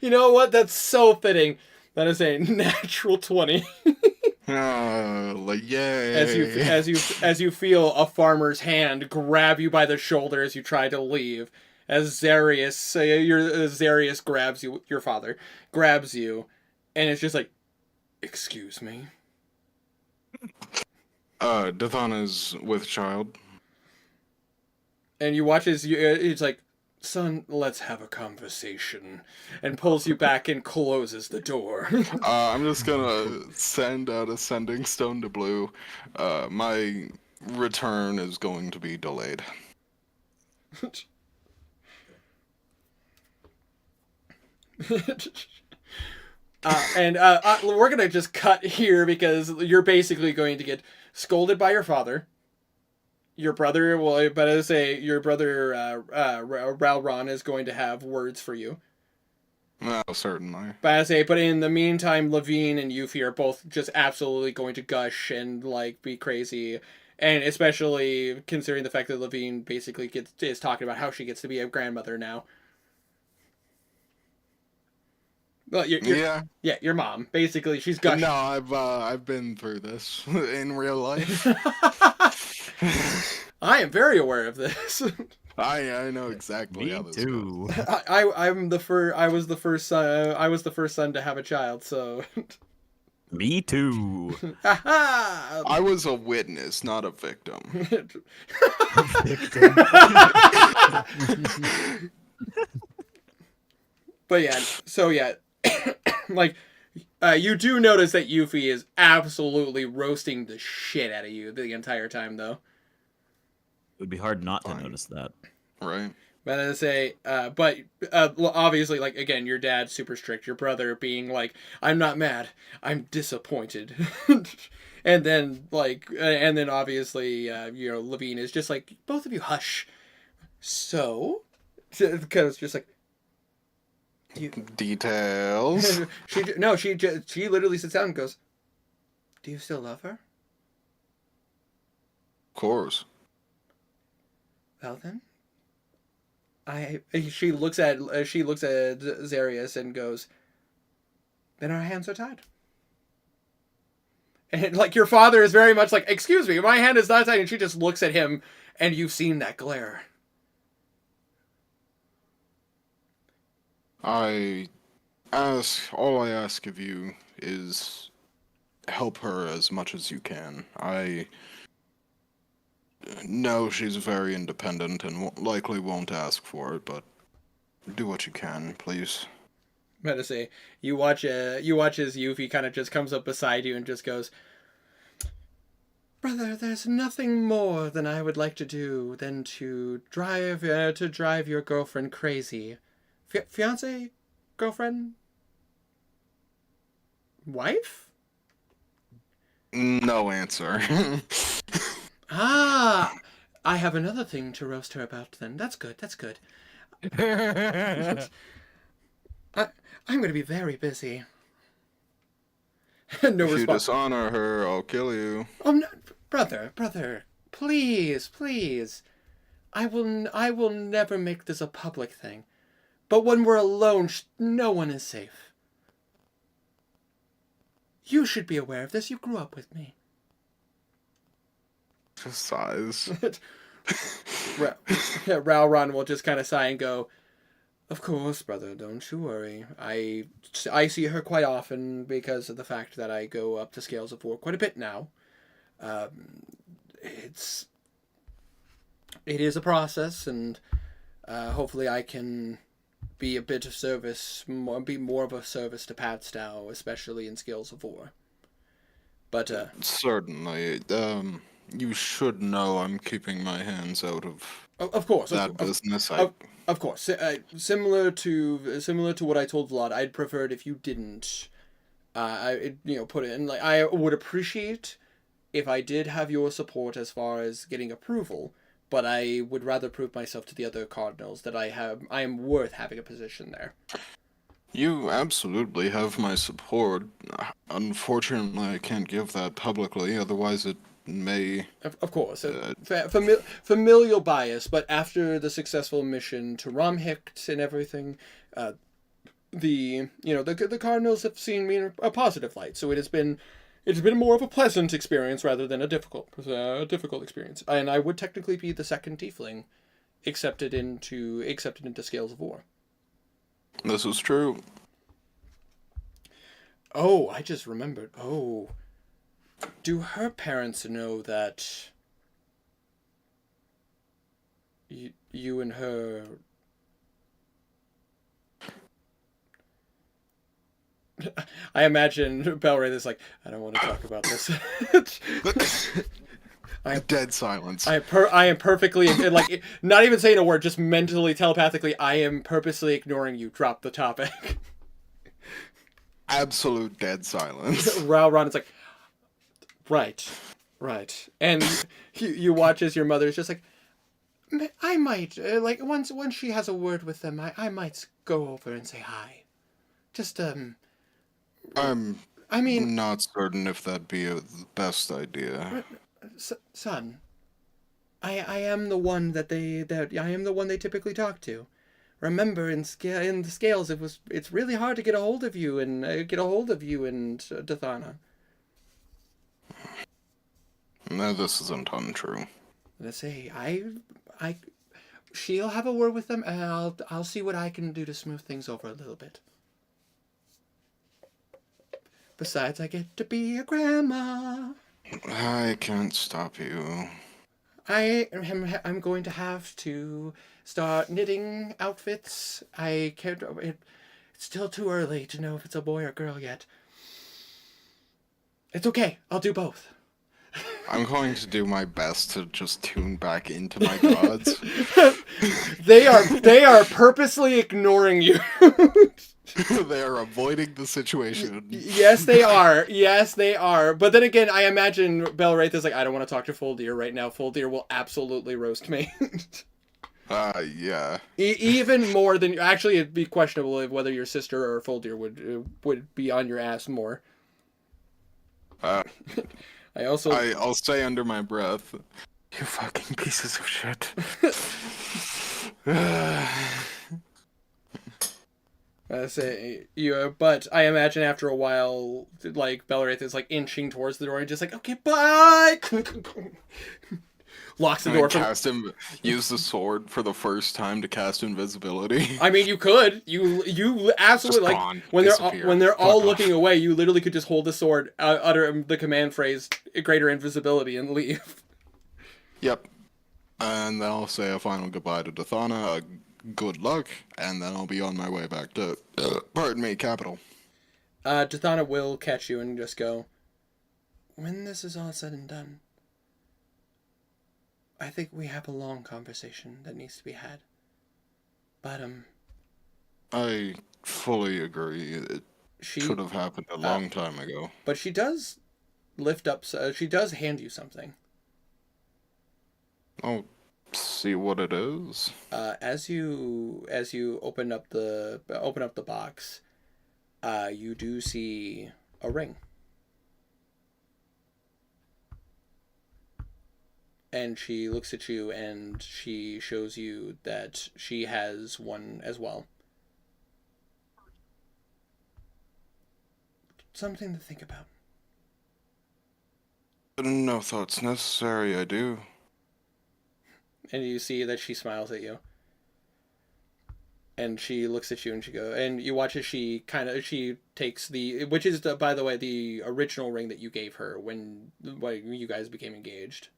S1: You know what? That's so fitting. That is a natural 20.
S4: Yay!
S1: As you feel a farmer's hand grab you by the shoulder as you try to leave, as Zarius grabs you, your father grabs you, and it's just like, excuse me.
S4: Dathana's with child.
S1: And you watch as it's like, son, let's have a conversation, and pulls you back and closes the door.
S4: I'm just gonna send out a sending stone to Blue. My return is going to be delayed. We're gonna just cut here because you're basically going to get scolded by your father. Your brother Ralron is going to have words for you. Oh, certainly.
S1: But in the meantime, Levine and Yuffie are both just absolutely going to gush and be crazy. And especially considering the fact that Levine basically is talking about how she gets to be a grandmother now. Well,
S4: Yeah.
S1: Yeah, your mom. Basically, she's gushing.
S4: No, I've been through this in real life.
S1: I am very aware of this.
S4: I know exactly how
S8: Me
S4: this
S8: too.
S1: I was the first son to have a child, so
S8: Me too.
S4: I was a witness, not a victim.
S1: But yeah, so yeah, like you do notice that Yuffie is absolutely roasting the shit out of you the entire time, though.
S8: It would be hard not to
S4: Fine.
S8: notice that.
S4: Right.
S1: But I say, obviously, like again, your dad's super strict. Your brother being like, "I'm not mad, I'm disappointed," and then obviously, Levine is just like, "Both of you hush." So, because just like
S4: Details.
S1: she literally sits down and goes, "Do you still love her?"
S4: Of course.
S1: Well then, she looks at Zarius and goes, "Then our hands are tied." And like your father is very much like, "Excuse me, my hand is not tied," and she just looks at him, and you've seen that glare.
S4: All I ask of you is help her as much as you can. I know she's very independent and likely won't ask for it, but do what you can, please.
S1: I'm gonna say you watch as Yuffie kind of just comes up beside you and just goes, "Brother, there's nothing more than I would like to do than to drive your girlfriend crazy. Fiance, girlfriend, wife?
S4: No answer.
S1: Ah, I have another thing to roast her about then. That's good. That's good. I'm going to be very busy." No
S4: If you
S1: response.
S4: dishonor her, I'll kill you.
S1: Oh, no, brother, please. I will never make this a public thing. But when we're alone, no one is safe. You should be aware of this. You grew up with me.
S4: Just sighs.
S1: Ralron will just kind of sigh and go, "Of course, brother, don't you worry. I see her quite often because of the fact that I go up to Scales of War quite a bit now. It is a process, and hopefully I can be a bit of service, be more of a service to Pat Stow, especially in Scales of War. But
S4: Certainly. You should know I'm keeping my hands out of
S1: of course,
S4: that business.
S1: Of course, similar to what I told Vlad, I'd prefer it if you didn't, put it in. Like, I would appreciate if I did have your support as far as getting approval, but I would rather prove myself to the other cardinals that I am worth having a position there.
S4: You absolutely have my support. Unfortunately, I can't give that publicly, otherwise it may...
S1: Of course, familial bias, but after the successful mission to Romhicht and everything, the Cardinals have seen me in a positive light, so it's been more of a pleasant experience rather than a difficult experience. And I would technically be the second tiefling accepted into Scales of War.
S4: This is true.
S1: Oh, I just remembered. Oh, do her parents know that you and her... I imagine Belray is like, "I don't want to talk about this."
S4: Dead silence.
S1: I am perfectly, like, not even saying a word, just mentally, telepathically, I am purposely ignoring you. Drop the topic.
S4: Absolute dead silence.
S1: Ralron is like, right. And you watch as your mother is just like, "I might, once she has a word with them, I might go over and say hi. Just,
S4: I'm
S1: I mean...
S4: not certain if that'd be the best idea.
S1: son, I am the one that I am the one they typically talk to. Remember, in the scales, it's really hard to get a hold of you and Dathana.
S4: No, this isn't untrue.
S1: Let's say she'll have a word with them, and I'll see what I can do to smooth things over a little bit. Besides, I get to be a grandma.
S4: I can't stop you.
S1: I'm going to have to start knitting outfits. I can't. It's still too early to know if it's a boy or girl yet. It's okay. I'll do both.
S4: I'm going to do my best to just tune back into my gods.
S1: They are purposely ignoring you.
S4: They are avoiding the situation.
S1: Yes, they are. Yes, they are. But then again, I imagine Belwraith is like, I don't want to talk to Fuldir right now. Fuldir will absolutely roast me.
S4: Yeah.
S1: Even more than... Actually, it'd be questionable if whether your sister or Fuldir would be on your ass more.
S4: I'll say under my breath, you fucking pieces of shit.
S1: But I imagine after a while, like, Belwraith is like inching towards the door and just like, okay, bye. Locks the door.
S4: Use the sword for the first time to cast invisibility.
S1: I mean, you could. You absolutely
S4: Just
S1: like
S4: gone.
S1: when
S4: Disappear.
S1: they're all
S4: Fuck
S1: looking
S4: off.
S1: away. You literally could just hold the sword, utter the command phrase, "Greater invisibility," and leave.
S4: Yep. And then I'll say a final goodbye to Dathana, good luck, and then I'll be on my way back to, pardon me, capital.
S1: Dathana will catch you and just go, when this is all said and done, I think we have a long conversation that needs to be had. But,
S4: I fully agree. It should have happened a long time ago.
S1: But she does lift up, she does hand you something.
S4: I'll see what it is.
S1: As you open up the box, you do see a ring. And she looks at you and she shows you that she has one as well. Something to think about.
S4: No thoughts necessary, I do.
S1: And you see that she smiles at you. And she looks at you and she goes, and you watch as she takes which is, by the way, the original ring that you gave her when you guys became engaged.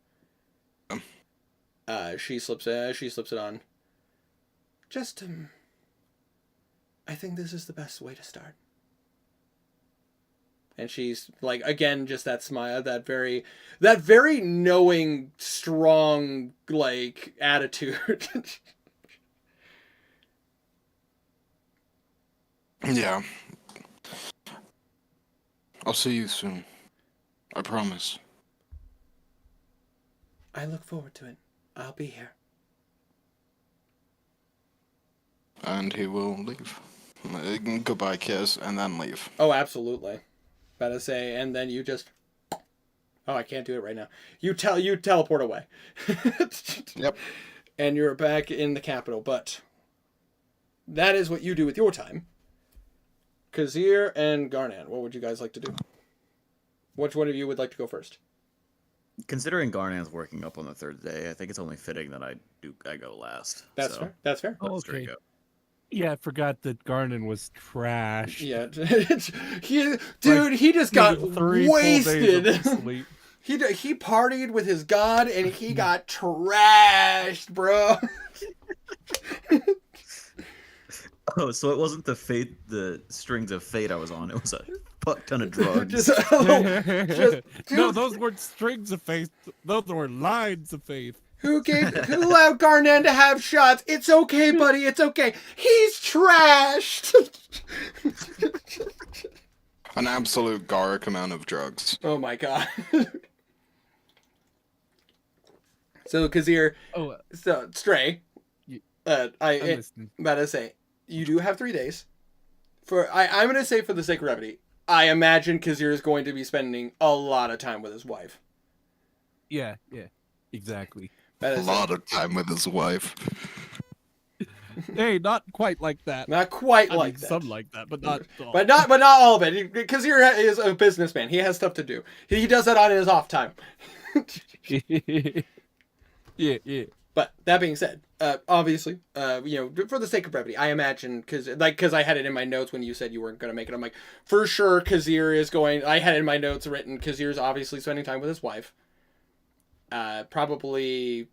S1: She slips it on. Just, I think this is the best way to start. And she's like, again, just that smile, that very knowing, strong, like, attitude.
S4: Yeah. I'll see you soon. I promise.
S1: I look forward to it. I'll be here.
S4: And he will leave. Goodbye, kiss, and then leave.
S1: Oh, absolutely. About to say, and then you just... Oh, I can't do it right now. You teleport away.
S4: Yep.
S1: And you're back in the capital, but... That is what you do with your time. Kazir and Garnan, what would you guys like to do? Which one of you would like to go first?
S6: Considering Garnan's working up on the third day, I think it's only fitting that I go last.
S1: That's fair. That's fair.
S7: Oh,
S6: Let's straight
S7: okay.
S6: go.
S7: Yeah, I forgot that Garnan was trash.
S1: Yeah, he just got
S7: 3 full days
S1: wasted.
S7: of sleep.
S1: He partied with his god and he got trashed, bro.
S6: Oh, so it wasn't the strings of fate I was on. It was a fuck ton of drugs.
S1: Just a little-
S7: No, those weren't strings of faith. Those were lines of faith.
S1: Who allowed Garnan to have shots? It's okay, buddy. It's okay. He's trashed.
S4: An absolute Garrick amount of drugs.
S1: Oh my god. So Kazir, so Stray,
S7: I'm
S1: I'm
S7: listening.
S1: about to say, you do have 3 days. I'm gonna say for the sake of brevity, I imagine Kazir is going to be spending a lot of time with his wife.
S7: Yeah, exactly.
S1: That
S4: A
S1: is
S4: lot of time with his wife.
S7: Hey, not quite like that.
S1: not quite
S7: I
S1: like
S7: mean,
S1: that.
S7: some like that, but not all.
S1: But not all of it, because he is a businessman. He has stuff to do. He does that on his off time.
S7: yeah.
S1: But that being said, obviously, for the sake of brevity, I imagine because I had it in my notes when you said you weren't going to make it. I'm like, for sure, Kazir is going. I had it in my notes written. Kazir's obviously spending time with his wife. Probably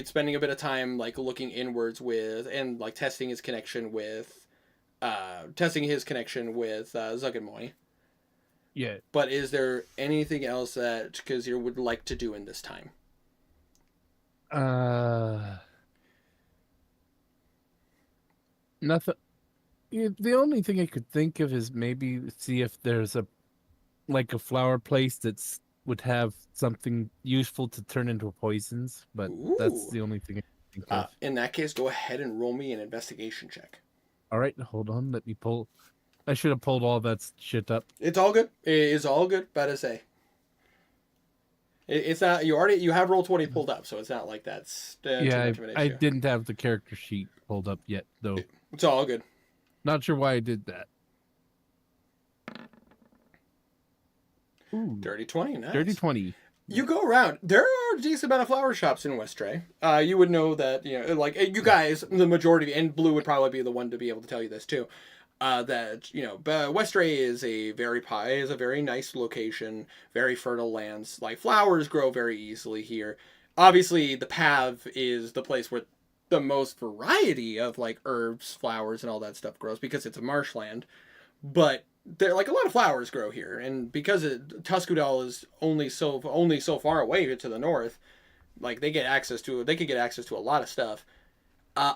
S1: spending a bit of time like looking inwards with and like testing his connection with Zugenmoy.
S7: Yeah.
S1: But is there anything else that Kazir would like to do in this time?
S7: Nothing. The only thing I could think of is maybe see if there's a flower place would have something useful to turn into poisons, but that's
S1: Ooh.
S7: the only thing I can think of.
S1: In that case, go ahead and roll me an investigation check.
S7: All right, hold on. Let me pull. I should have pulled all that shit up.
S1: It's all good. It's all good. Better say. It's not. You have Roll20 pulled up, so it's not like that's too
S7: Yeah,
S1: much of an issue.
S7: I didn't have the character sheet pulled up yet, though.
S1: It's all good.
S7: Not sure why I did that. Ooh,
S1: Dirty 20. Nice.
S7: dirty 20.
S1: You go around. There are a decent amount of flower shops in Westray. You would know that. Like you guys, the majority, and Blue would probably be the one to be able to tell you this too. That Westray is a very nice location, very fertile lands. Like flowers grow very easily here. Obviously, the Path is the place where the most variety of like herbs, flowers, and all that stuff grows because it's a marshland. But there, like a lot of flowers grow here, and because Tuskudal is only so far away to the north, like they could get access to a lot of stuff.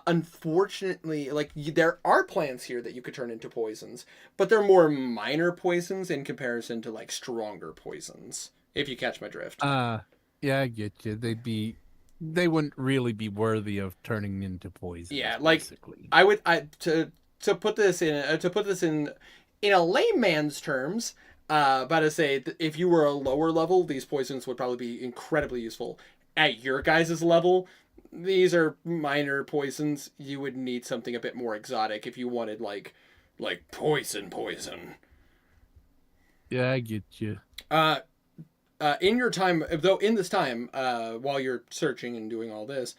S1: Unfortunately, like there are plants here that you could turn into poisons, but they're more minor poisons in comparison to like stronger poisons. If you catch my drift.
S7: Yeah, I get you. They wouldn't really be worthy of turning into poison.
S1: Yeah, like
S7: basically.
S1: to put this in a layman's terms. About to say, if you were a lower level, these poisons would probably be incredibly useful. At your guys' level, these are minor poisons. You would need something a bit more exotic if you wanted like poison.
S7: Yeah, I get you.
S1: In your time, though, in this time, while you're searching and doing all this,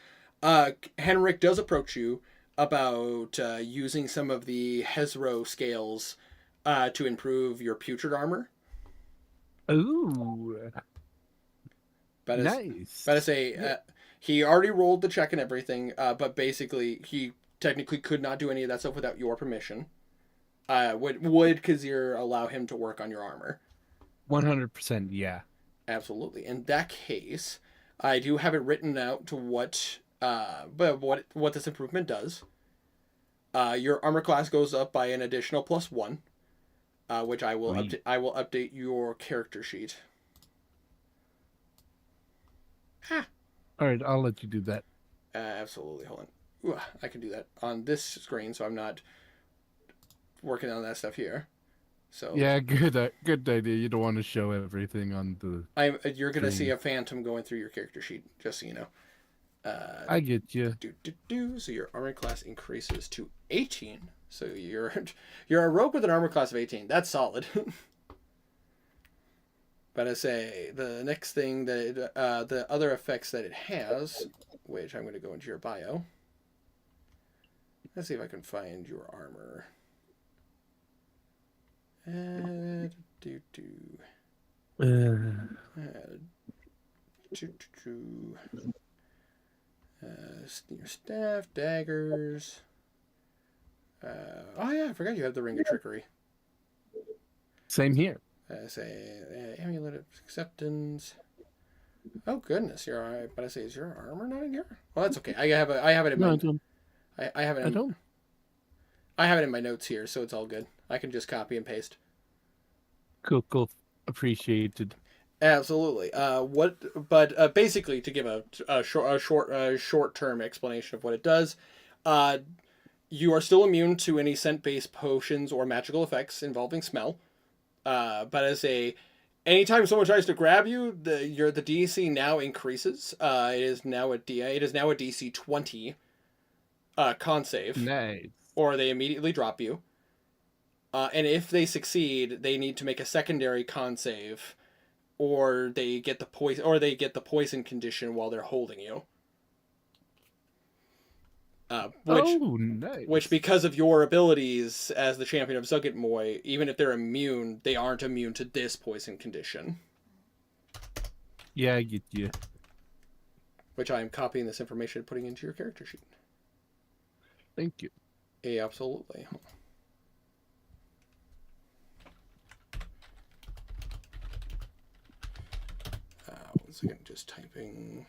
S1: Henrik does approach you about using some of the Hezro scales to improve your putrid armor.
S7: Ooh, nice.
S1: But I say, he already rolled the check and everything, but basically he technically could not do any of that stuff without your permission. Would Kazir allow him to work on your armor?
S7: 100%, yeah.
S1: Absolutely. In that case, I do have it written out to what this improvement does. Your armor class goes up by an additional +1, which I will update your character sheet.
S7: All right, I'll let you do that.
S1: Absolutely. Hold on. Ooh, I can do that on this screen, so I'm not working on that stuff here. So
S7: Yeah, good idea. You don't want to show everything on the.
S1: you're gonna see
S7: screen.
S1: a phantom going through your character sheet, just so you know.
S7: I get you.
S1: So your armor class increases to 18. So you're a rogue with an armor class of 18. That's solid. But I say the next thing that the other effects that it has, which I'm going to go into your bio. Let's see if I can find your armor. Your staff, daggers. Oh yeah, I forgot you have the Ring of Trickery.
S7: Same here.
S1: Amulet of Acceptance. Oh goodness, you're alright. But I say, is your armor not in here? Well, that's okay. I have it in
S7: No,
S1: my.
S7: I don't.
S1: I have it.
S7: I don't.
S1: I have it in my notes here, so it's all good. I can just copy and paste.
S7: Cool. Appreciated.
S1: Absolutely. But basically, to give a short-term explanation of what it does, you are still immune to any scent-based potions or magical effects involving smell. But anytime someone tries to grab you, the DC now increases. It is now a DC 20 con save,
S7: Nice.
S1: or they immediately drop you. And if they succeed, they need to make a secondary con save, or they get the poison condition while they're holding you.
S7: Nice.
S1: Which, because of your abilities as the champion of Zuggit Moy, even if they're immune, they aren't immune to this poison condition.
S7: Yeah, I get you.
S1: Which I am copying this information and putting into your character sheet.
S7: Thank you.
S1: Yeah, absolutely. Once again, just typing.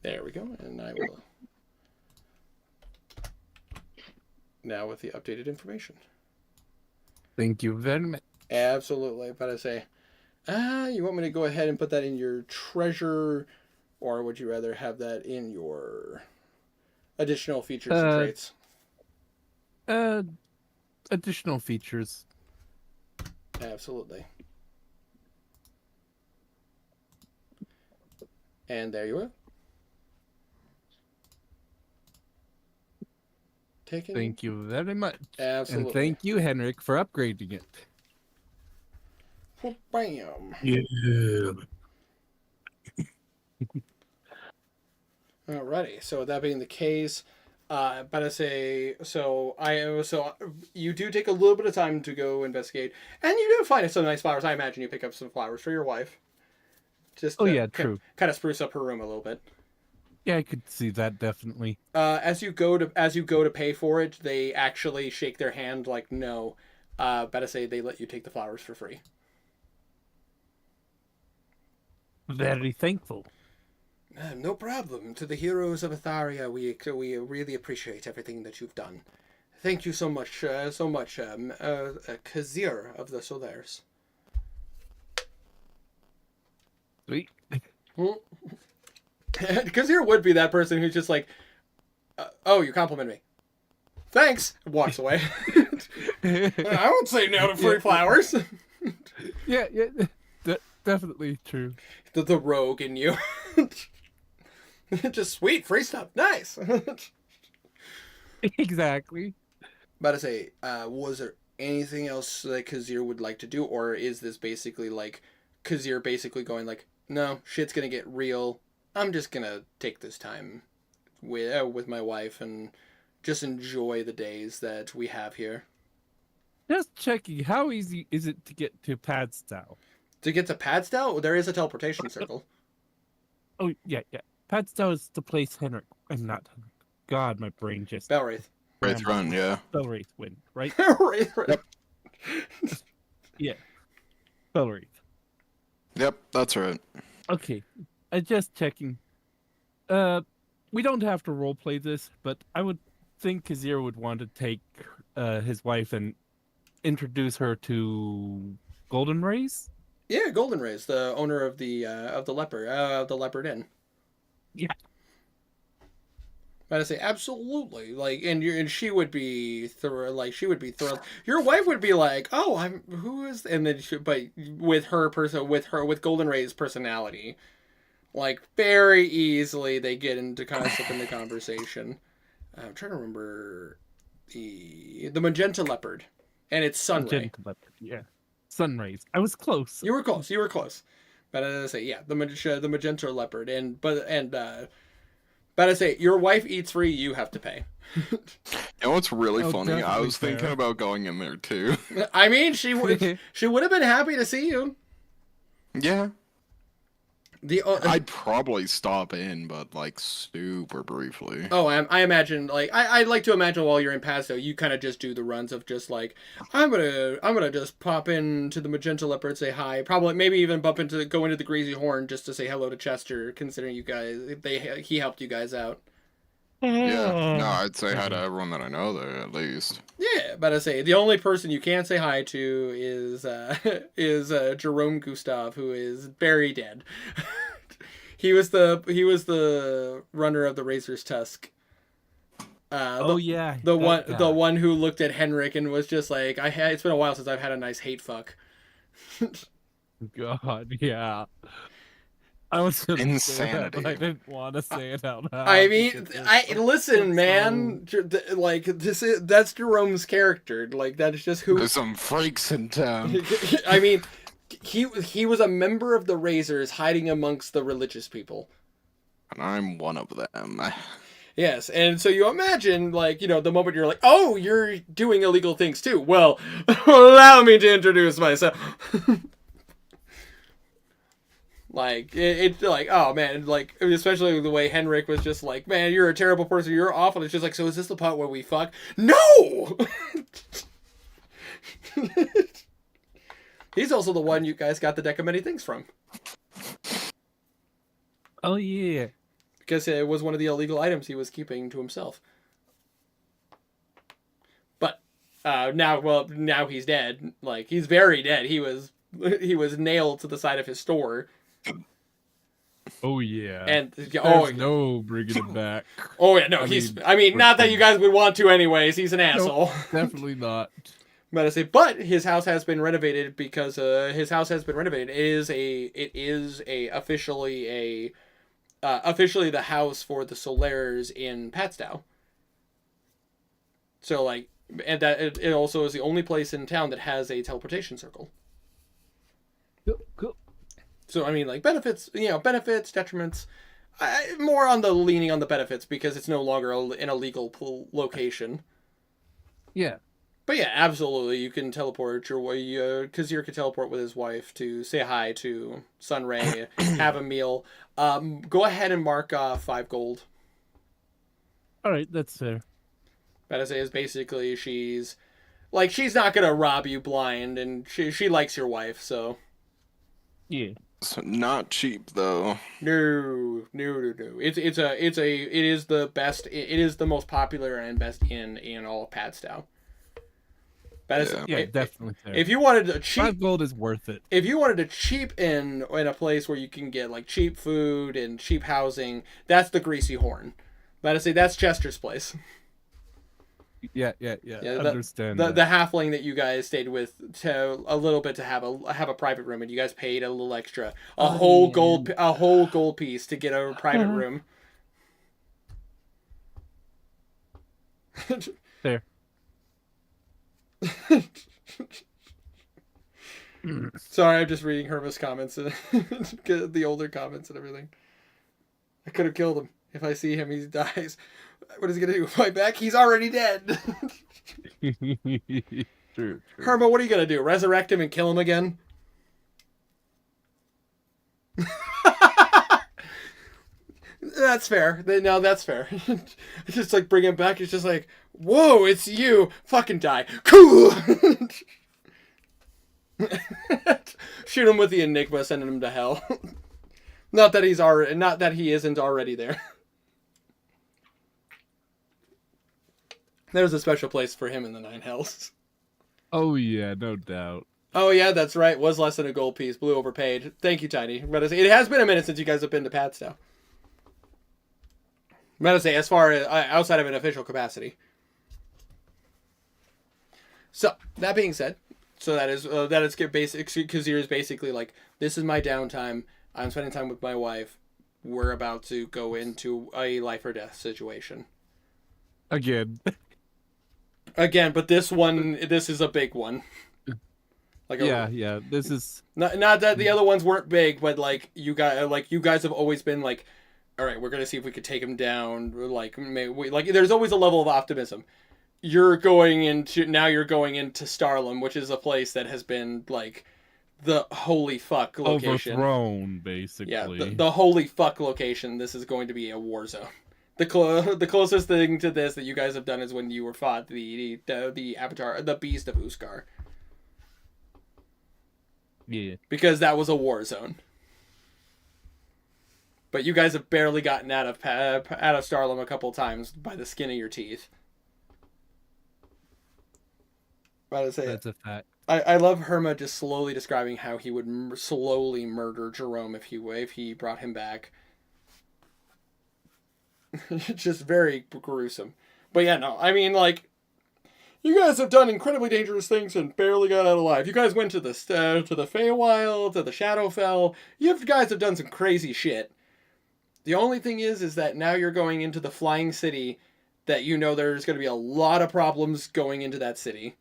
S1: There we go, and I will now with the updated information.
S7: Thank you very much.
S1: Absolutely, but I say, you want me to go ahead and put that in your treasure, or would you rather have that in your additional features and traits?
S7: Additional features.
S1: Absolutely. And there you are. Taken.
S7: Thank you very much.
S1: Absolutely.
S7: And thank you, Henrik, for upgrading it.
S1: Bam.
S3: Yeah.
S1: Alrighty. So with that being the case, but I say so. You do take a little bit of time to go investigate, and you do find some nice flowers. I imagine you pick up some flowers for your wife. Just
S7: True.
S1: Kind of spruce up her room a little bit.
S7: Yeah, I could see that definitely.
S1: As you go to pay for it, they actually shake their hand like no. But I say they let you take the flowers for free.
S7: Very thankful.
S1: No problem. To the heroes of Atharia, we really appreciate everything that you've done. Thank you so much, Kazir of the Solaires.
S7: Sweet.
S1: Kazir would be that person who's just like, oh, you compliment me. Thanks. Walks away. I won't say no to free flowers.
S7: Yeah, definitely true.
S1: The rogue in you. Just sweet, free stuff. Nice.
S7: Exactly.
S1: About to say, was there anything else that Kazir would like to do, or is this basically like Kazir basically going like, no, shit's gonna get real. I'm just gonna take this time with my wife and just enjoy the days that we have here.
S7: Just checking, how easy is it to get to Padstow?
S1: To get to Padstow, there is a teleportation circle.
S7: Oh, yeah. Padstow is the place Henrik... I'm not Henrik. God, my brain just...
S1: Belwraith.
S4: Wraith Run, yeah.
S7: Belwraith win, right?
S1: Right.
S4: Yep.
S7: Yeah. Belwraith.
S4: Yep, that's right.
S7: Okay, just checking. We don't have to roleplay this, but I would think Kazir would want to take his wife and introduce her to Golden Rays.
S1: Yeah, Golden Rays, the owner of the Leopard Inn.
S7: Yeah.
S1: But I say absolutely, like, and she would be thrilled. Your wife would be like, "Oh, who is?" And then, but with Golden Ray's personality, like very easily they get into concept in the conversation. I'm trying to remember the Magenta Leopard, and it's Sunray.
S7: Magenta Leopard, yeah. Sunrays. I was close.
S1: You were close. But as I say, yeah, the Magenta Leopard, but I say, your wife eats free, you have to pay.
S4: You know what's really
S7: Oh,
S4: funny? I
S7: definitely
S4: was thinking
S7: fair.
S4: about going in there too.
S1: I mean, she would have been happy to see you.
S4: Yeah. I'd probably stop in, but like super briefly.
S1: Oh, I imagine, like, I'd like to imagine while you're in Pasto, you kind of just do the runs of just like, I'm gonna just pop into the Magenta Leopard, say hi, probably maybe even go into the Greasy Horn just to say hello to Chester, considering you guys, he helped you guys out.
S4: Yeah, no, I'd say hi to everyone that I know there at least.
S1: Yeah, but I say the only person you can't say hi to is Jerome Gustav, who is very dead. He was the runner of the Razor's Tusk.
S7: Oh yeah,
S1: the
S7: that guy.
S1: one who looked at Henrik and was just like, it's been a while since I've had a nice hate fuck.
S7: God, yeah. I was gonna say that, but I
S4: Insanity.
S7: didn't want to say it out loud.
S1: I mean,
S7: because it's
S1: listen,
S7: so-
S1: man. Like that's Jerome's character. Like that's just who.
S4: There's some freaks in town.
S1: I mean, he was a member of the Razors hiding amongst the religious people.
S4: And I'm one of them.
S1: Yes, and so you imagine, like, the moment you're like, oh, you're doing illegal things too. Well, allow me to introduce myself. Like, it's like, oh, man, like, especially the way Henrik was just like, man, you're a terrible person, you're awful. It's just like, so is this the part where we fuck? No! He's also the one you guys got the deck of many things from.
S7: Oh yeah.
S1: Because it was one of the illegal items he was keeping to himself. But now he's dead. Like, he's very dead. He was nailed to the side of his store.
S7: Oh yeah.
S1: And
S7: There's no bringing him back.
S1: oh yeah, no, I mean, not that you guys would want to anyways. He's an asshole.
S7: Definitely not.
S1: But his house has been renovated because It is officially the house for the Solaires in Patstow. So like, and that it also is the only place in town that has a teleportation circle.
S7: Cool.
S1: So I mean, like benefits, detriments. More on the leaning on the benefits because it's no longer an illegal location.
S7: Yeah.
S1: But yeah, absolutely, you can teleport your way. Kazir can teleport with his wife to say hi to Sunray, have a meal. Go ahead and mark off 5 gold.
S7: All right, that's fair.
S1: That is basically she's not gonna rob you blind, and she likes your wife, so.
S7: Yeah.
S4: It's not cheap though.
S1: No. It is the best. It is the most popular and best in all of Padstow. That is,
S7: Yeah, definitely fair.
S1: If you wanted to cheap,
S7: 5 gold is worth it.
S1: if you wanted to cheap in a place where you can get like cheap food and cheap housing, that's the Greasy Horn. That's Chester's place.
S7: Yeah. Understand.
S1: The halfling that you guys stayed with to have a private room, and you guys paid a little extra, a whole gold piece to get a private room.
S7: Fair.
S1: Sorry, I'm just reading Herma's comments and the older comments and everything. I could have killed him. If I see him, he dies. What is he gonna do? Fight back? He's already dead.
S7: True.
S1: Herma, what are you gonna do? Resurrect him and kill him again? That's fair. No, that's fair. Just like bring him back. It's just like, whoa, it's you. Fucking die. Cool. Shoot him with the Enigma, sending him to hell. Not that he isn't already there. There's a special place for him in the 9 Hells.
S7: Oh yeah, no doubt.
S1: Oh yeah, that's right. Was less than a gold piece. Blue overpaid. Thank you, Tiny. It has been a minute since you guys have been to Padstow. As far as outside of an official capacity. So that being said, that is basic. Kazir is basically like, this is my downtime. I'm spending time with my wife. We're about to go into a life or death situation.
S7: Again,
S1: but this is a big one.
S7: yeah. This is
S1: not that the other ones weren't big, but you guys have always been like, all right, we're gonna see if we could take him down. There's always a level of optimism. You're going into Starlam, which is a place that has been the holy fuck location.
S7: Overthrown, basically.
S1: Yeah, the holy fuck location. This is going to be a war zone. The closest thing to this that you guys have done is when you were fought the Avatar, the Beast of Uskar,
S7: Yeah.
S1: because that was a war zone. But you guys have barely gotten out of Starlum a couple times by the skin of your teeth. About to say
S7: That's a fact.
S1: I love Herma just slowly describing how he would slowly murder Jerome if he brought him back. Just very gruesome. But yeah, no, I mean, like, you guys have done incredibly dangerous things and barely got out alive. You guys went to the Feywild, to the Shadowfell. You guys have done some crazy shit. The only thing is that now you're going into the Flying City, that you know there's going to be a lot of problems going into that city.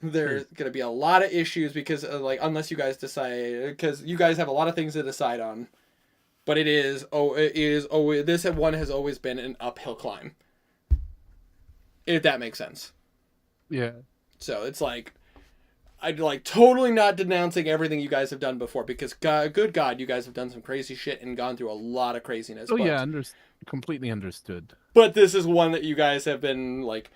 S1: There's going to be a lot of issues because, like, unless you guys decide, because you guys have a lot of things to decide on. But this one has always been an uphill climb. If that makes sense.
S7: Yeah.
S1: So it's like, I'd like totally not denouncing everything you guys have done before, because good God, you guys have done some crazy shit and gone through a lot of craziness.
S7: Oh
S1: but,
S7: yeah, completely understood.
S1: But this is one that you guys have been like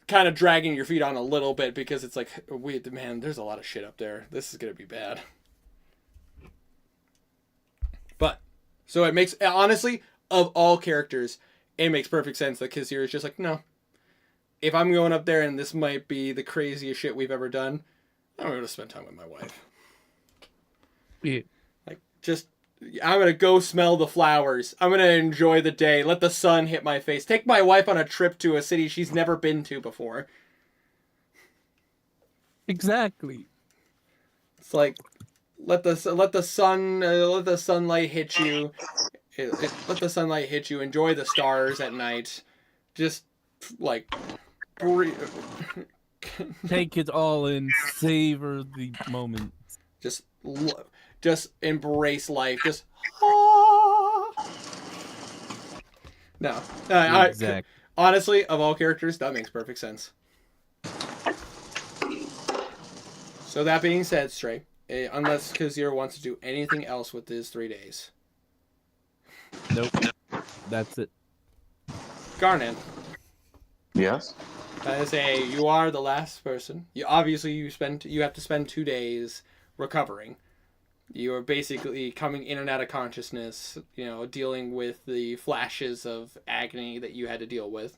S1: kind of dragging your feet on a little bit, because it's like, man, there's a lot of shit up there. This is gonna be bad. But so it makes, honestly, of all characters, it makes perfect sense that Kazir is just like, no. If I'm going up there and this might be the craziest shit we've ever done, I'm going to spend time with my wife.
S7: Yeah.
S1: Like, I'm going to go smell the flowers. I'm going to enjoy the day. Let the sun hit my face. Take my wife on a trip to a city she's never been to before.
S7: Exactly.
S1: It's like, let the sunlight hit you. Let the sunlight hit you. Enjoy the stars at night. Just, like...
S7: Take it all in, savor the moment.
S1: Just embrace life. Just no.
S7: Exactly.
S1: Honestly, of all characters, that makes perfect sense. So that being said, Stray, unless Kazir wants to do anything else with his 3 days,
S7: Nope. That's it.
S1: Garnet.
S4: Yes.
S1: I say you are the last person. You have to spend 2 days recovering. You are basically coming in and out of consciousness, dealing with the flashes of agony that you had to deal with.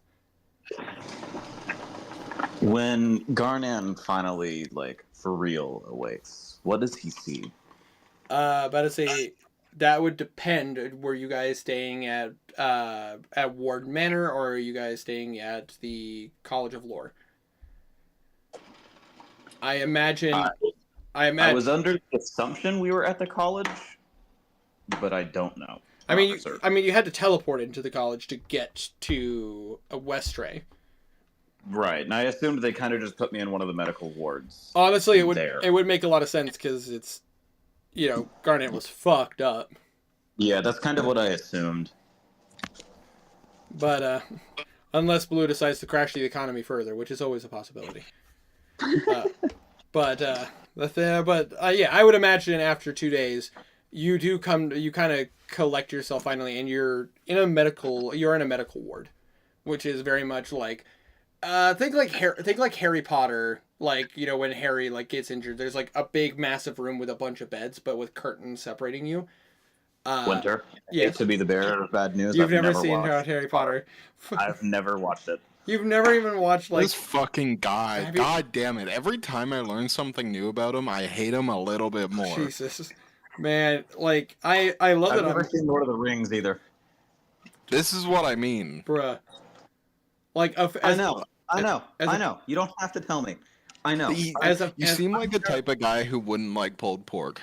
S6: When Garnan finally, for real awakes, what does he see?
S1: About to say that would depend. Were you guys staying at Ward Manor, or are you guys staying at the College of Lore? I imagine.
S6: I was under the assumption we were at the college, but I don't know.
S1: I mean, you had to teleport into the college to get to Westray.
S6: Right, and I assumed they kind of just put me in one of the medical wards.
S1: Honestly, it would make a lot of sense because it's, Garnet was fucked up.
S6: Yeah, that's kind of what I assumed.
S1: But unless Blue decides to crash the economy further, which is always a possibility. Yeah, I would imagine after 2 days, you kind of collect yourself finally, and you're in a medical ward, which is very much like, think like Harry Potter, when Harry gets injured, there's a big massive room with a bunch of beds, but with curtains separating you.
S6: Winter.
S1: Yeah.
S6: To be the bearer of bad news.
S1: You've never seen Harry Potter.
S6: I've never watched it.
S1: You've never even watched
S4: This fucking guy. God damn it. Every time I learn something new about him, I hate him a little bit more.
S1: Jesus. Man, I love
S6: I've
S1: that
S6: never seen Lord of the Rings either.
S4: This is what I mean.
S1: Bruh.
S6: I know. You don't have to tell me. I know.
S4: You seem like the type of guy who wouldn't like pulled pork.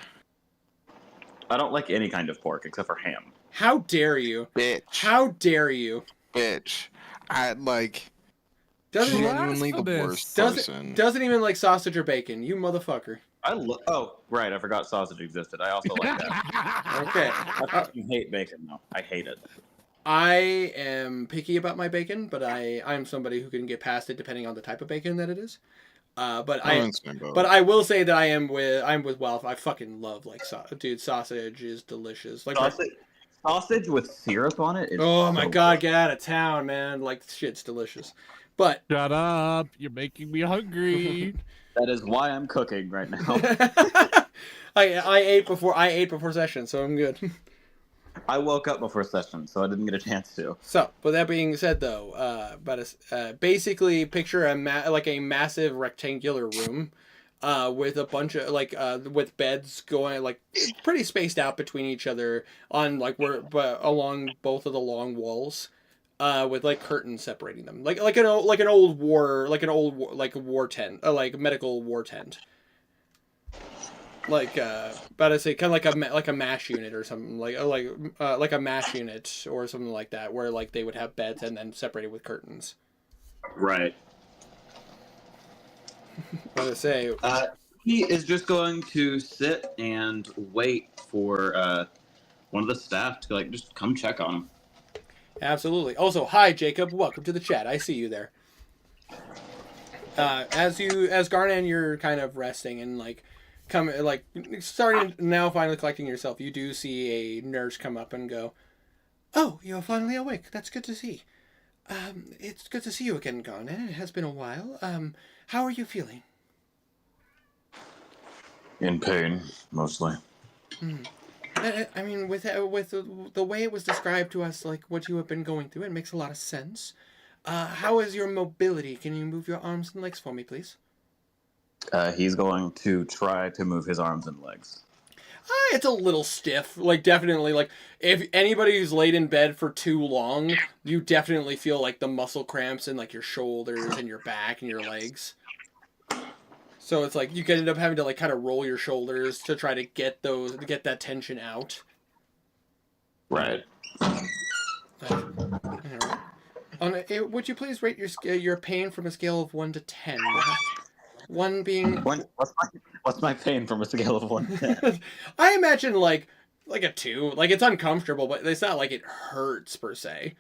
S6: I don't like any kind of pork except for ham.
S1: How dare you?
S4: Bitch.
S1: How dare you?
S4: Bitch. I
S1: Doesn't
S4: genuinely the worst person.
S1: Doesn't even like sausage or bacon. You motherfucker.
S6: Oh, right. I forgot sausage existed. I also like that.
S1: Okay.
S6: I fucking hate bacon, though. I hate it.
S1: I am picky about my bacon, but I'm somebody who can get past it depending on the type of bacon that it is. But
S4: I'm
S1: I
S4: in the same boat.
S1: but I will say that I'm with Wealth. I fucking love like dude, sausage is delicious. Like
S8: Sausage with syrup on it is
S1: oh my
S8: so
S1: god,
S8: good.
S1: get out of town, man! Like shit's delicious. But
S7: Shut up! You're making me hungry.
S8: That is why I'm cooking right now.
S1: I ate before session, so I'm good.
S8: I woke up before session, so I didn't get a chance to.
S1: So, with that being said, though, basically picture a massive rectangular room, with a bunch of with beds going like pretty spaced out between each other on along both of the long walls, with like curtains separating them, like an old war tent, like medical war tent. Like about to say kind of like a mash unit or something like a mash unit or something like that, where like they would have beds and then separated with curtains.
S8: Right.
S1: About to say
S8: He is just going to sit and wait for one of the staff to like just come check on him.
S1: absolutely. Also, hi Jacob, welcome to the chat. I see you there. As Garnan, you're kind of resting and starting now, finally collecting yourself. You do see a nurse come up and go, "Oh, you're finally awake. That's good to see. It's good to see you again, Garnan. It has been a while. How are you feeling?"
S8: In pain, mostly.
S1: I mean, with the way it was described to us, like what you have been going through, it makes a lot of sense. How is your mobility? Can you move your arms and legs for me, please?
S8: He's going to try to move his arms and legs.
S1: It's a little stiff. Like, definitely, like, if anybody who's laid in bed for too long, you definitely feel, like, the muscle cramps in, like, your shoulders and your back and your legs. So it's like, you could end up having to, like, kind of roll your shoulders to try to get that tension out.
S8: Right.
S1: Would you please rate your pain from a scale of 1 to 10? 1 being...
S8: What's my pain from a scale of 1 to 10?
S1: I imagine like a 2. Like, it's uncomfortable, but it's not like it hurts per se.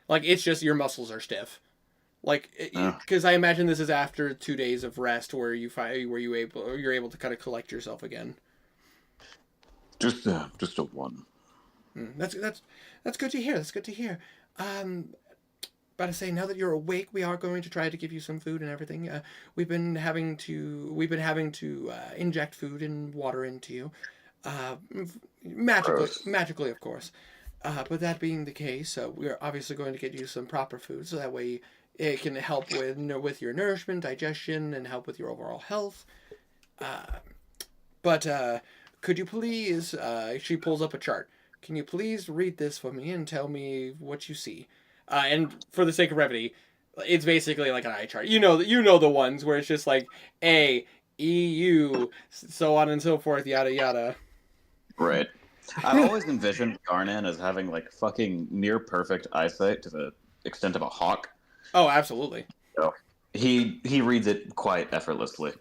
S1: Like, it's just your muscles are stiff. Like, because I imagine this is after 2 days of rest where you're able to kind of collect yourself again.
S8: Just a 1.
S1: That's good to hear. That's good to hear. About to say, now that you're awake, we are going to try to give you some food and everything. We've been having to inject food and water into you, magically, of course. But that being the case, we're obviously going to get you some proper food, so that way it can help with your nourishment, digestion, and help with your overall health. But could you please? She pulls up a chart. Can you please read this for me and tell me what you see? And for the sake of brevity, it's basically like an eye chart. You know the ones where it's just like A, E, U, so on and so forth, yada yada.
S8: Right. I've always envisioned Garnan as having like fucking near perfect eyesight to the extent of a hawk.
S1: Oh, absolutely.
S8: So he reads it quite effortlessly.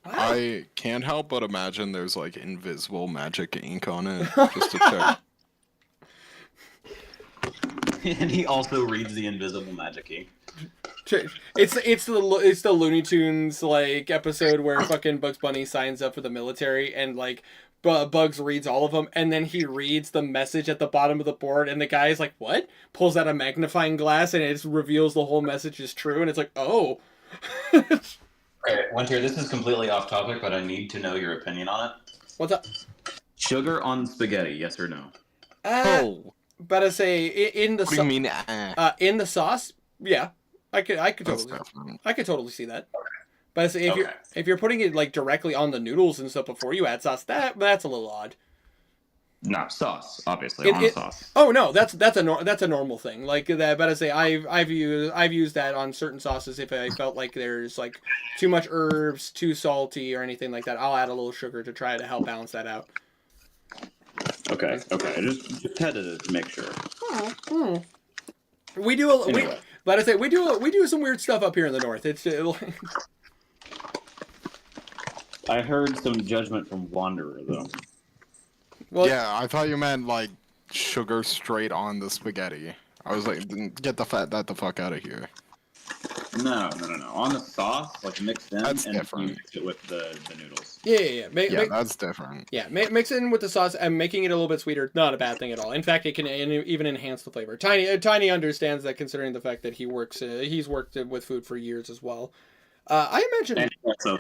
S1: Wow.
S4: I can't help but imagine there's like invisible magic ink on it just to check.
S8: And he also reads the invisible magic ink.
S1: It's the Looney Tunes like episode where fucking Bugs Bunny signs up for the military and like Bugs reads all of them and then he reads the message at the bottom of the board and the guy is like, "What?" Pulls out a magnifying glass and it reveals the whole message is true and it's like, "Oh."
S8: Okay, Winter, this is completely off topic, but I need to know your opinion on it.
S1: What's up?
S8: Sugar on spaghetti, yes or no?
S4: Oh,
S1: About to say in the
S4: what do you mean?
S1: in the sauce, yeah, I could
S4: That's
S1: totally
S4: definitely.
S1: I could totally see that. But if
S8: Okay.
S1: you're putting it like directly on the noodles and stuff before you add sauce, that's a little odd.
S8: No, sauce, obviously, on sauce.
S1: Oh no, that's a normal thing. Like that. But I say I've used that on certain sauces if I felt like there's like too much herbs, too salty, or anything like that. I'll add a little sugar to try to help balance that out.
S8: Okay. I just had to make sure.
S1: We do
S8: Anyway.
S1: but I say we do some weird stuff up here in the north. It's
S8: I heard some judgment from Wanderer though.
S1: well,
S4: Yeah, I thought you meant like sugar straight on the spaghetti. I was like, get the fuck out of here.
S8: No. On the sauce, like mixed in,
S4: That's
S8: and you
S4: different.
S8: mix it with the noodles.
S1: Yeah.
S4: Yeah, that's different.
S1: Mix it in with the sauce and making it a little bit sweeter. Not a bad thing at all. In fact, it can even enhance the flavor. Tiny understands that, considering the fact that he's worked with food for years as well. I imagine.
S8: And also,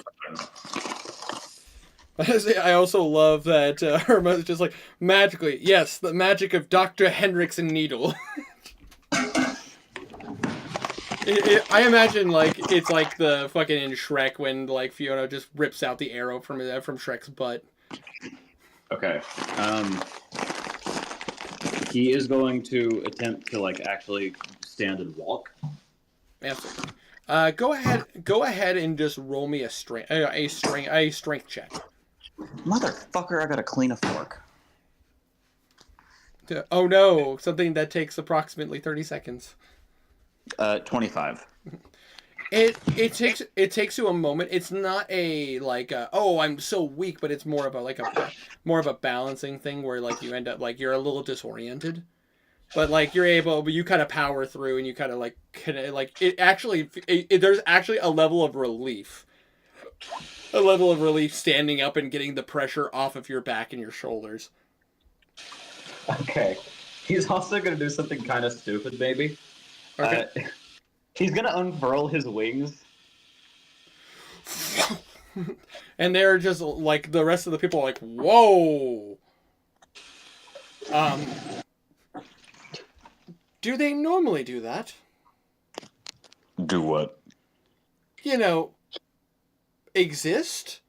S1: I also love that Irma is just like, magically, yes, the magic of Dr. Henriksen needle. I imagine like it's like the fucking in Shrek when like Fiona just rips out the arrow from Shrek's butt.
S8: okay. He is going to attempt to like actually stand and walk.
S1: Absolutely. Go ahead and just roll me a strength check.
S8: Motherfucker! I gotta clean a fork.
S1: Oh no, something that takes approximately 30 seconds.
S8: 25.
S1: It takes you a moment. It's not a like oh, I'm so weak, but it's more of a balancing thing where like you end up like you're a little disoriented, but like you kind of power through and you kind of like there's actually a level of relief. A level of relief standing up and getting the pressure off of your back and your shoulders.
S8: Okay. He's also gonna do something kind of stupid, maybe.
S1: Okay.
S8: He's gonna unfurl his wings.
S1: And they're just like the rest of the people are like, whoa. Do they normally do that?
S8: Do what?
S1: You know, exist?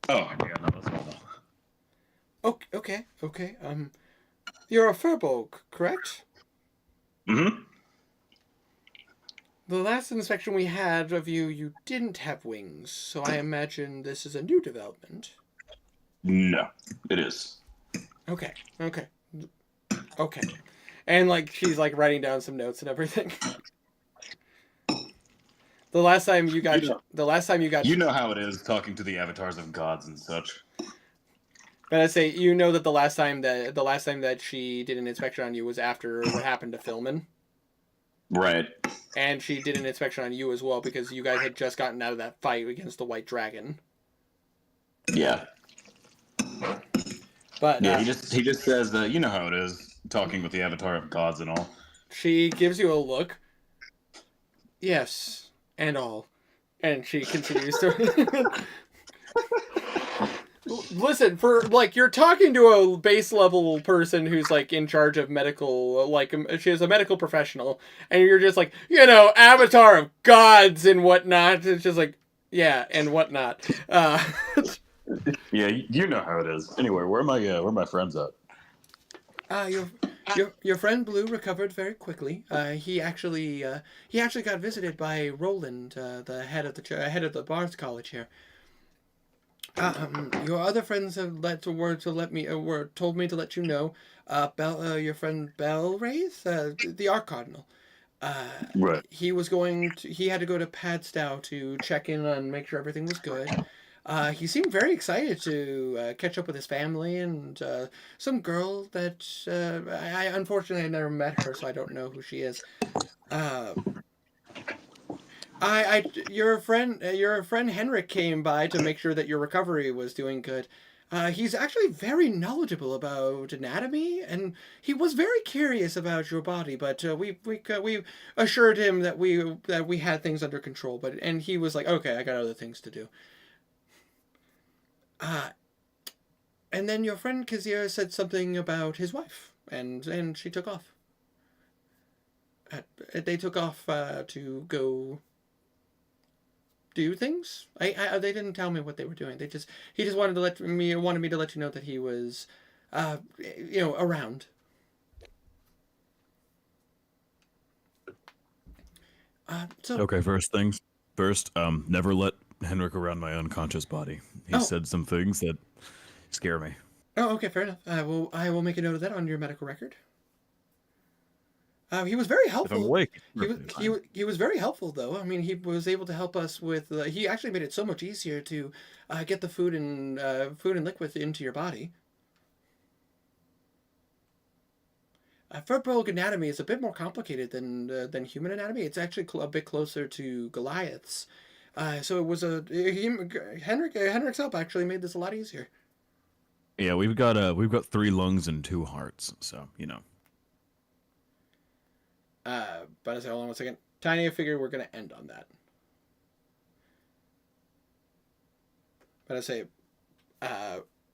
S8: Oh, yeah, no, that's not.
S1: Okay. You're a furbolg, correct?
S8: Mm-hmm.
S1: The last inspection we had of you, you didn't have wings, so I imagine this is a new development.
S8: No, it is.
S1: Okay. And like she's like writing down some notes and everything. The last time you got,
S9: You know how it is talking to the avatars of gods and such.
S1: But I say you know that the last time that she did an inspection on you was after what happened to Philman.
S8: Right.
S1: And she did an inspection on you as well because you guys had just gotten out of that fight against the White Dragon.
S8: Yeah.
S1: But
S9: Yeah, he just says that you know how it is talking with the avatar of gods and all.
S1: she gives you a look. Yes, and all. And she continues to... Listen, for like you're talking to a base level person who's like in charge of medical, like she is a medical professional, and you're just like, you know, avatar of gods and whatnot. It's just like, yeah, and whatnot.
S9: Yeah, you know how it is. Anyway, where are my friends at?
S1: Your friend Blue recovered very quickly. He actually got visited by Roland, the head of the Bards College here. Your other friends have told me to let you know. Your friend Belraith, the Arc Cardinal.
S9: Right.
S1: He had to go to Padstow to check in and make sure everything was good. He seemed very excited to catch up with his family and some girl that I unfortunately never met her, so I don't know who she is. Your friend Henrik came by to make sure that your recovery was doing good. He's actually very knowledgeable about anatomy, and he was very curious about your body. But we assured him that we had things under control. And he was like, okay, I got other things to do. And then your friend Kazir said something about his wife, and she took off. They took off to go do things. They didn't tell me what they were doing. He just wanted me to let you know that he was, around.
S9: Okay, first things first. Never let Henrik around my unconscious body. He said some things that scare me.
S1: Oh, okay, fair enough. I will make a note of that on your medical record. He was very helpful.
S9: If I'm awake,
S1: he was very helpful, though. I mean, he was able to help us with. He actually made it so much easier to get the food and liquid into your body. Furbolg anatomy is a bit more complicated than human anatomy. It's actually a bit closer to Goliath's. So it was Henrik's help actually made this a lot easier.
S9: Yeah, we've got 3 lungs and 2 hearts, so you know.
S1: But I say, hold on 1 second. Tiny, I figured we're gonna end on that. But I say,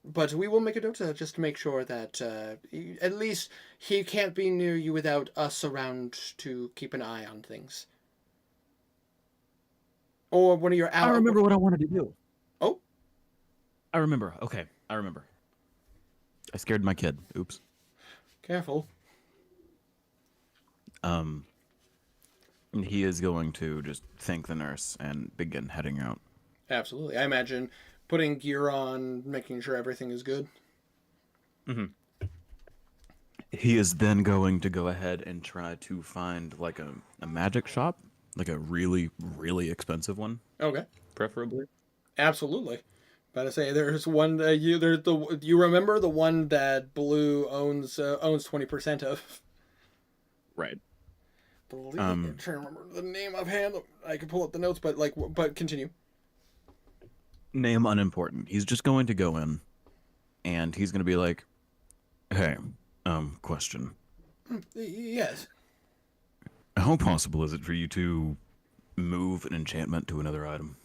S1: but we will make a note just to make sure that at least he can't be near you without us around to keep an eye on things. Or one of your
S5: I remember what I wanted to do.
S1: Oh,
S5: I remember. Okay, I remember.
S9: I scared my kid. Oops.
S1: careful.
S9: He is going to just thank the nurse and begin heading out.
S1: Absolutely. I imagine putting gear on, making sure everything is good.
S9: He is then going to go ahead and try to find like a magic shop, like a really, really expensive one,
S1: Okay.
S9: preferably.
S1: Absolutely. But I say there's one you remember the one that Blue owns 20% of.
S9: Right.
S1: I'm trying to remember the name offhand. I can pull up the notes, but continue.
S9: Name unimportant. He's just going to go in, and he's going to be like, "Hey, question.
S1: Yes.
S9: How possible is it for you to move an enchantment to another item?"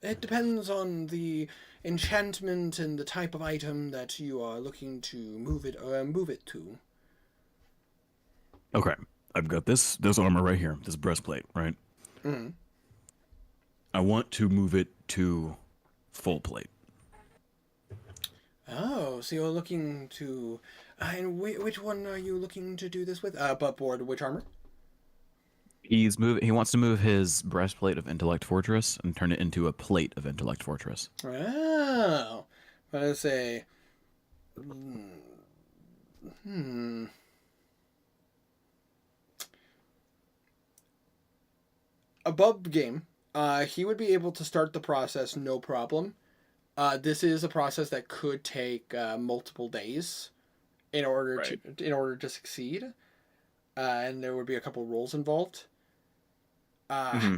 S1: It depends on the enchantment and the type of item that you are looking to move it to.
S9: Okay, I've got this armor right here, this breastplate, right?
S1: Mm-hmm.
S9: I want to move it to full plate.
S1: Oh, so you're looking to... and which one are you looking to do this with? Buttboard, which armor?
S9: He wants to move his breastplate of Intellect Fortress and turn it into a plate of Intellect Fortress.
S1: Oh. But I say... Above game, he would be able to start the process no problem. This is a process that could take multiple days in order to succeed, and there would be a couple rules involved. But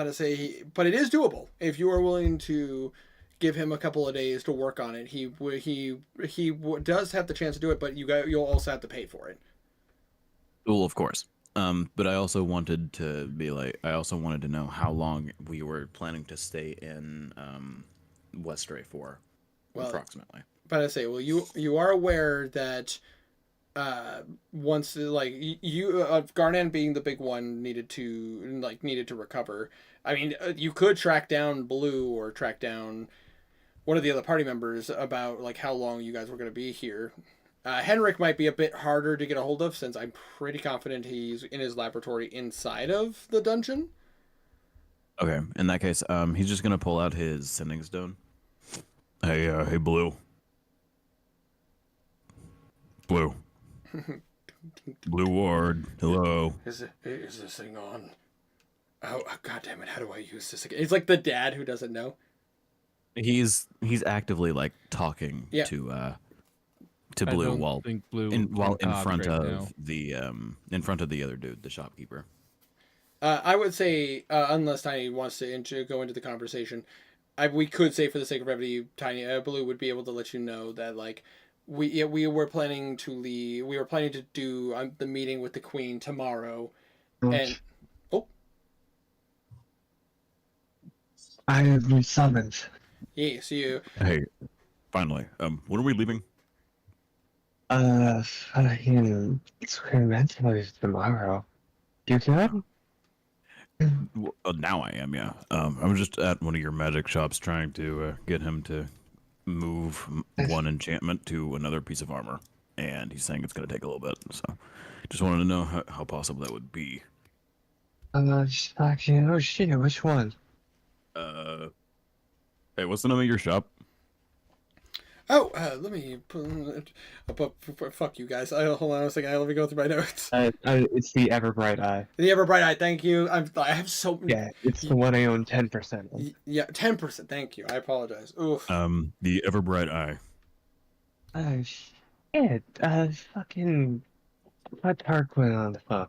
S1: it is doable if you are willing to give him a couple of days to work on it. He does have the chance to do it, but you'll also have to pay for it.
S9: Well, of course. But I also wanted to know how long we were planning to stay in Westray for, approximately.
S1: But you are aware that once Garnan being the big one needed to recover. I mean, you could track down Blue or track down one of the other party members about how long you guys were going to be here. Henrik might be a bit harder to get a hold of since I'm pretty confident he's in his laboratory inside of the dungeon.
S9: Okay, in that case, he's just gonna pull out his sending stone. Hey, Blue. Blue. Blue Ward. Hello.
S1: Is this thing on? Oh, God damn it! How do I use this again? It's like the dad who doesn't know.
S9: He's actively talking to Blue while in front of the other dude, the shopkeeper.
S1: I would say unless Tiny wants to go into the conversation, we could say for the sake of brevity, Tiny Blue would be able to let you know that we were planning to leave. We were planning to do the meeting with the Queen tomorrow, and
S2: I have been summoned.
S1: Yes, you.
S9: Hey, finally. When are we leaving?
S2: It's eventually tomorrow. You good?
S9: Now I am, yeah. I'm just at one of your magic shops trying to get him to move one enchantment to another piece of armor, and he's saying it's going to take a little bit. So, just wanted to know how possible that would be.
S2: Oh shit! Which one?
S9: Hey, what's the name of your shop?
S1: Oh, let me fuck you guys. Hold on a second. Let me go through my notes.
S2: It's the Everbright Eye.
S1: The Everbright Eye. Thank you. I have so many.
S2: Yeah, it's the one I own 10%.
S1: Yeah, 10%. Thank you. I apologize. Oof.
S9: The Everbright Eye.
S2: Yeah, fucking put Tarquin on the phone.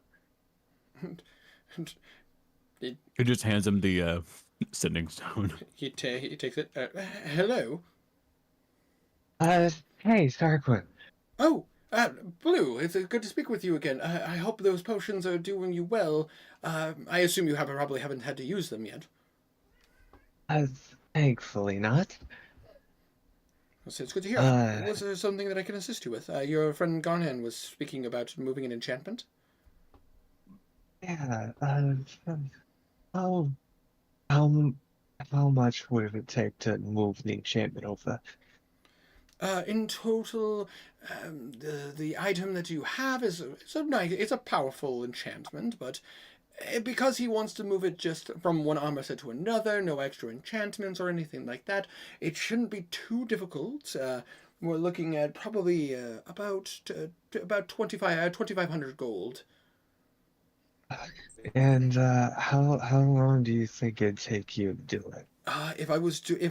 S9: He just hands him the sending stone.
S1: He takes it. Hello.
S2: Hey, Tarquin.
S1: Oh, Blue, it's good to speak with you again. I hope those potions are doing you well. I assume you probably haven't had to use them yet.
S2: Thankfully not.
S1: So it's good to hear. Was there something that I can assist you with? Your friend Garnan was speaking about moving an enchantment.
S2: Yeah, how, how, how much would it take to move the enchantment over?
S1: In total, the item that you have is a nice. It's a powerful enchantment, but because he wants to move it just from one armor set to another, no extra enchantments or anything like that, it shouldn't be too difficult. We're looking at probably about 2,500 gold.
S2: And how long do you think it'd take you to do it?
S1: If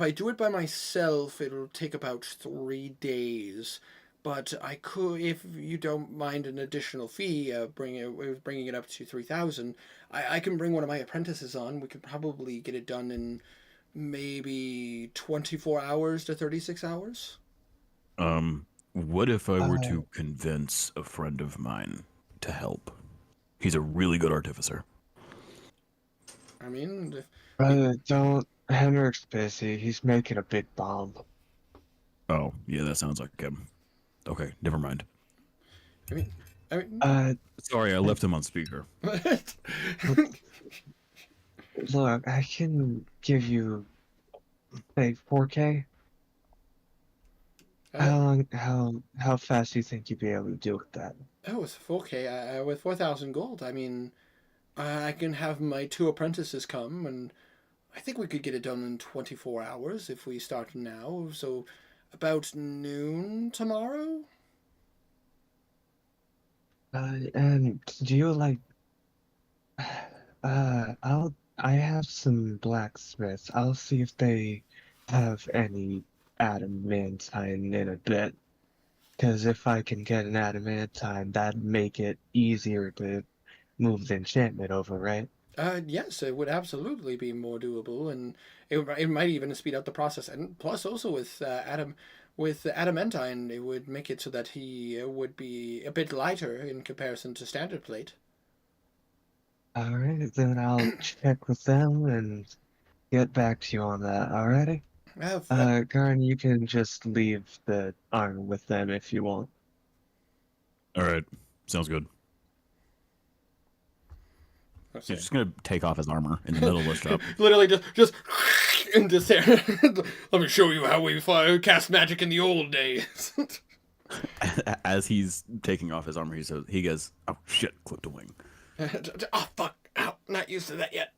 S1: I do it by myself, it'll take about 3 days. But I could, if you don't mind an additional fee, bringing it up to 3,000. I can bring one of my apprentices on. We could probably get it done in maybe 24 hours to 36 hours.
S9: What if I were to convince a friend of mine to help? He's a really good artificer.
S1: I mean,
S2: Don't. Henrik's busy. He's making a big bomb.
S9: Oh, yeah, that sounds like him. Okay, never mind.
S1: I mean,
S9: Sorry, I left him on speaker.
S2: Look, I can give you, say, 4K. How fast do you think you'd be able to do with that?
S1: with 4K, with 4,000 gold. I mean, I can have my 2 apprentices come, and I think we could get it done in 24 hours if we start now. So, about noon tomorrow.
S2: And do you like? I have some blacksmiths. I'll see if they have any adamantine in a bit. Because if I can get an adamantine, that'd make it easier to move the enchantment over, right?
S1: Yes, it would absolutely be more doable, and it might even speed up the process. And plus, also with adamantine, it would make it so that he would be a bit lighter in comparison to standard plate.
S2: Alright, then I'll check with them and get back to you on that, alrighty? Garn, you can just leave the armor with them if you want.
S9: All right, sounds good.
S1: Let's
S9: He's
S1: see.
S9: just gonna take off his armor in the middle of the shop.
S1: Literally just into there. Let me show you how we cast magic in the old days.
S9: As he's taking off his armor, he goes, "Oh shit!" Clipped a wing.
S1: Oh fuck! Ow, not used to that yet.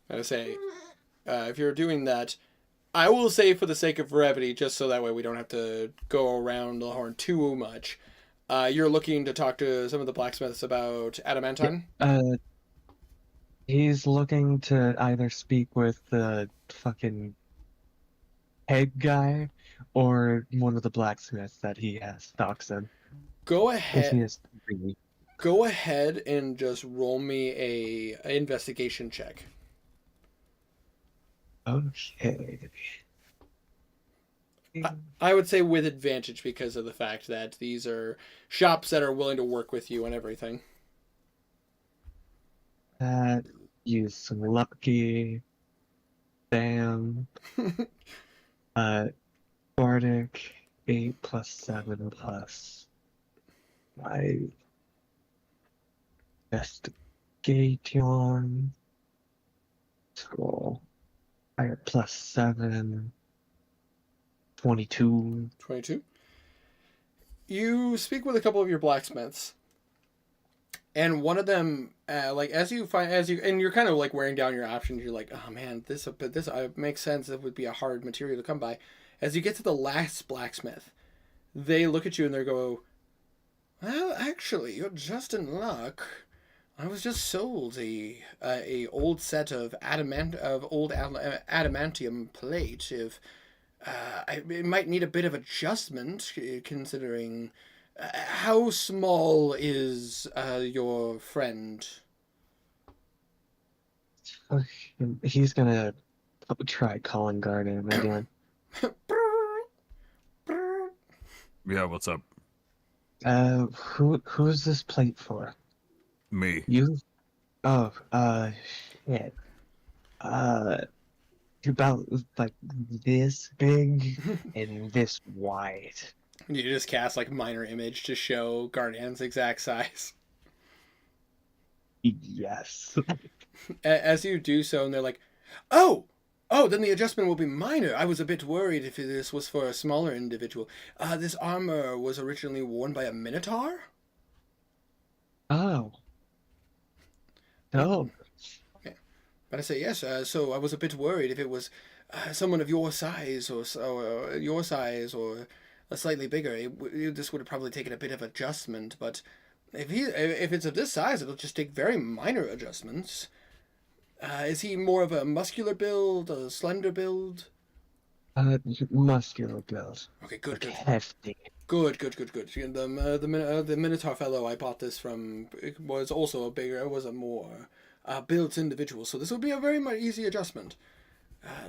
S1: I say, if you're doing that, I will say for the sake of brevity, just so that way we don't have to go around the horn too much. You're looking to talk to some of the blacksmiths about adamantine?
S2: He's looking to either speak with the fucking head guy or one of the blacksmiths that he has stocks in.
S1: Go
S2: 'Cause he
S1: ahead.
S2: has 3.
S1: Go ahead and just roll me a investigation check.
S2: Okay.
S1: I would say with advantage because of the fact that these are shops that are willing to work with you and everything.
S2: Use some lucky. Damn. Bardic 8 plus 7 plus 5. Investigation. Scroll. Fire plus 7. 22.
S1: 22. You speak with a couple of your blacksmiths, and one of them, and you're kind of like wearing down your options. You're like, oh man, this makes sense. It would be a hard material to come by. As you get to the last blacksmith, they look at you and they go, well, actually, you're just in luck. I was just sold a old set of adamantium plate. it might need a bit of adjustment, considering how small is your friend?
S2: He's gonna try calling Guardian again.
S9: Yeah, what's up?
S2: Who's this plate for?
S9: Me.
S2: You? Oh, shit. About like this big and this wide.
S1: You just cast like minor image to show Guardian's exact size.
S2: Yes.
S1: As you do so, and they're like, "Oh, then the adjustment will be minor. I was a bit worried if this was for a smaller individual. This armor was originally worn by a Minotaur."
S2: Oh. No.
S1: But I say yes. So I was a bit worried if it was someone of your size or a slightly bigger. This would have probably taken a bit of adjustment. But if it's of this size, it'll just take very minor adjustments. Is he more of a muscular build, a slender build?
S2: Muscular build.
S1: Okay, good.
S2: Hefty.
S1: Good. The Minotaur fellow I bought this from was also was a more built individual, so this will be a very much easy adjustment.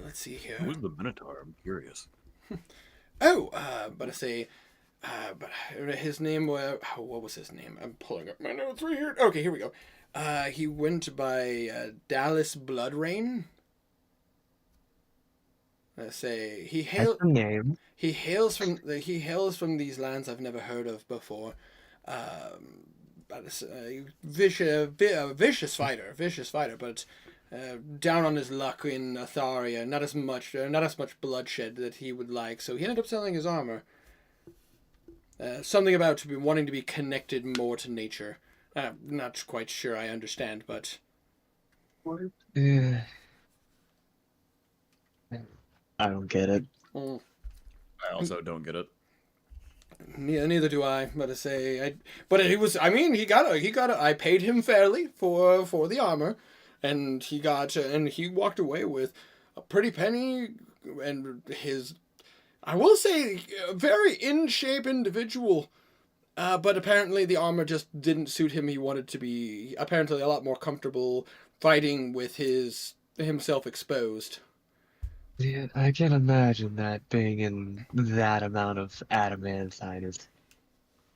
S1: Let's see here.
S9: Who's the Minotaur? I'm curious.
S1: But I say, but his name was, what was his name? I'm pulling up my notes right here. Okay, here we go. He went by Dallas Bloodrain. Let's say he
S2: That's the name.
S1: He hails from these lands I've never heard of before. Vicious fighter, but down on his luck in Atharia. Not as much bloodshed that he would like. So he ended up selling his armor. Something about wanting to be connected more to nature. Not quite sure I understand, but
S2: Yeah. I don't get it.
S9: I also don't get it.
S1: Neither do I. But I say, he was. I mean, he got a. I paid him fairly for the armor, and he walked away with a pretty penny, and his. I will say, a very in shape individual. But apparently the armor just didn't suit him. He wanted to be apparently a lot more comfortable fighting with himself exposed.
S2: Yeah, I can imagine that being in that amount of adamantine is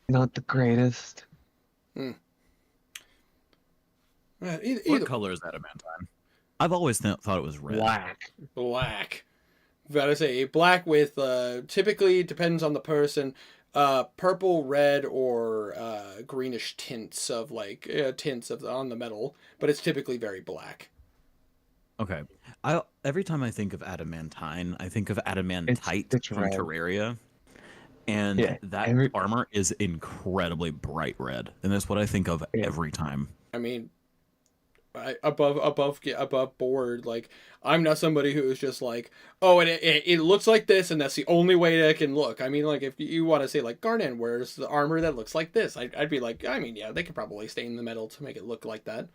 S2: not the greatest.
S1: Either,
S9: What color is adamantine? I've always thought it was red.
S1: Black. Gotta say black with typically depends on the person. Purple, red, or greenish tints of on the metal, but it's typically very black.
S9: Okay. Every time I think of adamantine, I think of adamantite
S2: It's
S9: from
S2: red.
S9: Terraria. And that armor is incredibly bright red. And that's what I think of every time.
S1: I mean, above board, like, I'm not somebody who is just like, oh, and it looks like this, and that's the only way that it can look. I mean, like, if you want to say, like, Garnan wears the armor that looks like this, I'd be like, I mean, yeah, they could probably stain the metal to make it look like that.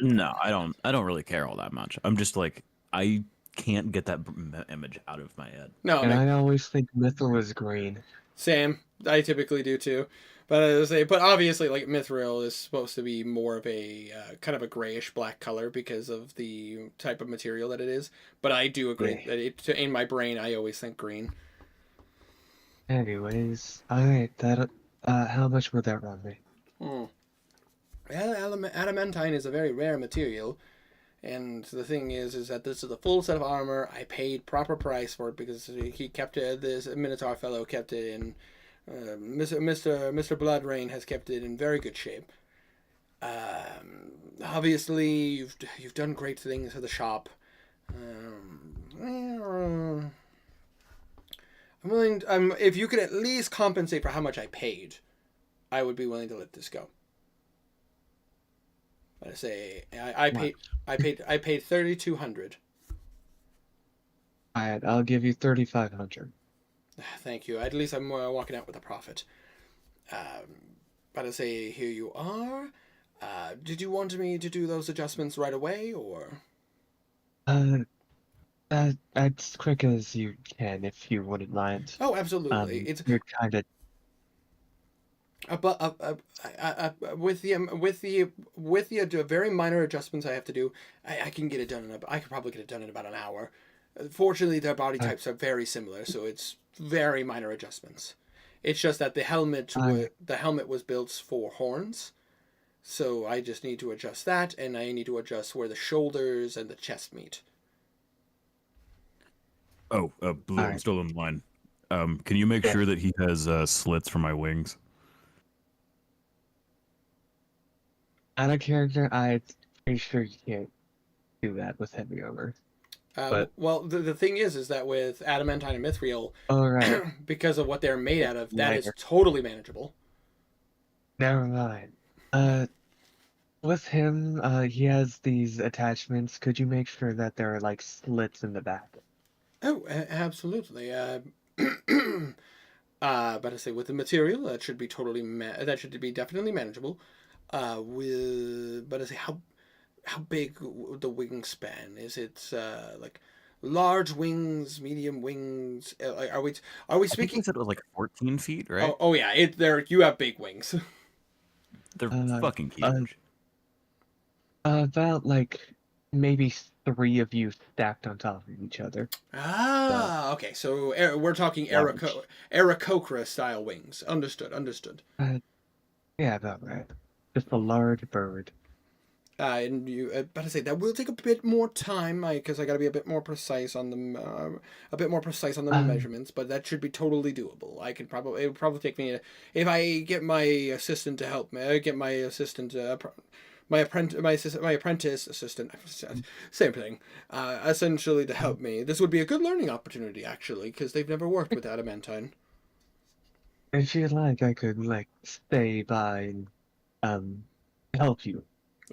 S9: No, I don't really care all that much. I'm just like, I can't get that image out of my head.
S1: No,
S2: And I always think Mithril was green.
S1: Same. I typically do too. But obviously, like, Mithril is supposed to be more of a kind of a grayish black color because of the type of material that it is. But I do agree that in my brain, I always think green.
S2: Anyways, alright, how much would that run me?
S1: Adamantine is a very rare material, and the thing is that this is a full set of armor. I paid proper price for it because he kept it. This Minotaur fellow kept it in. Mr. Bloodrain has kept it in very good shape. Obviously, you've done great things for the shop. I'm willing. If you could at least compensate for how much I paid, I would be willing to let this go. But I say I paid 3,200.
S2: Alright, I'll give you 3,500.
S1: Thank you. At least I'm walking out with a profit. But I say, here you are. Did you want me to do those adjustments right away, or?
S2: Uh, as quick as you can, if you wouldn't mind.
S1: Oh, absolutely. It's
S2: You're kind of
S1: but with the very minor adjustments I have to do, I can get it done I could probably get it done in about an hour. Fortunately, their body types are very similar, so it's very minor adjustments. It's just that the helmet was built for horns, so I just need to adjust that, and I need to adjust where the shoulders and the chest meet.
S9: Oh, Blue, I'm
S2: Alright.
S9: still in line. Can you make
S2: Yeah.
S9: sure that he has slits for my wings?
S2: out of character. I'm pretty sure you can't do that with heavy armor. But-
S1: Well, the thing is that with adamantine and mithril,
S2: All right,
S1: because of what they're made out of, that is
S2: Lighter.
S1: totally manageable.
S2: never mind. With him, he has these attachments. Could you make sure that there are like slits in the back?
S1: Oh, absolutely. But I say with the material, that should be totally that should be definitely manageable. But I say how big the wingspan is? It like large wings, medium wings? Are we
S5: I think he
S1: speaking?
S5: said it was like 14 feet, right?
S1: Oh yeah, you have big wings.
S5: They're
S2: uh,
S5: fucking
S2: uh,
S5: huge.
S2: About like maybe 3 of you stacked on top of each other.
S1: Okay. So we're talking
S2: Large.
S1: Aarakocra style wings. Understood.
S2: Yeah, about right. Just a large bird.
S1: And you, but I say that will take a bit more time, because I got to be a bit more precise on the measurements. But that should be totally doable. It would probably take me if I get my assistant to help me. Get my assistant, my apprentice assistant, same thing. Essentially to help me. This would be a good learning opportunity actually, because they've never worked with adamantine.
S2: If you'd like, I could like stay by and help you.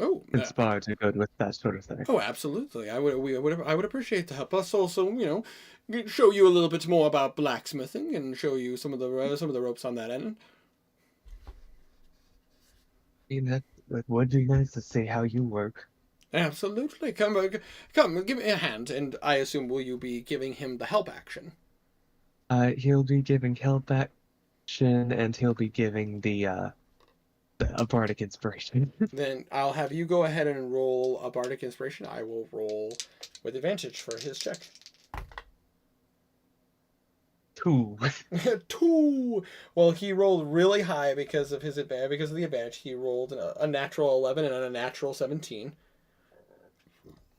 S1: Oh,
S2: Since bards are good with that sort of thing.
S1: oh, absolutely. I would appreciate the help. Plus, also, show you a little bit more about blacksmithing and show you some of the ropes on that end.
S2: That would be nice to see how you work.
S1: Absolutely. Come, give me a hand. And I assume will you be giving him the help action?
S2: He'll be giving help action, and he'll be giving a bardic inspiration.
S1: Then I'll have you go ahead and roll a bardic inspiration. I will roll with advantage for his check.
S2: 2.
S1: 2. Well, he rolled really high because of the advantage. He rolled a natural 11 and a natural 17.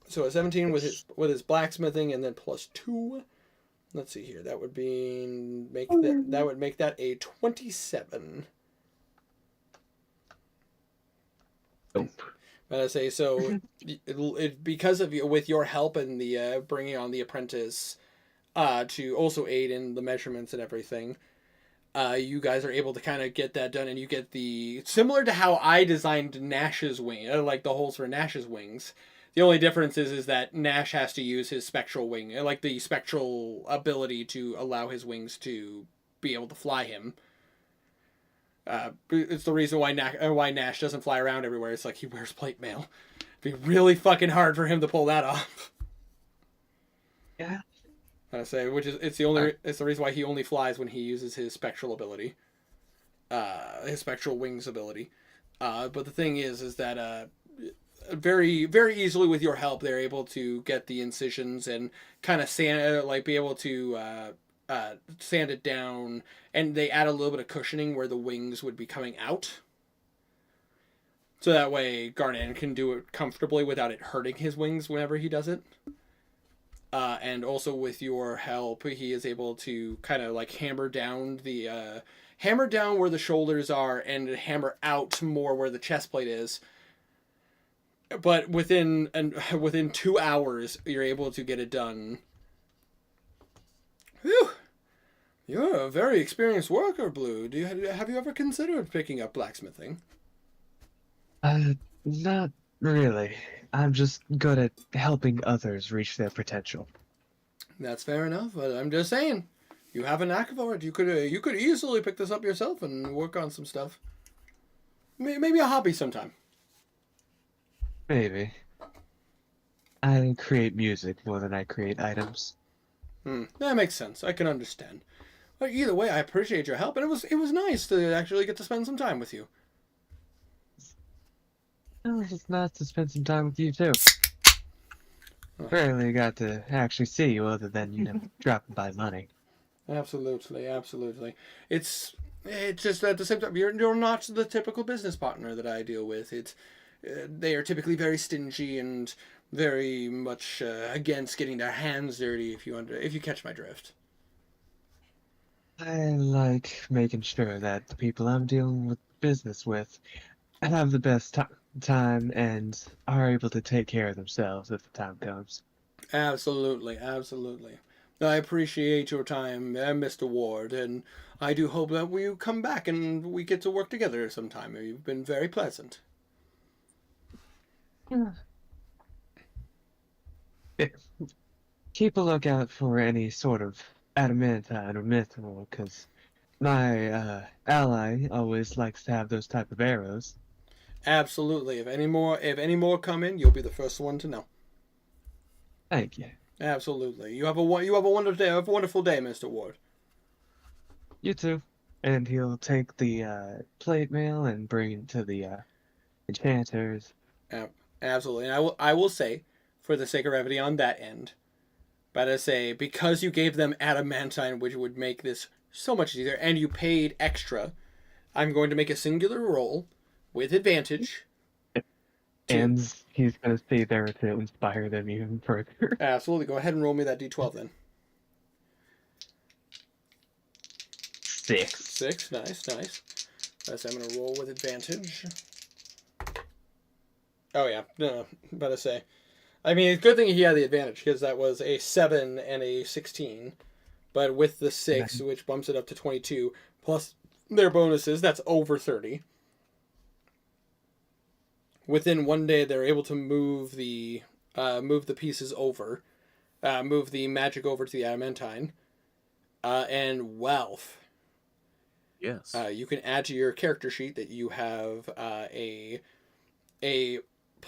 S1: So a 17 with his blacksmithing, and then plus 2. Let's see here. That would make that a 27.
S2: Nope.
S1: But I say so. Because of with your help and the bringing on the apprentice, to also aid in the measurements and everything, you guys are able to kind of get that done, and you get similar to how I designed Nash's wing, like the holes for Nash's wings. The only difference is that Nash has to use his spectral wing, like the spectral ability to allow his wings to be able to fly him. It's the reason why Nash doesn't fly around everywhere. It's like he wears plate mail. It'd be really fucking hard for him to pull that off.
S2: Yeah.
S1: I say, it's the reason why he only flies when he uses his spectral ability, his spectral wings ability. But the thing is that very very easily with your help, they're able to get the incisions and kind of be able to sand it down, and they add a little bit of cushioning where the wings would be coming out. So that way Garnan can do it comfortably without it hurting his wings whenever he does it. And also with your help, he is able to kind of like hammer down where the shoulders are and hammer out more where the chest plate is. But within 2 hours, you're able to get it done. Whew. You're a very experienced worker, Blue. Have you ever considered picking up blacksmithing?
S2: Not really. I'm just good at helping others reach their potential.
S1: That's fair enough, but I'm just saying, you have a knack for it. You could easily pick this up yourself and work on some stuff. Maybe a hobby sometime.
S2: Maybe. I create music more than I create items.
S1: That makes sense. I can understand. But either way, I appreciate your help, and it was nice to actually get to spend some time with you.
S2: Oh, it's nice to spend some time with you too. Rarely got to actually see you other than, dropping by money.
S1: Absolutely, absolutely. It's just at the same time you're not the typical business partner that I deal with. It's they are typically very stingy and very much against getting their hands dirty. If you catch my drift.
S2: I like making sure that the people I'm dealing with business with have the best time and are able to take care of themselves if the time comes.
S1: Absolutely, absolutely. I appreciate your time, Mr. Ward, and I do hope that we come back and we get to work together sometime. You've been very pleasant.
S2: Keep a lookout for any sort of adamantine or mithril, because my ally always likes to have those type of arrows.
S1: Absolutely. If any more come in, you'll be the first one to know.
S2: Thank you.
S1: Absolutely. You have a wonderful day, Mr. Ward.
S2: You too. And he'll take the plate mail and bring it to the enchanters.
S1: Absolutely. And I will say, for the sake of brevity on that end, but I say because you gave them adamantine, which would make this so much easier, and you paid extra, I'm going to make a singular roll with advantage.
S2: And he's going to stay there to inspire them even further.
S1: Absolutely. Go ahead and roll me that d12 then.
S2: 6.
S1: 6. Nice, nice. So I'm going to roll with advantage. Oh, yeah. No, about to say. I mean, it's a good thing he had the advantage, because that was a 7 and a 16. But with the 6, which bumps it up to 22, plus their bonuses, that's over 30. Within one day, they're able to move the pieces over, move the magic over to the adamantine, and wealth.
S6: Yes.
S1: You can add to your character sheet that you have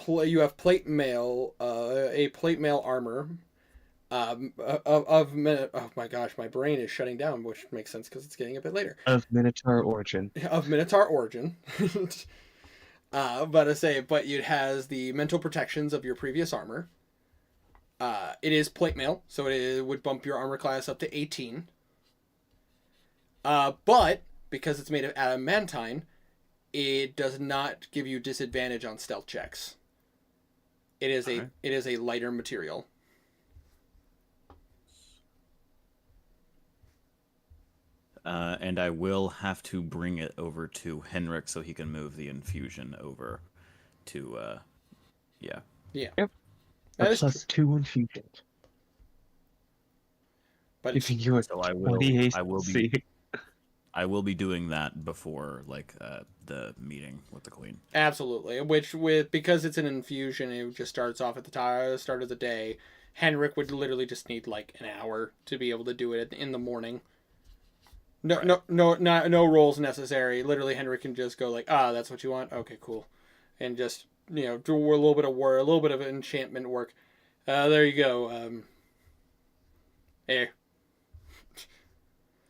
S1: you have plate mail, a plate mail armor, oh my gosh, my brain is shutting down, which makes sense because it's getting a bit later.
S2: Of Minotaur origin.
S1: Of Minotaur origin. But it has the mental protections of your previous armor. It is plate mail, so it would bump your armor class up to 18. But because it's made of adamantine, it does not give you disadvantage on stealth checks. It is a lighter material.
S6: And I will have to bring it over to Henrik so he can move the infusion over to, yeah.
S1: Yeah.
S2: Yep.
S1: That is
S2: plus 2 infusion.
S1: But
S2: Giving you a
S6: So I
S2: 20
S6: will
S2: AC.
S6: I will be doing that before, the meeting with the queen.
S1: Absolutely. Because it's an infusion, it just starts off at the start of the day. Henrik would literally just need an hour to be able to do it in the morning. No, right. No rolls necessary. Literally, Henrik can just go that's what you want. Okay, cool, and just do a little bit of enchantment work. There you go. Here.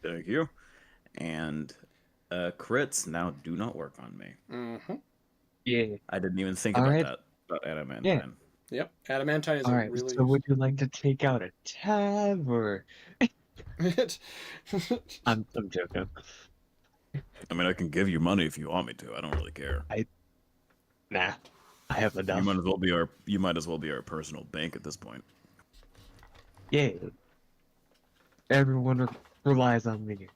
S6: Thank you. And crits now do not work on me.
S1: Mm-hmm.
S2: Yeah.
S6: I didn't even think
S2: All
S6: about
S2: right.
S6: that. About adamantine.
S2: Yeah.
S1: Yep. Adamantine is
S2: Alright,
S1: really.
S2: so would you like to take out a tab or? I'm joking.
S9: I mean, I can give you money if you want me to. I don't really care.
S2: Nah, I have enough.
S9: You might as well be our personal bank at this point.
S2: Yeah. Everyone relies on me,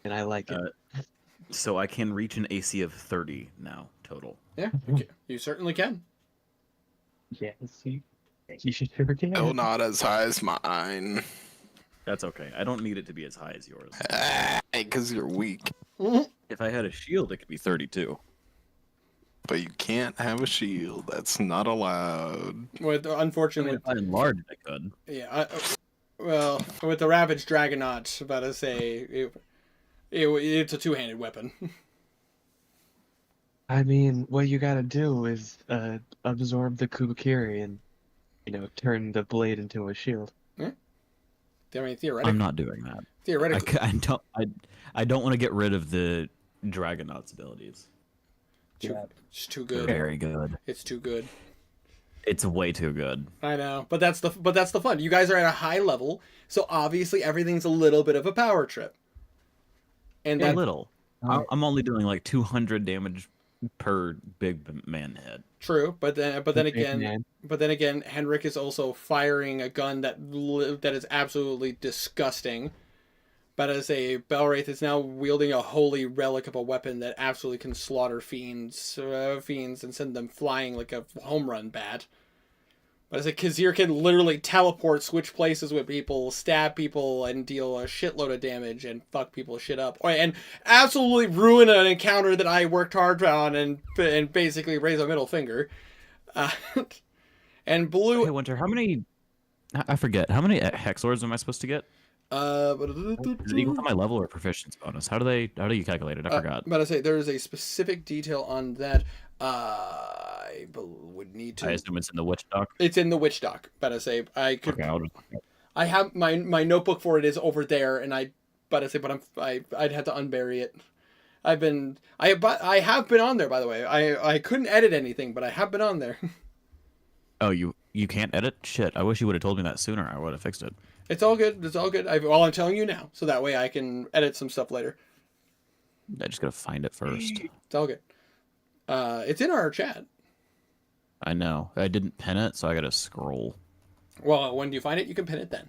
S2: and I like it.
S6: So I can reach an AC of 30 now total.
S1: Yeah, you certainly can.
S2: Yes, you should sure can.
S4: Still not as high as mine.
S6: That's okay. I don't need it to be as high as yours.
S4: Because you're weak.
S6: If I had a shield, it could be 32.
S4: But you can't have a shield. That's not allowed.
S1: Unfortunately,
S6: If I enlarged, I could.
S1: Yeah. Well, with the Ravaged Dragonaut, about to say, it's a two-handed weapon.
S2: I mean, what you gotta do is absorb the Kubakiri and turn the blade into a shield.
S1: I mean, theoretically,
S5: I'm not doing that.
S1: theoretically,
S5: I don't want to get rid of the Dragonaut's abilities.
S1: it's too good.
S5: Very good.
S1: It's too good.
S5: It's way too good.
S1: I know, but that's the fun. You guys are at a high level, so obviously everything's a little bit of a power trip. And
S5: A
S1: that
S5: little. I'm only doing like 200 damage per big man hit.
S1: true, but then
S2: Big
S1: again,
S2: man.
S1: Henrik is also firing a gun that is absolutely disgusting. But as a Belwraith is now wielding a holy relic of a weapon that absolutely can slaughter fiends and send them flying like a home run bat. But as a Kazir can literally teleport, switch places with people, stab people, and deal a shitload of damage and fuck people's shit up, and absolutely ruin an encounter that I worked hard on and basically raise a middle finger. And Blue.
S5: Hey, Winter, how many? I forget. How many hex swords am I supposed to get?
S1: Is
S5: Is it equal to my level or proficiency bonus? How do you calculate it? I forgot.
S1: But I say there is a specific detail on that. I would need to.
S5: I assume it's in the witch doc.
S1: It's in the witch doc. But I say I could.
S5: Okay,
S1: I have my notebook for it is over there, and I'd have to unbury it. I have been on there, by the way. I couldn't edit anything, but I have been on there.
S5: Oh, you can't edit? Shit! I wish you would have told me that sooner. I would have fixed it.
S1: It's all good. It's all good. I'm telling you now, so that way I can edit some stuff later.
S5: I just gotta find it first.
S1: It's all good. It's in our chat.
S5: I know. I didn't pin it, so I gotta scroll.
S1: Well, when you find it, you can pin it then.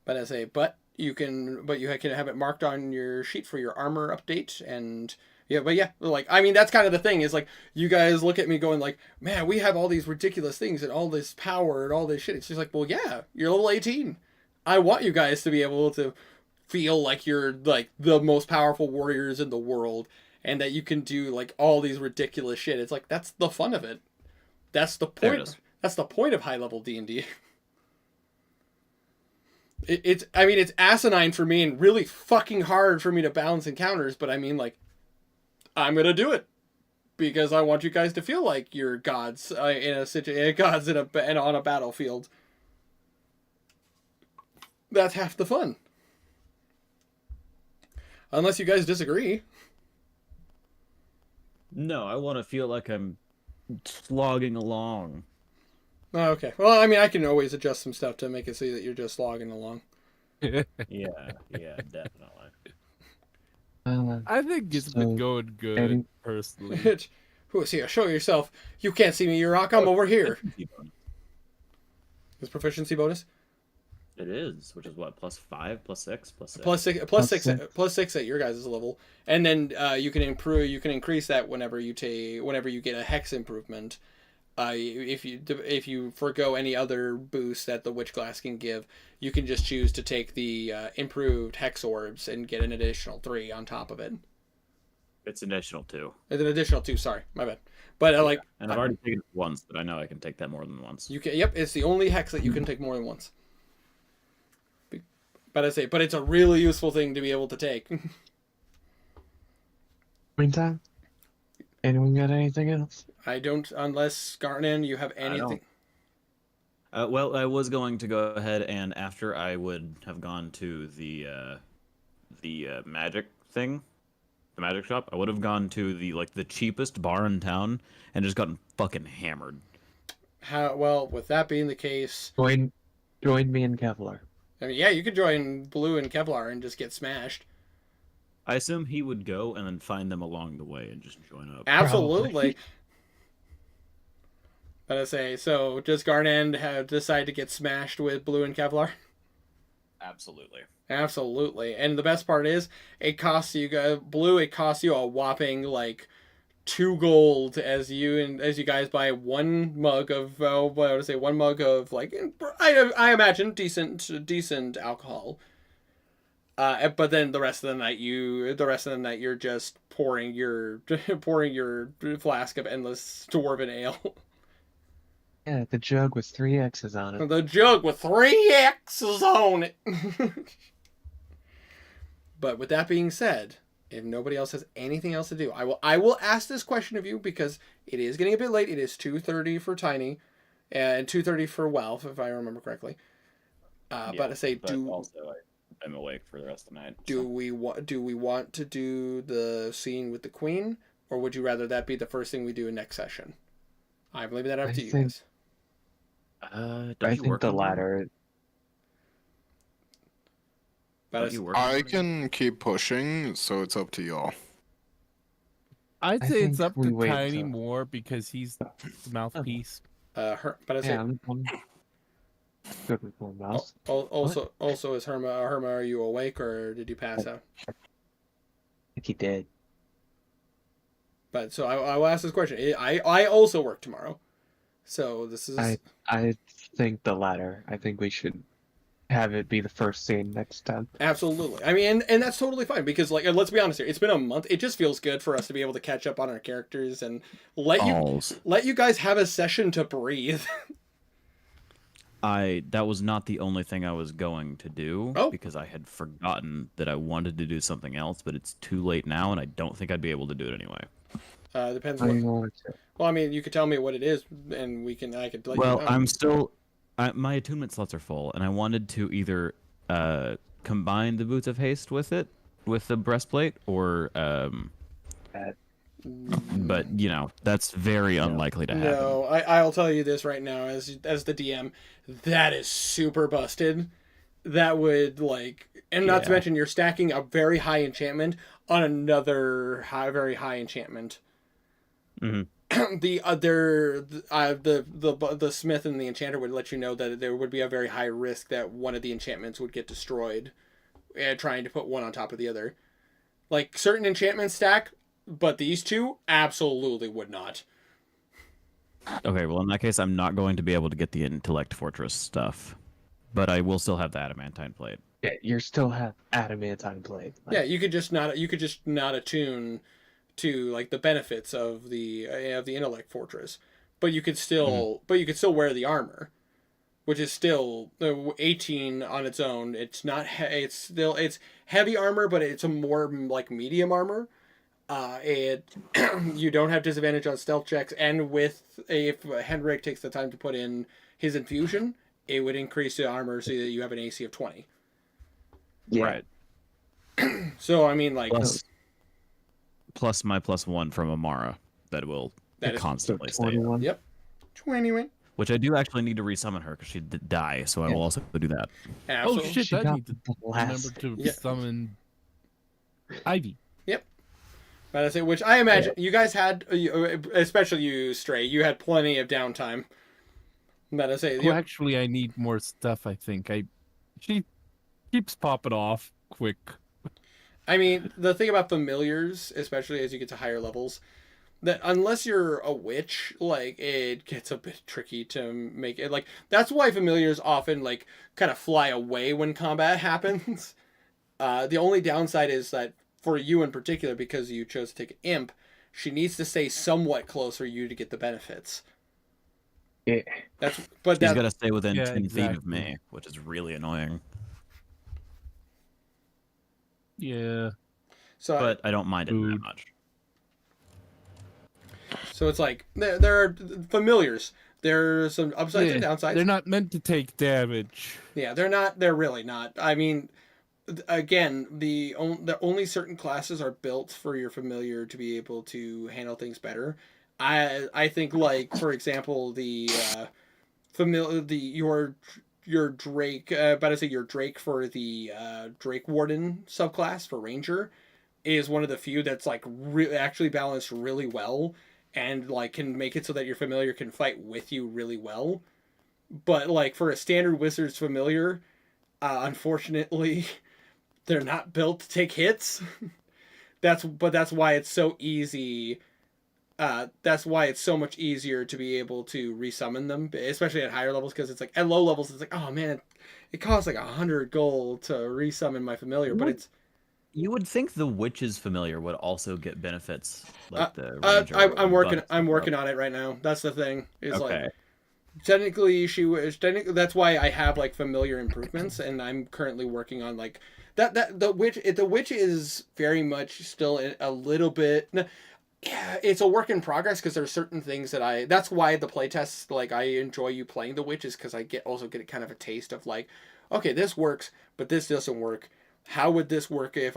S1: But you can have it marked on your sheet for your armor update, and that's kind of the thing is like you guys look at me going like, man, we have all these ridiculous things and all this power and all this shit. It's just like, well, yeah, you're level 18. I want you guys to be able to feel like you're like the most powerful warriors in the world, and that you can do like all these ridiculous shit. It's like that's the fun of it. That's the
S5: There it
S1: point.
S5: is.
S1: That's the point of high level D&D. It's asinine for me and really fucking hard for me to balance encounters, but I mean, like, I'm gonna do it because I want you guys to feel like you're gods on a battlefield. That's half the fun. Unless you guys disagree.
S5: No, I want to feel like I'm slogging along.
S1: Oh, okay. Well, I mean, I can always adjust some stuff to make it so that you're just logging along.
S5: Yeah, definitely.
S7: I think it's been going good,
S2: Eddie?
S7: personally.
S1: Who is here? Show yourself. You can't see me, Yurok. I'm over here. Is proficiency bonus?
S6: It is, which is what, +5, +6, +6.
S1: Plus six at your guys' level, and then you can increase that whenever you get a hex improvement. If you forgo any other boost that the Witch Glass can give, you can just choose to take the improved hex orbs and get an additional 3 on top of it.
S6: It's an additional 2.
S1: It's an additional 2. Sorry, my bad. But
S6: And I've already taken it once, but I know I can take that more than once.
S1: you can. Yep, it's the only hex that you can take more than once. But it's a really useful thing to be able to take.
S2: Meantime, anyone got anything else?
S1: I don't, unless Garnan, you have anything.
S6: Well, I was going to go ahead and after I would have gone to the magic thing, the magic shop, I would have gone to the cheapest bar in town and just gotten fucking hammered.
S1: Well, with that being the case,
S2: Join me in Kevlar.
S1: I mean, yeah, you could join Blue and Kevlar and just get smashed.
S6: I assume he would go and then find them along the way and just join up.
S1: Absolutely. But so does Garnan decide to get smashed with Blue and Kevlar?
S6: Absolutely.
S1: Absolutely. And the best part is, it costs you Blue. It costs you a whopping 2 gold as you guys buy one mug of I imagine decent alcohol. But then the rest of the night you're just pouring your flask of endless dwarven ale.
S2: Yeah, the jug with 3 X's on it.
S1: The jug with 3 X's on it. But with that being said, if nobody else has anything else to do, I will ask this question of you because it is getting a bit late. It is 2:30 for Tiny. and 2:30 for Wealth, if I remember correctly. But I say,
S6: also I'm awake for the rest of the night.
S1: do we want to do the scene with the Queen, or would you rather that be the first thing we do in next session? I'm leaving that up to you guys.
S2: I think the latter.
S1: But
S4: I can keep pushing, so it's up to y'all.
S7: I'd
S2: I
S7: say it's
S2: think
S7: up
S2: we
S7: to
S2: wait
S7: Tiny
S2: till-
S7: more because he's the mouthpiece.
S1: but I say,
S2: Yeah, I'm good with one mouse.
S1: also is Herma, are you awake or did you pass out?
S2: I think he did.
S1: But so I will ask this question. I also work tomorrow, so this is
S2: I think the latter. I think we should have it be the first scene next time.
S1: absolutely. I mean, and that's totally fine because, like, let's be honest here. It's been a month. It just feels good for us to be able to catch up on our characters and let you guys have a session to breathe.
S5: That was not the only thing I was going to do because I had forgotten that I wanted to do something else, but it's too late now, and I don't think I'd be able to do it anyway.
S1: Depends.
S2: Well,
S1: I mean, you could tell me what it is, and I could let you know.
S5: I'm still. My attunement slots are full, and I wanted to either combine the Boots of Haste with it, with the breastplate, or but that's very unlikely to happen.
S1: No, I'll tell you this right now, as the DM, that is super busted. That would and not to mention you're stacking a very high enchantment on another very high enchantment.
S5: Mm-hmm.
S1: The smith and the enchanter would let you know that there would be a very high risk that one of the enchantments would get destroyed, trying to put one on top of the other. Like certain enchantments stack, but these two absolutely would not.
S5: Okay, well in that case, I'm not going to be able to get the Intellect Fortress stuff, but I will still have the Adamantine Plate.
S2: yeah, you still have adamantine blade.
S1: Yeah, you could just not attune to like the benefits of the intellect fortress, but you could still wear the armor, which is still 18 on its own. It's not it's heavy armor, but it's a more like medium armor. You don't have disadvantage on stealth checks, and if Henrik takes the time to put in his infusion, it would increase the armor so that you have an AC of 20.
S2: Yeah.
S5: Right.
S1: So I mean, like
S5: plus my +1 from Amara that will
S1: That is-
S5: constantly
S2: So
S5: stay.
S2: 21.
S1: Yep. 21.
S5: Which I do actually need to resummon her because she did die, so I will also do that.
S7: Oh
S1: Absolutely.
S7: shit!
S2: She
S7: I
S2: got
S7: need to
S2: blasted.
S7: remember to
S1: Yeah.
S7: summon Ivy.
S1: But I say, which I imagine you guys had, especially you, Stray, you had plenty of downtime. But I say,
S7: Well, actually, I need more stuff. I think she keeps popping off quick.
S1: I mean, the thing about familiars, especially as you get to higher levels, that unless you're a witch, like, it gets a bit tricky to make it. Like, that's why familiars often, like, kind of fly away when combat happens. The only downside is that for you in particular, because you chose to take an imp, she needs to stay somewhat close for you to get the benefits.
S2: Yeah.
S1: But
S5: She's
S1: that,
S5: got to stay within
S7: Yeah,
S5: 10 feet of
S7: exactly.
S5: me, which is really annoying.
S7: Yeah.
S1: so
S5: But I don't mind it that
S7: Food.
S5: much.
S1: So it's like there are familiars. There's some upsides and downsides.
S7: They're not meant to take damage.
S1: Yeah, they're not. They're really not. I mean, again, the only certain classes are built for your familiar to be able to handle things better. I think, like, for example, your Drake, about to say your Drake for the Drake Warden subclass for Ranger is one of the few that's like actually balanced really well and like can make it so that your familiar can fight with you really well. But like for a standard Wizard's familiar, unfortunately, they're not built to take hits. That's why it's so easy. That's why it's so much easier to be able to resummon them, especially at higher levels, because it's like at low levels it's like, oh man, it costs like 100 gold to resummon my familiar, but it's
S5: You would think the Witch's familiar would also get benefits like the Ranger.
S1: I'm working
S5: buffs.
S1: on it right now. That's the thing. Is
S5: Okay.
S1: like technically that's why I have like familiar improvements, and I'm currently working on like that the witch is very much still a little bit. Yeah, it's a work in progress because there's certain things that that's why the playtests, like, I enjoy you playing the witch, is because I also get kind of a taste of like, okay, this works, but this doesn't work. How would this work if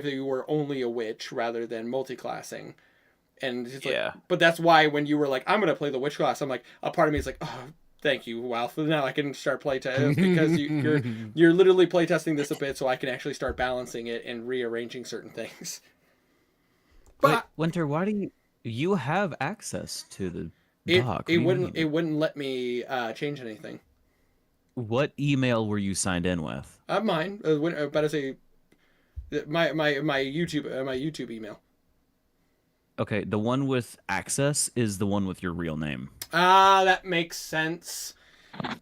S1: you were only a witch rather than multi-classing? And it's like,
S6: Yeah.
S1: but that's why when you were like, I'm gonna play the witch class, I'm like, a part of me is like, oh, thank you, wow, so now I can start playtesting because you're literally playtesting this a bit, so I can actually start balancing it and rearranging certain things.
S6: Wait,
S1: But
S6: Winter, why do you have access to the doc?
S1: it
S6: What do you
S1: wouldn't
S6: mean?
S1: let me change anything.
S6: What email were you signed in with?
S1: Mine, but I say my YouTube email.
S6: Okay, the one with access is the one with your real name.
S1: Ah, that makes sense. But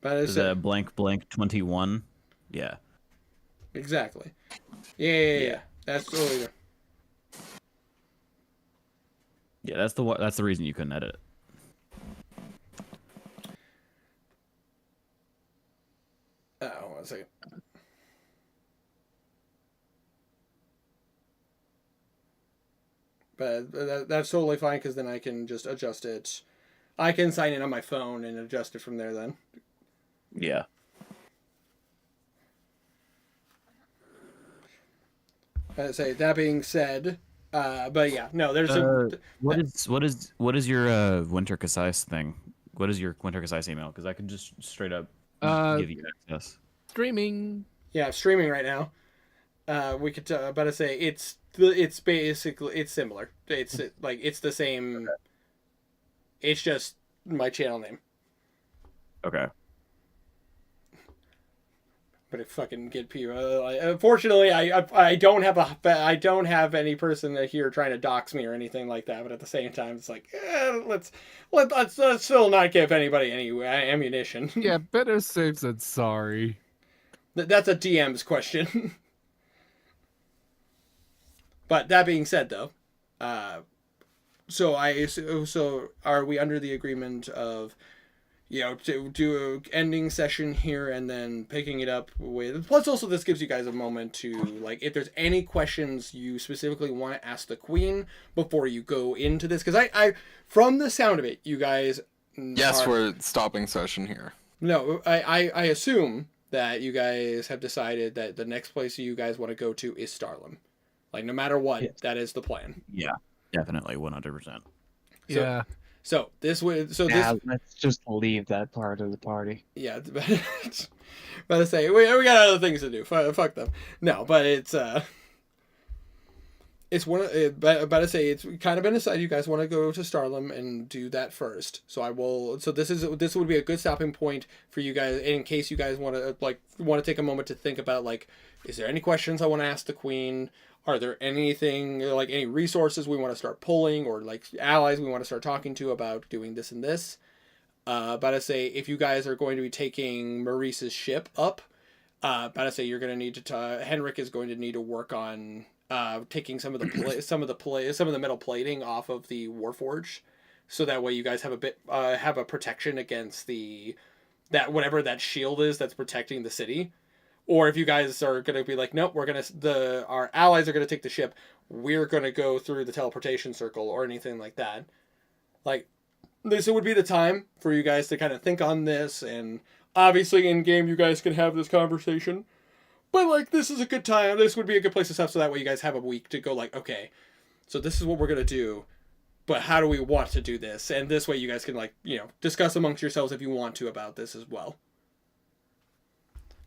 S1: I
S6: Is
S1: say,
S6: that blank blank 21? Yeah.
S1: exactly. Yeah. That's totally.
S6: Yeah, that's the reason you couldn't edit it.
S1: Oh, 1 second. But that's totally fine because then I can just adjust it. I can sign in on my phone and adjust it from there then.
S6: Yeah.
S1: Say that being said, but yeah, no, there's
S6: What is your Winter Concise thing? What is your Winter Concise email? Because I could just straight up give you access.
S7: Streaming.
S1: yeah, streaming right now. We could about to say it's basically it's similar. It's like it's the same. It's just my channel name.
S6: Okay.
S1: But it fucking get people. Unfortunately, I don't have any person here trying to dox me or anything like that. But at the same time, it's like let's still not give anybody any ammunition.
S7: Yeah, better safe than sorry.
S1: That's a DM's question. But that being said, though, so are we under the agreement of, to do a ending session here and then picking it up with, plus also this gives you guys a moment to, like, if there's any questions you specifically want to ask the queen before you go into this, because I from the sound of it, you guys
S4: Yes, we're stopping session here.
S1: No, I assume that you guys have decided that the next place you guys want to go to is Starlam. Like, no matter what,
S2: Yes.
S1: that is the plan.
S6: Yeah, definitely 100%.
S7: Yeah.
S1: So this would
S2: Let's just leave that part of the party.
S1: yeah. But to say we got other things to do. Fuck them. No, but it's one of, but to say it's kind of been decided you guys want to go to Starlam and do that first. So I will. So this would be a good stopping point for you guys in case you guys want to take a moment to think about, like, is there any questions I want to ask the queen? Are there anything, like, any resources we want to start pulling, or like allies we want to start talking to about doing this and this? But I say if you guys are going to be taking Maurice's ship up, but I say you're going to need to Henrik is going to need to work on taking some of the metal plating off of the Warforge, so that way you guys have a protection against that whatever that shield is that's protecting the city. Or if you guys are going to be like, nope, our allies are going to take the ship, we're going to go through the teleportation circle or anything like that. Like, this would be the time for you guys to kind of think on this, and obviously in game you guys can have this conversation. But, like, this is a good time. This would be a good place to stop, so that way you guys have a week to go, like, okay, so this is what we're going to do, but how do we want to do this? And this way you guys can, like, discuss amongst yourselves if you want to about this as well.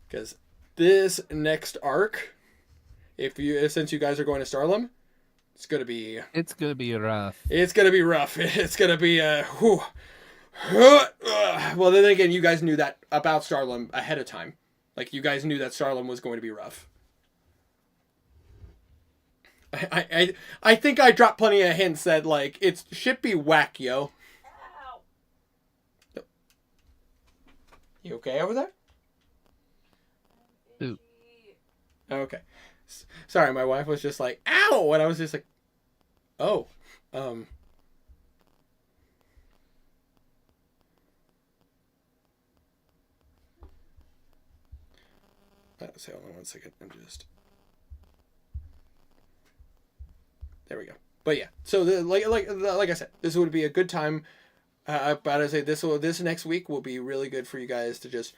S1: Because this next arc, since you guys are going to Starlam, it's gonna be rough.
S7: It's gonna be rough.
S1: It's gonna be well, then again, you guys knew that about Starlam ahead of time. Like, you guys knew that Starlam was going to be rough. I think I dropped plenty of hints that, like, it should be whack, yo. You okay over there?
S7: Ooh.
S1: Okay. Sorry, my wife was just like, ow! And I was just like, oh. Hold on 1 second. There we go. But yeah, so like I said, this would be a good time. But I say this next week will be really good for you guys to just,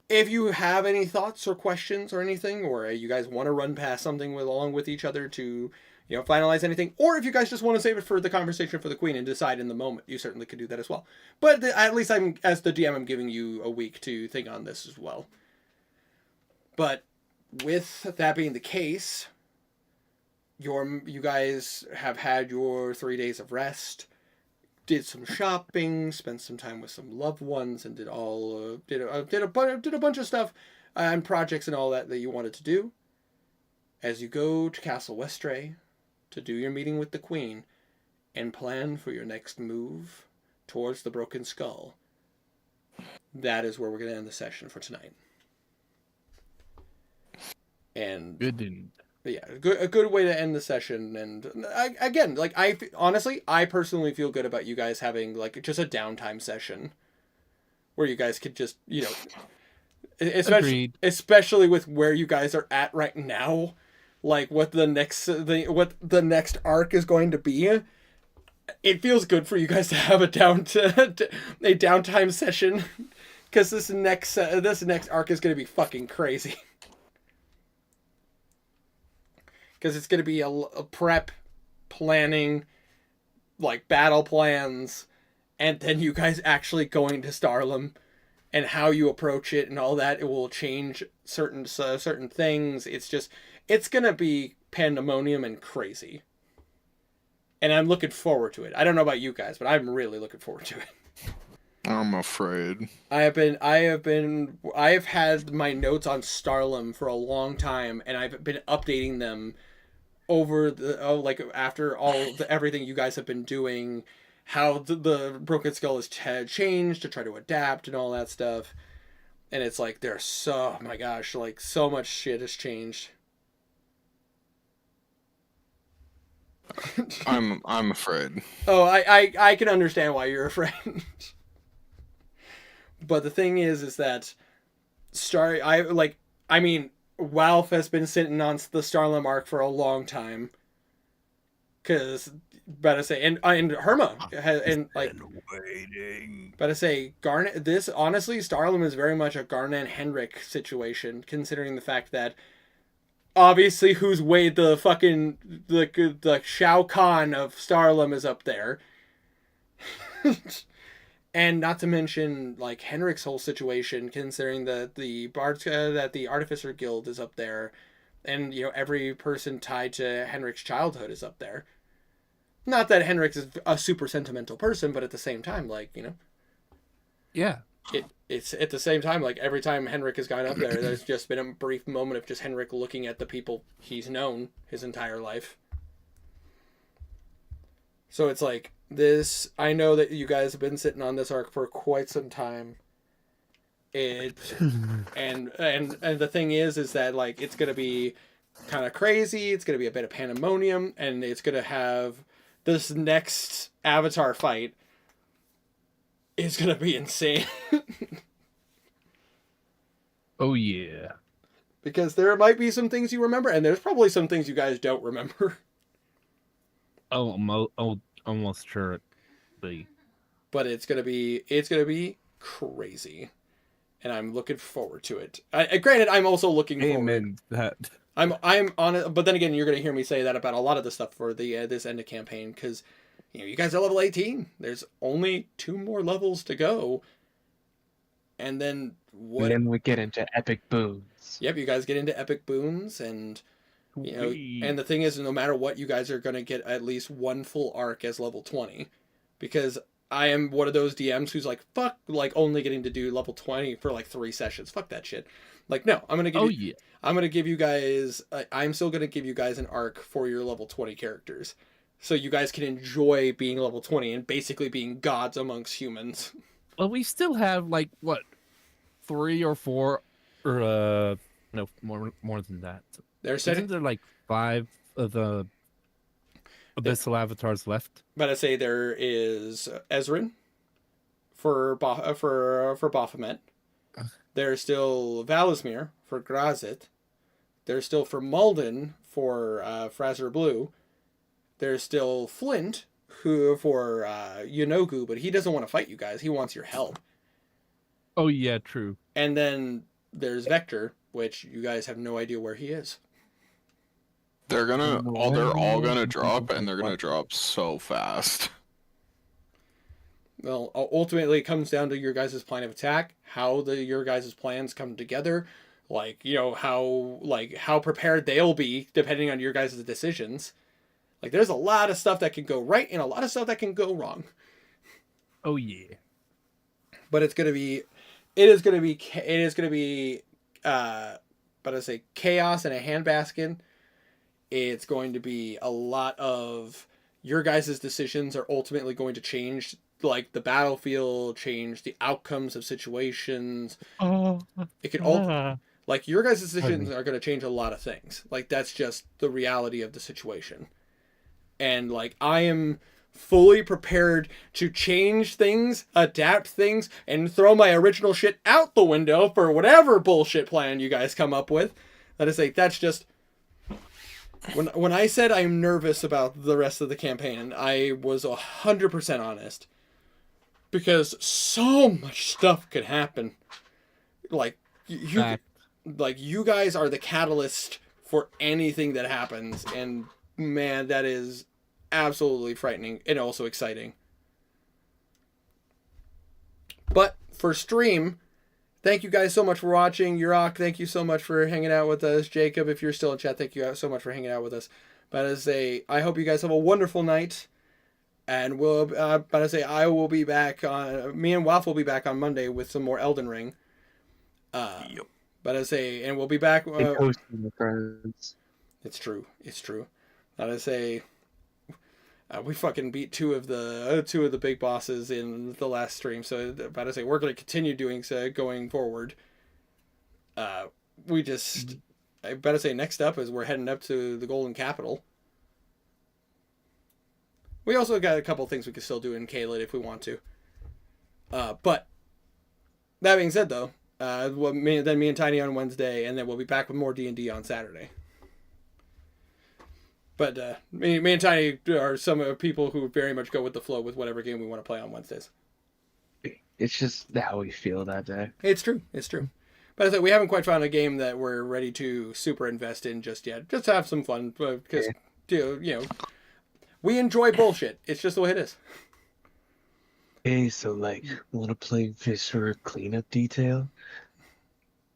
S1: if you have any thoughts or questions or anything, or you guys want to run past something along with each other to, finalize anything, or if you guys just want to save it for the conversation for the Queen and decide in the moment, you certainly could do that as well. But at least as the DM, I'm giving you a week to think on this as well. But with that being the case, you guys have had your 3 days of rest, did some shopping, spent some time with some loved ones, and did a bunch of stuff and projects and all that you wanted to do. As you go to Castle Westray to do your meeting with the Queen and plan for your next move towards the Broken Skull, that is where we're going to end the session for tonight. And
S7: Good.
S1: yeah, a good way to end the session. And again, honestly, I personally feel good about you guys having just a downtime session where you guys could just, especially with where you guys are at right now, like what the next arc is going to be. It feels good for you guys to have a downtime session, because this next arc is going to be fucking crazy. Because it's going to be a prep, planning, battle plans, and then you guys actually going to Starlam, and how you approach it and all that. It will change certain things. It's going to be pandemonium and crazy. And I'm looking forward to it. I don't know about you guys, but I'm really looking forward to it.
S4: I'm afraid.
S1: I have had my notes on Starlam for a long time, and I've been updating them over after everything you guys have been doing, how the Broken Skull has changed to try to adapt and all that stuff. And it's oh my gosh, so much shit has changed.
S4: I'm afraid.
S1: Oh, I can understand why you're afraid. But the thing is that Walf has been sitting on the Starlam arc for a long time. Cause, better say, and Herma has,
S9: waiting.
S1: Better say, Garnet. This honestly, Starlam is very much a Garnet Henrik situation, considering the fact that obviously who's weighed the Shao Kahn of Starlam is up there. And not to mention Henrik's whole situation, considering that the Artificer Guild is up there, and every person tied to Henrik's childhood is up there. Not that Henrik is a super sentimental person, but at the same time,
S7: Yeah.
S1: It's at the same time, every time Henrik has gone up there's just been a brief moment of just Henrik looking at the people he's known his entire life. So it's this, I know that you guys have been sitting on this arc for quite some time. And the thing is that it's gonna be kind of crazy. It's gonna be a bit of pandemonium, and it's gonna have this next Avatar fight is gonna be insane.
S7: Oh yeah.
S1: Because there might be some things you remember, and there's probably some things you guys don't remember.
S7: Oh, I'm almost sure.
S1: But it's gonna be crazy, and I'm looking forward to it. Granted, I'm also looking forward.
S7: Amen. That.
S1: I'm on it, but then again, you're gonna hear me say that about a lot of the stuff for the this end of campaign, because you guys are level 18. There's only 2 more levels to go, and then
S2: And then we get into epic boons.
S1: Yep, you guys get into epic boons, and and the thing is, no matter what, you guys are gonna get at least 1 full arc as level 20, because I am one of those DMs who's fuck, only getting to do level 20 for 3 sessions. Fuck that shit. No, I'm gonna give I'm gonna give you guys. I'm still gonna give you guys an arc for your level 20 characters, so you guys can enjoy being level 20 and basically being gods amongst humans.
S7: Well, we still have what, 3 or 4, or no, more than that. Isn't there 5 of the Abyssal Avatars left?
S1: But I say there is Ezrin for Baphomet. There's still Valismir for Grazit. There's still for Malden for Fraser Blue. there's still Flint, who for Yonogu, but he doesn't want to fight you guys. He wants your help.
S7: Oh yeah, true.
S1: And then there's Vector, which you guys have no idea where he is.
S4: They're all gonna drop, and they're gonna
S2: What?
S4: drop so fast.
S1: Well, ultimately, it comes down to your guys' plan of attack, how your guys' plans come together, like, you know, how prepared they'll be depending on your guys' decisions. Like, there's a lot of stuff that can go right and a lot of stuff that can go wrong.
S7: Oh yeah.
S1: But it is gonna be, but I say chaos in a handbasket. It's going to be a lot of your guys' decisions are ultimately going to change, like, the battlefield, change the outcomes of situations.
S2: Oh,
S1: It can like, your guys' decisions
S2: Pardon me.
S1: are going to change a lot of things. Like, that's just the reality of the situation. And, like, I am fully prepared to change things, adapt things, and throw my original shit out the window for whatever bullshit plan you guys come up with. That is like, that's just... When I said I'm nervous about the rest of the campaign, I was 100% honest. Because so much stuff could happen. Like,
S7: Fact.
S1: you guys are the catalyst for anything that happens, and man, that is absolutely frightening and also exciting. But for stream, thank you guys so much for watching. Yurok, thank you so much for hanging out with us. Jacob, if you're still in chat, thank you so much for hanging out with us. But I hope you guys have a wonderful night. And I will be back on. Me and Waff will be back on Monday with some more Elden Ring.
S9: Yep.
S1: And we'll be back.
S2: Stay toasty, my friends.
S1: It's true. We fucking beat two of the big bosses in the last stream. So we're going to continue doing so going forward. Next up is we're heading up to the Golden Capital. We also got a couple things we can still do in Caelid if we want to. But that being said, though, me and Tiny on Wednesday, and then we'll be back with more D&D on Saturday. But me and Tiny are some people who very much go with the flow with whatever game we want to play on Wednesdays.
S2: It's just how we feel that day.
S1: It's true. But we haven't quite found a game that we're ready to super invest in just yet. Just to have some fun, because we enjoy bullshit. It's just the way it is.
S2: Hey, so like, want to play Viscera Cleanup Detail?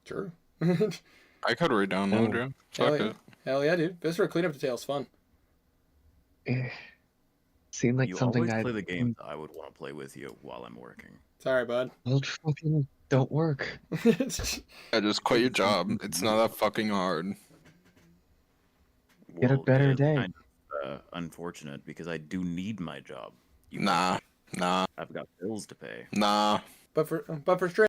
S1: Sure.
S4: I could re-download you. Fuck it.
S1: Hell yeah, dude. Viscera Cleanup Detail's fun.
S2: Seemed like
S9: You
S2: something
S9: always play the games I would want to play with you while I'm working.
S1: Sorry, bud.
S2: Well, fucking don't work.
S4: Yeah, just quit your job. It's not that fucking hard.
S2: Get a
S9: Well,
S2: better
S9: it's
S2: day.
S9: Kind of, unfortunate because I do need my job.
S4: Nah.
S9: I've got bills to pay.
S4: Nah.
S1: But for